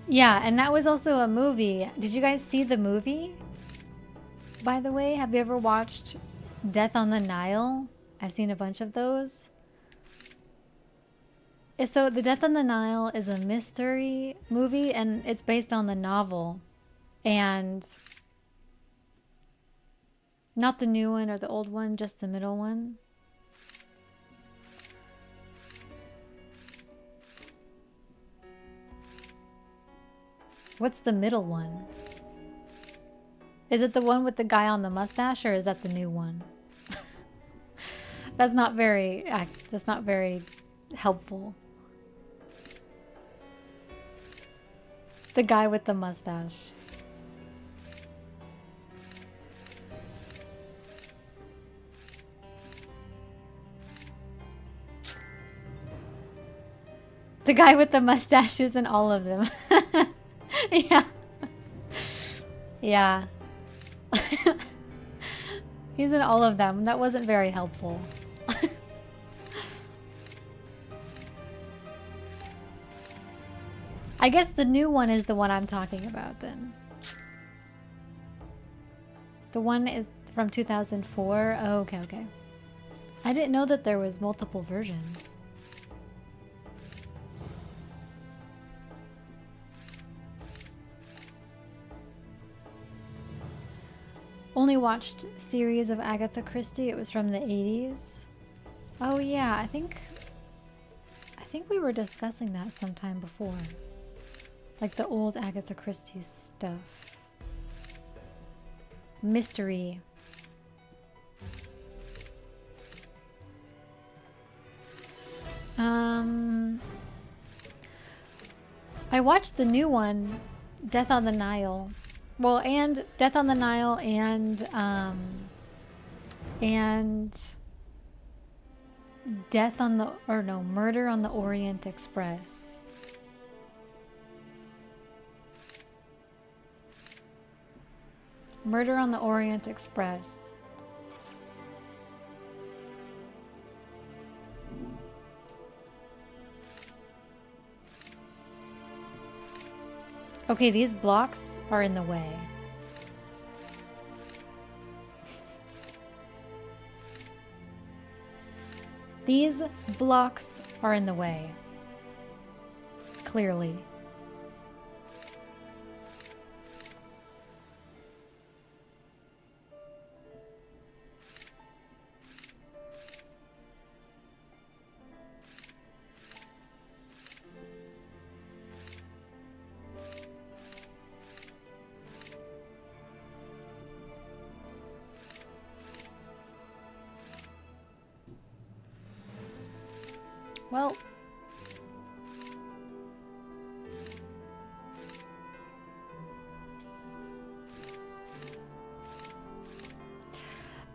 Yeah, and that was also a movie. Did you guys see the movie? By the way, have you ever watched Death on the Nile? I've seen a bunch of those. So The Death on the Nile is a mystery movie and it's based on the novel. And not the new one or the old one, just the middle one. What's the middle one? Is it the one with the guy on the mustache or is that the new one? That's not very helpful. The guy with the mustache. The guy with the mustache is in all of them. Yeah. Yeah. He's in all of them. That wasn't very helpful. I guess the new one is the one I'm talking about then. The one is from 2004. Oh, okay, okay. I didn't know that there was multiple versions. Only watched series of Agatha Christie. It was from the 80s. Oh yeah, I think we were discussing that sometime before. Like the old Agatha Christie stuff. Mystery. I watched the new one, Death on the Nile. Well, and Death on the Nile and Death on the, or no, Murder on the Orient Express. Murder on the Orient Express. Okay, these blocks are in the way. These blocks are in the way. Clearly. Well,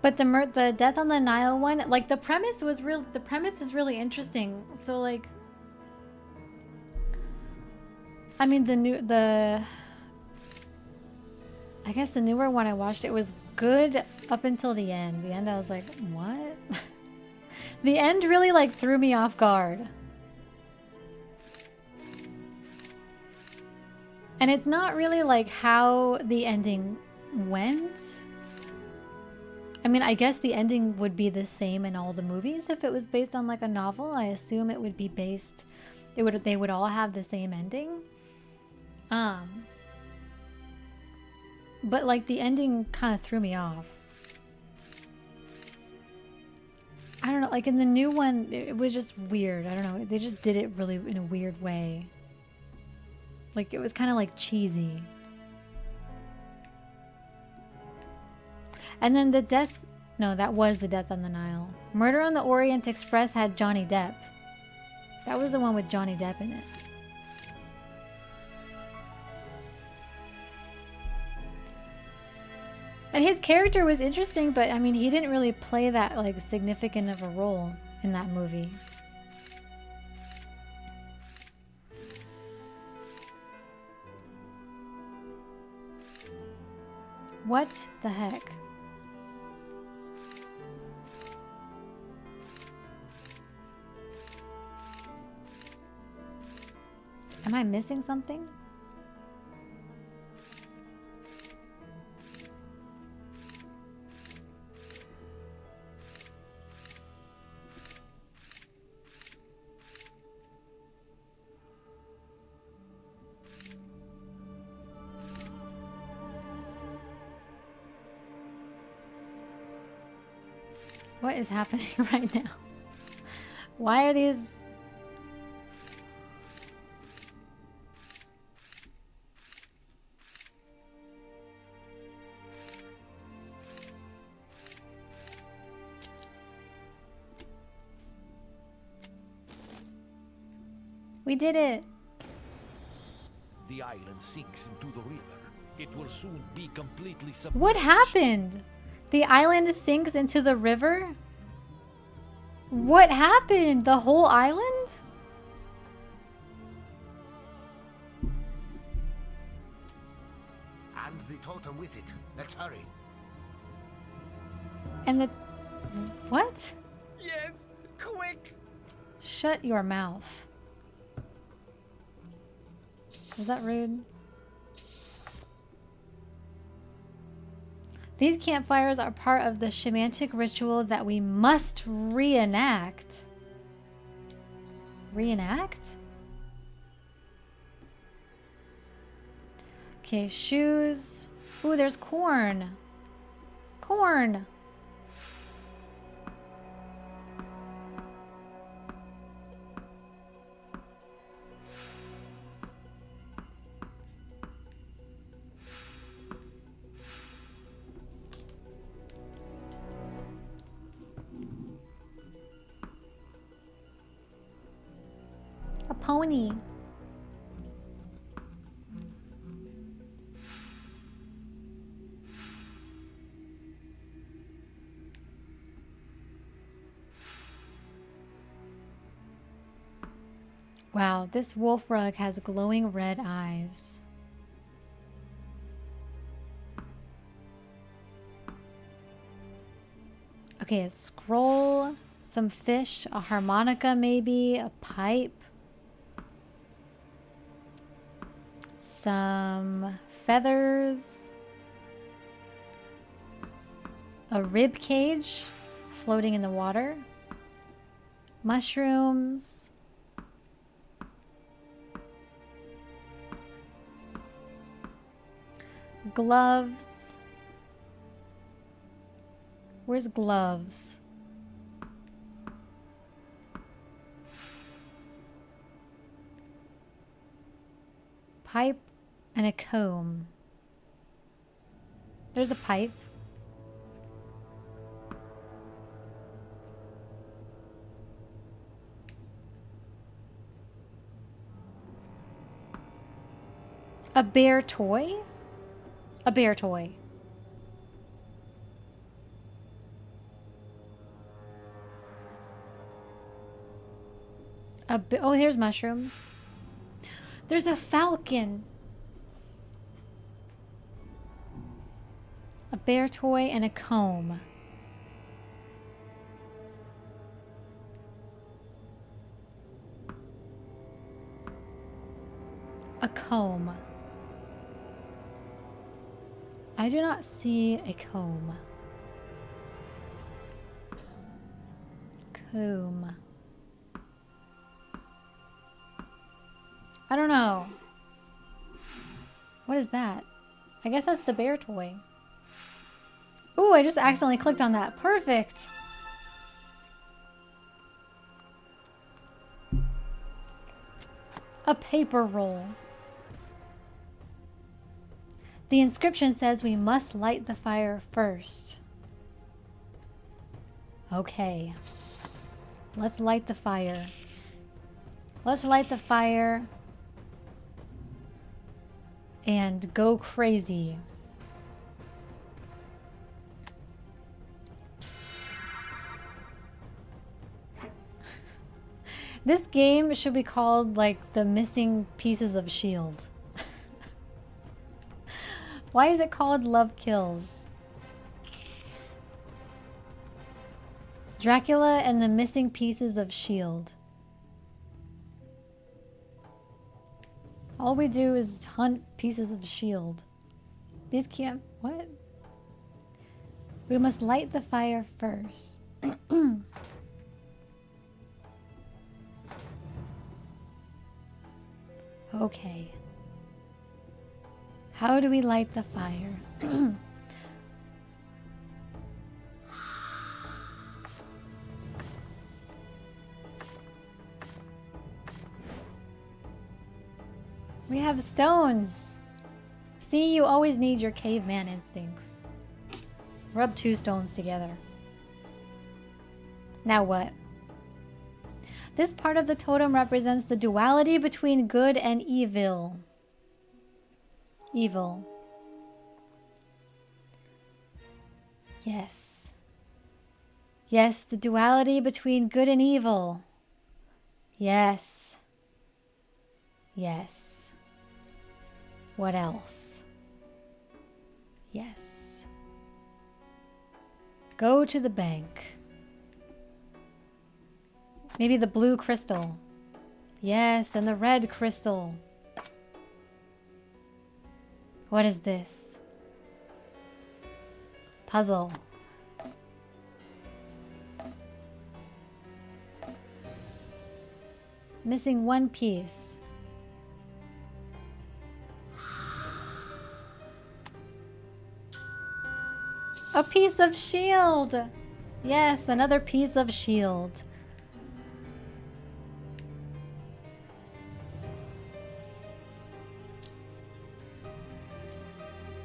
but the Death on the Nile one, like the premise is really interesting. So like, I mean I guess the newer one I watched, it was good up until the end. The end I was like, what? The end really like threw me off guard. And it's not really like how the ending went. I mean, I guess the ending would be the same in all the movies if it was based on like a novel. I assume it would be based, they would all have the same ending. But like the ending kind of threw me off. I don't know, like in the new one, it was just weird. I don't know, they just did it really in a weird way. Like it was kind of like cheesy. And then that was the Death on the Nile. Murder on the Orient Express had Johnny Depp. That was the one with Johnny Depp in it. And his character was interesting, but I mean, he didn't really play that like significant of a role in that movie. What the heck? Am I missing something? What is happening right now? Why are these... We did it. The island sinks into the river. It will soon be completely submerged. What happened? The island sinks into the river? What happened? The whole island? And the totem with it. Let's hurry. And the... What? Yes, quick! Shut your mouth. Is that rude? These campfires are part of the shamanic ritual that we must reenact. Reenact? Okay, shoes. Ooh, there's corn. Corn. A pony. Wow, this wolf rug has glowing red eyes. Okay, a scroll, some fish, a harmonica maybe, a pipe. Some feathers, a rib cage floating in the water, mushrooms, gloves. Where's gloves? Pipe and a comb. There's a pipe. A bear toy? A bear toy. Oh, here's mushrooms. There's a falcon. A bear toy and a comb. A comb. I do not see a comb. Comb. I don't know. What is that? I guess that's the bear toy. Ooh, I just accidentally clicked on that. Perfect. A paper roll. The inscription says we must light the fire first. Okay. Let's light the fire. Let's light the fire and go crazy. This game should be called like the missing pieces of S.H.I.E.L.D. Why is it called Love Kills? Dracula and the missing pieces of S.H.I.E.L.D. All we do is hunt pieces of S.H.I.E.L.D. These can't... What? We must light the fire first. Okay. How do we light the fire? We have stones. See, you always need your caveman instincts. Rub 2 stones together. Now what? This part of the totem represents the duality between good and evil. Evil. Yes. Yes, the duality between good and evil. Yes. Yes. What else? Yes. Go to the bank. Maybe the blue crystal. Yes, and the red crystal. What is this? Puzzle. Missing one piece. A piece of shield! Yes, another piece of shield.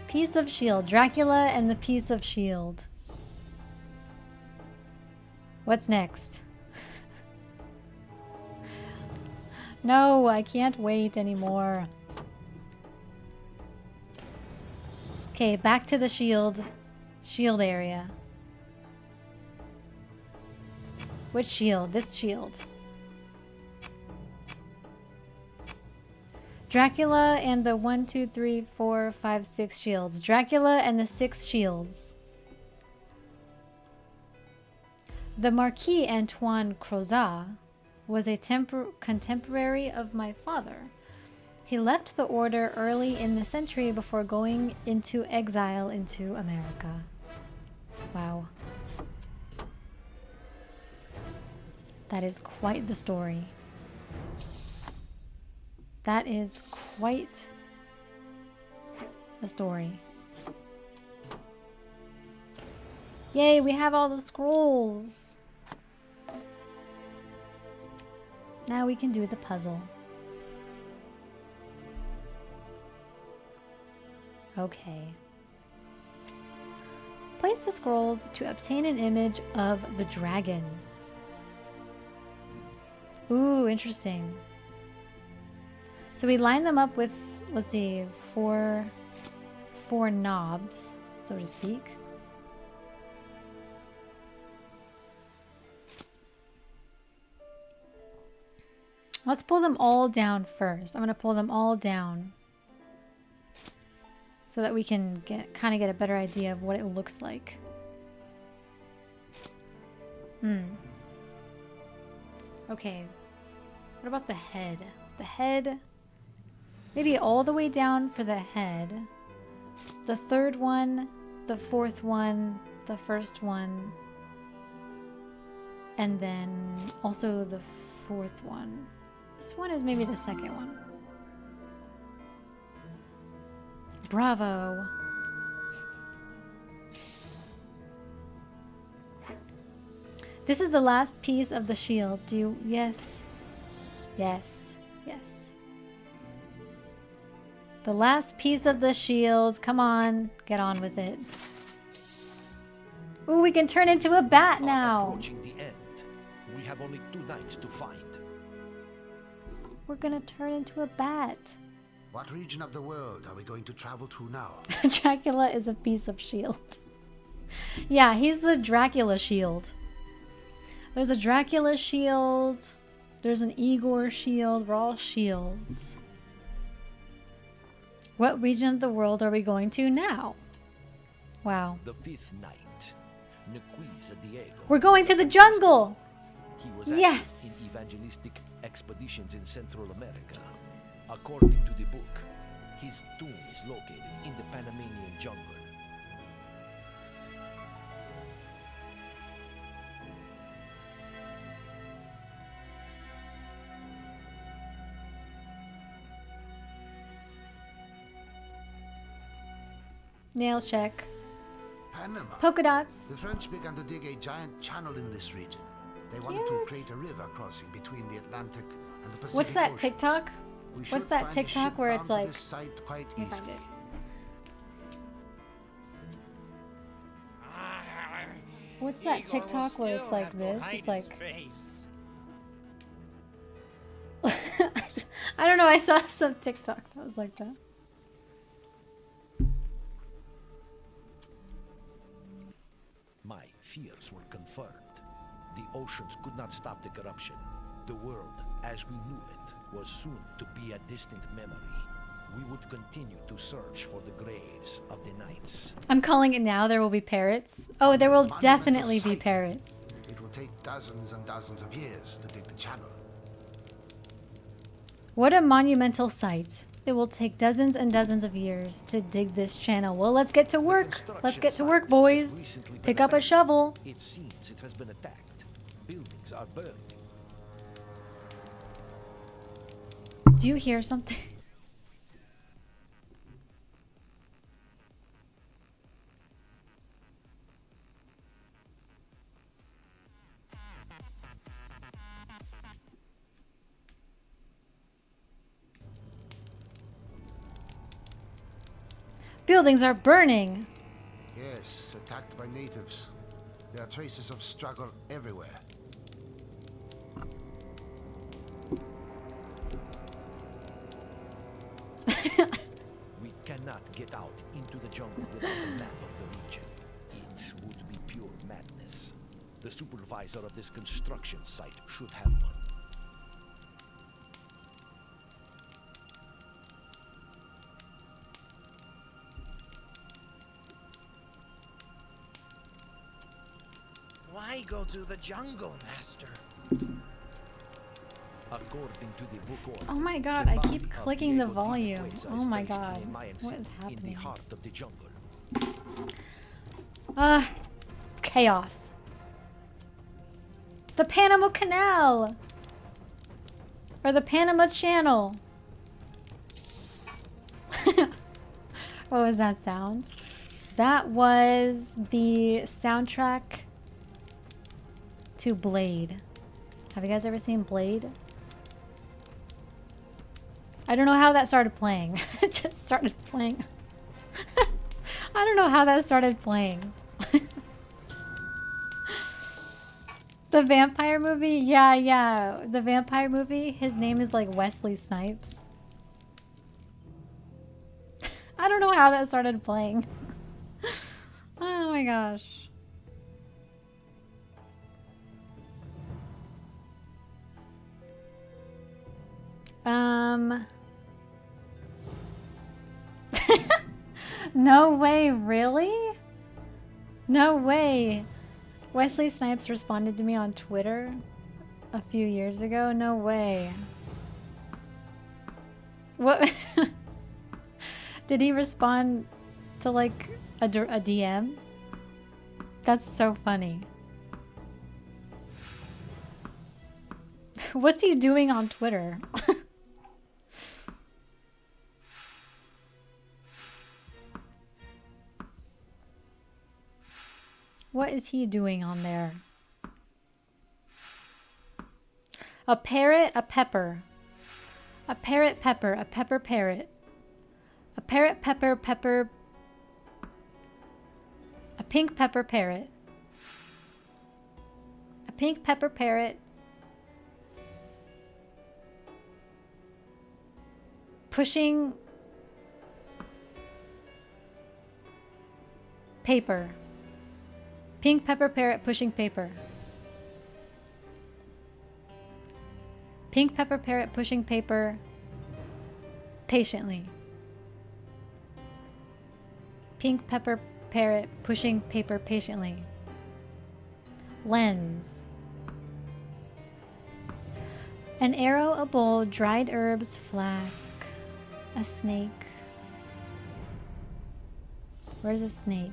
Piece of shield. Dracula and the piece of shield. What's next? No, I can't wait anymore. Okay, back to the shield area. Which shield? This shield. Dracula and the 1, 2, 3, 4, 5, 6 shields. Dracula and the 6 shields. The Marquis Antoine Crozat was a contemporary of my father. He left the order early in the century before going into exile into America. Wow. That is quite the story. That is quite the story. Yay, we have all the scrolls. Now we can do the puzzle. Okay. Place the scrolls to obtain an image of the dragon. Ooh, interesting. So we line them up with, let's see, four knobs, so to speak. Let's pull them all down first. I'm going to pull them all down so that we can kind of get a better idea of what it looks like. Okay. What about the head? The head, maybe all the way down for the head. The third one, the fourth one, the first one, and then also the fourth one. This one is maybe the second one. Bravo. This is the last piece of the shield. Do you? Yes. Yes. Yes. The last piece of the shield. Come on. Get on with it. Ooh, we can turn into a bat now. Approaching the end. We have only 2 nights to find. We're gonna turn into a bat. What region of the world are we going to travel to now? Dracula is a piece of shield. Yeah, he's the Dracula shield. There's a Dracula shield. There's an Igor shield. We're all shields. What region of the world are we going to now? Wow. The 5th night. Nequiz Diego. We're going to the jungle! He was active Yes! in evangelistic expeditions in Central America. According to the book, his tomb is located in the Panamanian jungle. Nails check. Panama. Polka dots. The French began to dig a giant channel in this region. They wanted to create a river crossing between the Atlantic and the Pacific What's that Ocean. TikTok? We should What's that find a TikTok ship where bound it's to like... this site quite Let me find easily. it. What's that Igor will TikTok where it's still like have to this? hide It's like... his face. I don't know. I saw some TikTok that was like that. My fears were confirmed. The oceans could not stop the corruption. The world, as we knew it, was soon to be a distant memory. We would continue to search for the graves of the knights. I'm calling it now. There will be parrots. Oh, there will Monumental definitely be site. parrots. It will take dozens and dozens of years to dig the channel. What a monumental site. It will take dozens and dozens of years to dig this channel. Well, let's get to work. Let's get to work, boys. Pick up a shovel. It seems it has been attacked. Buildings are burning. Do you hear something? Buildings are burning. Yes, attacked by natives. There are traces of struggle everywhere. We cannot get out into the jungle without a map of the region. It would be pure madness. The supervisor of this construction site should have one. Why go to the jungle, Master? According to the book order, Oh my god, the I body keep of clicking the Diego volume. Tijuana Oh my is placed god. in a Mayan What is city in the happening? heart of the jungle. It's chaos. The Panama Canal! Or the Panama Channel. What was that sound? That was the soundtrack to Blade. Have you guys ever seen Blade? I don't know how that started playing. It just started playing. I don't know how that started playing. The vampire movie? Yeah. The vampire movie, his name is like Wesley Snipes. I don't know how that started playing. Oh my gosh. No way, really? No way. Wesley Snipes responded to me on Twitter a few years ago. No way. What? Did he respond to like a DM? That's so funny. What's he doing on Twitter? What is he doing on there? A parrot, a pepper. A parrot, pepper, a pepper, parrot. A parrot, pepper, pepper. A pink pepper, parrot. A pink pepper, parrot. Pushing paper. Pink pepper parrot pushing paper. Pink pepper parrot pushing paper patiently. Pink pepper parrot pushing paper patiently. Lens. An arrow, a bowl, dried herbs, flask. A snake. Where's a snake?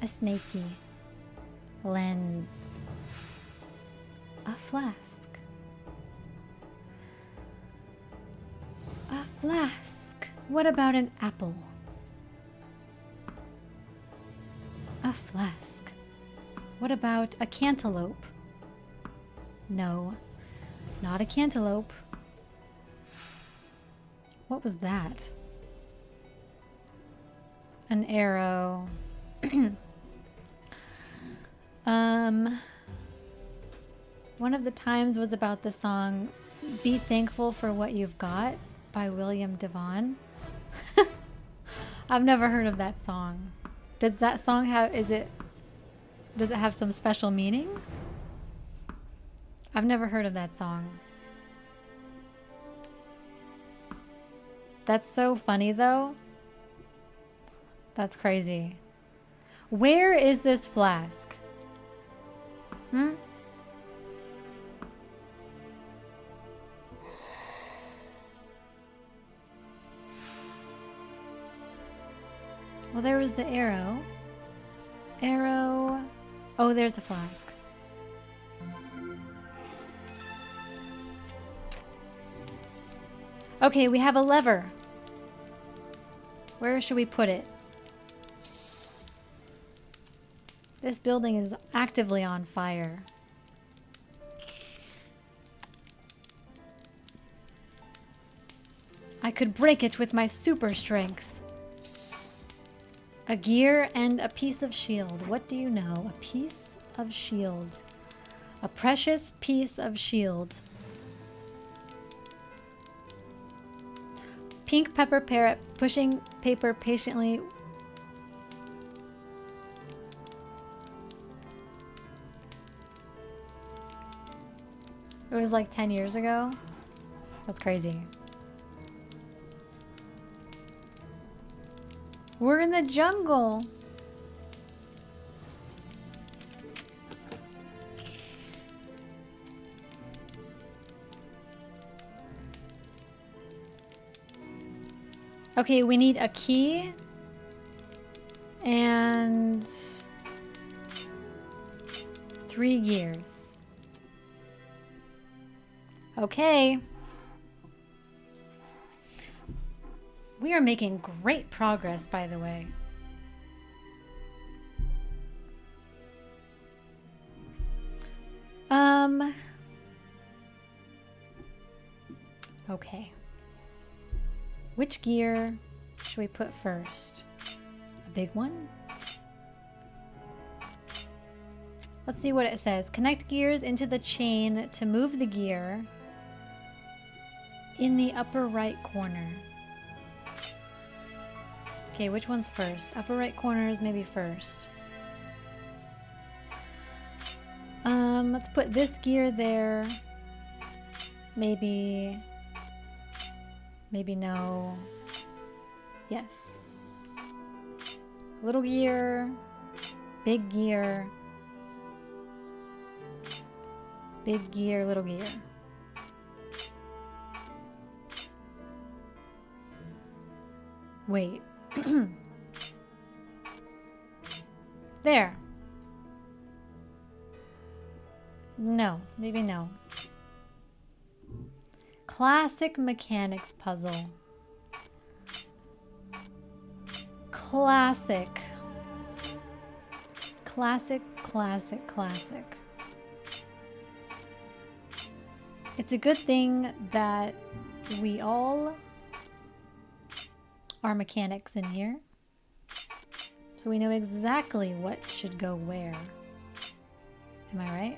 A snaky. Lens. A flask. A flask. What about an apple? A flask. What about a cantaloupe? No, not a cantaloupe. What was that? An arrow. One of the times was about the song Be Thankful for What You've Got by William Devon. I've never heard of that song. Does that song have, does it have some special meaning? I've never heard of that song. That's so funny though. That's crazy. Where is this flask? Hmm? Well, there was the arrow. Arrow. Oh, there's the flask. Okay, we have a lever. Where should we put it? This building is actively on fire. I could break it with my super strength. A gear and a piece of shield. What do you know? A piece of shield. A precious piece of shield. Pink pepper parrot pushing paper patiently. It was like 10 years ago. That's crazy. We're in the jungle. Okay, we need a key and 3 gears. Okay. We are making great progress, by the way. Okay. Which gear should we put first? A big one? Let's see what it says. Connect gears into the chain to move the gear in the upper right corner. Okay, which one's first? Upper right corner is maybe first. Let's put this gear there. Maybe no. Yes. Little gear, big gear, big gear, little gear. Wait. There. No, maybe no. Classic mechanics puzzle. Classic. Classic, classic, classic. It's a good thing that we all are mechanics in here. So we know exactly what should go where. Am I right?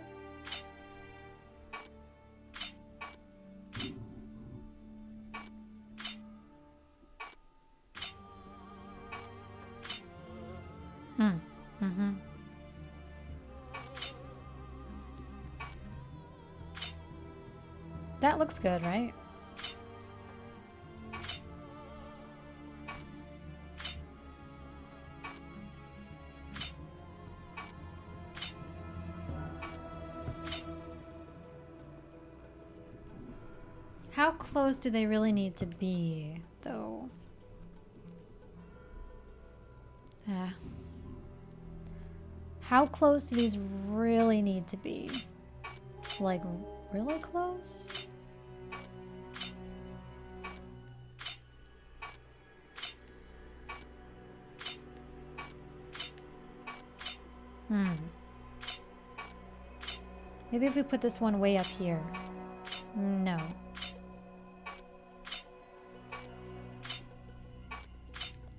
Mm-hmm. That looks good, right? How close do they really need to be, though? How close do these really need to be? Like, really close? Maybe if we put this one way up here. No.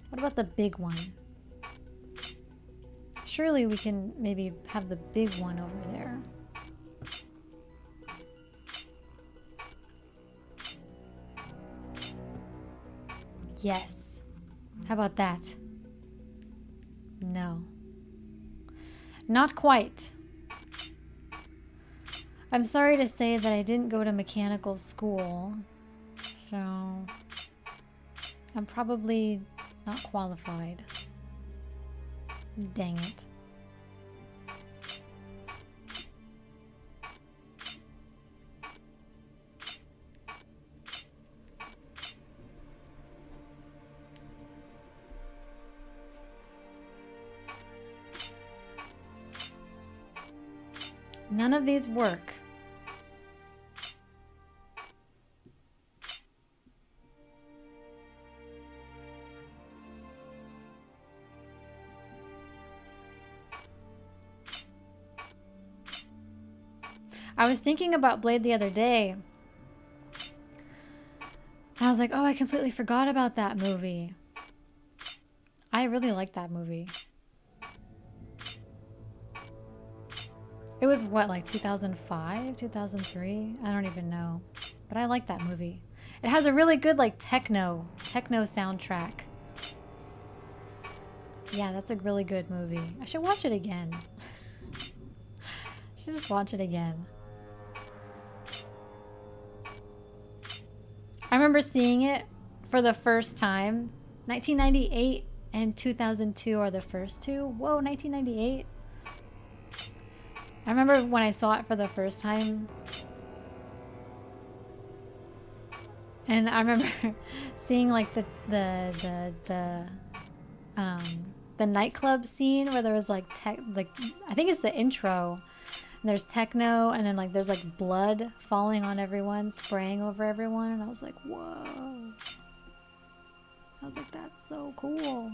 What about the big one? Surely we can maybe have the big one over there. Yes. How about that? No. Not quite. I'm sorry to say that I didn't go to mechanical school, so I'm probably not qualified. Dang it. None of these work. I was thinking about Blade the other day. I was like, oh, I completely forgot about that movie. I really liked that movie. It was what, like 2005, 2003? I don't even know. But I like that movie. It has a really good like techno soundtrack. Yeah, that's a really good movie. I should watch it again. I should just watch it again. I remember seeing it for the first time. 1998 and 2002 are the first two. Whoa, 1998. I remember when I saw it for the first time. And I remember seeing like the nightclub scene where there was like I think it's the intro. And there's techno and then like there's like blood falling on everyone, spraying over everyone, and I was like, whoa. I was like, that's so cool.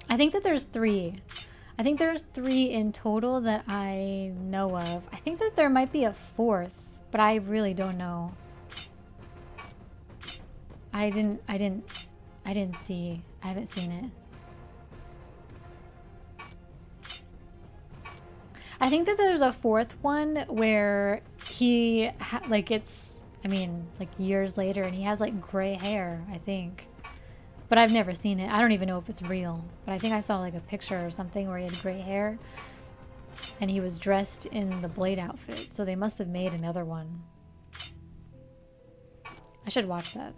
I think that there's three. I think there's three in total that I know of. I think that there might be a fourth, but I really don't know. I haven't seen it. I think that there's a fourth one where he like it's, I mean, like years later, and he has like gray hair, I think. But I've never seen it. I don't even know if it's real. But I think I saw like a picture or something where he had gray hair. And he was dressed in the Blade outfit. So they must have made another one. I should watch that.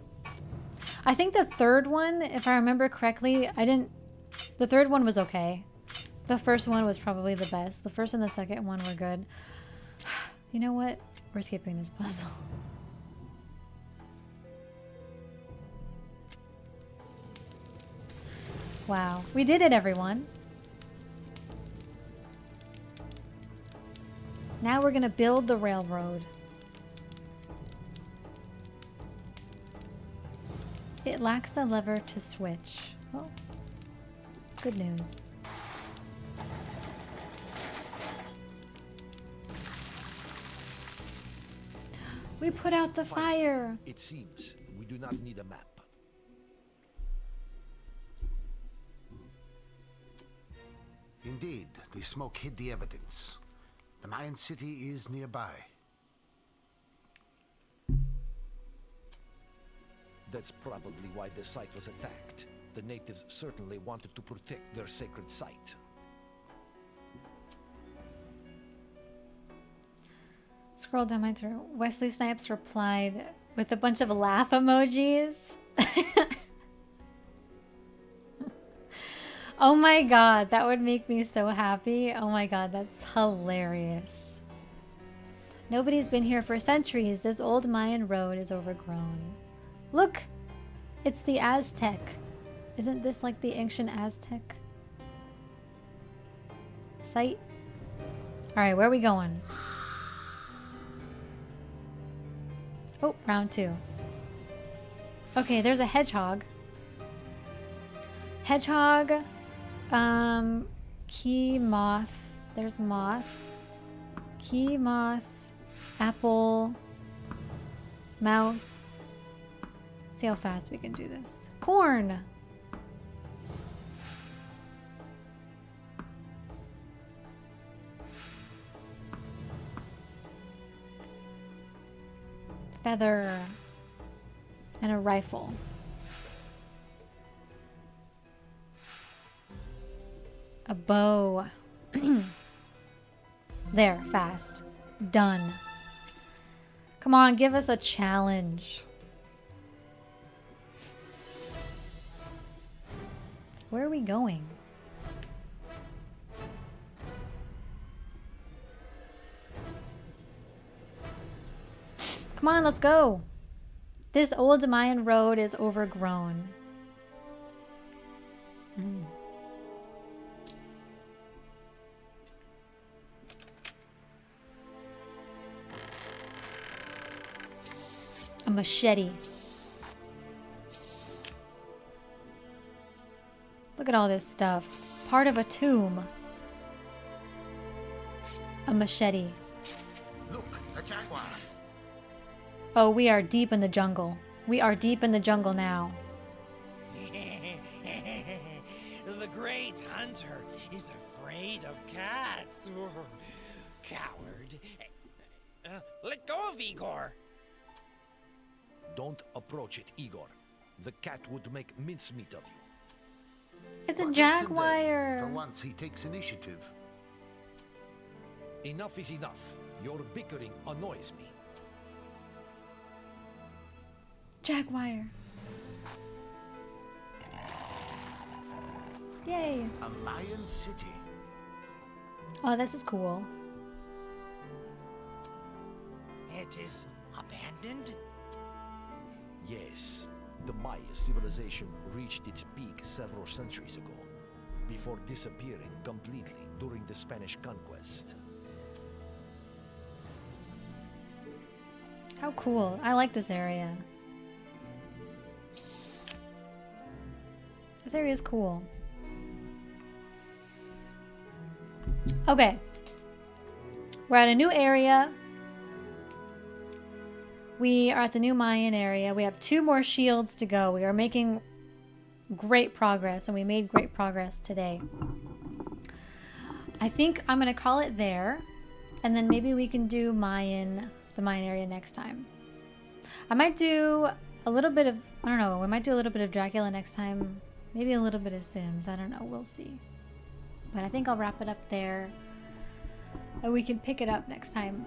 I think the third one, if I remember correctly, the third one was okay. The first one was probably the best. The first and the second one were good. You know what? We're skipping this puzzle. Wow. We did it, everyone. Now we're going to build the railroad. It lacks the lever to switch. Oh, good news. We put out the fire. It seems we do not need a map. Indeed, the smoke hid the evidence. The Mayan city is nearby. That's probably why the site was attacked. The natives certainly wanted to protect their sacred site. Scroll down my throat. Wesley Snipes replied with a bunch of laugh emojis. Oh my god, that would make me so happy. Oh my god, that's hilarious. Nobody's been here for centuries. This old Mayan road is overgrown. Look! It's the Aztec. Isn't this like the ancient Aztec site? Alright, where are we going? Oh, round 2. Okay, there's a hedgehog. Hedgehog. Key moth. There's moth. Key moth. Apple. Mouse. See how fast we can do this. Corn. feather, and a rifle. A bow. There, fast. Done. Come on, give us a challenge. Where are we going? Come on, let's go. This old Mayan road is overgrown. A machete. Look at all this stuff. Part of a tomb. A machete. Look, a jaguar. Oh, we are deep in the jungle. We are deep in the jungle now. The great hunter is afraid of cats. Coward. Let go of Igor. Don't approach it, Igor. The cat would make mincemeat of you. It's a What jaguar. For once, he takes initiative. Enough is enough. Your bickering annoys me. Jaguar. Yay. A Mayan city. Oh, this is cool. It is abandoned? Yes, the Maya civilization reached its peak several centuries ago, before disappearing completely during the Spanish conquest. How cool. I like this area. This area is cool. Okay. We're at a new area. We are at the new Mayan area. We have 2 more shields to go. We are making great progress, and we made great progress today. I think I'm going to call it there, and then maybe we can do the Mayan area next time. I might do a little bit of, I don't know, we might do a little bit of Dracula next time. Maybe a little bit of Sims. I don't know. We'll see. But I think I'll wrap it up there, and we can pick it up next time.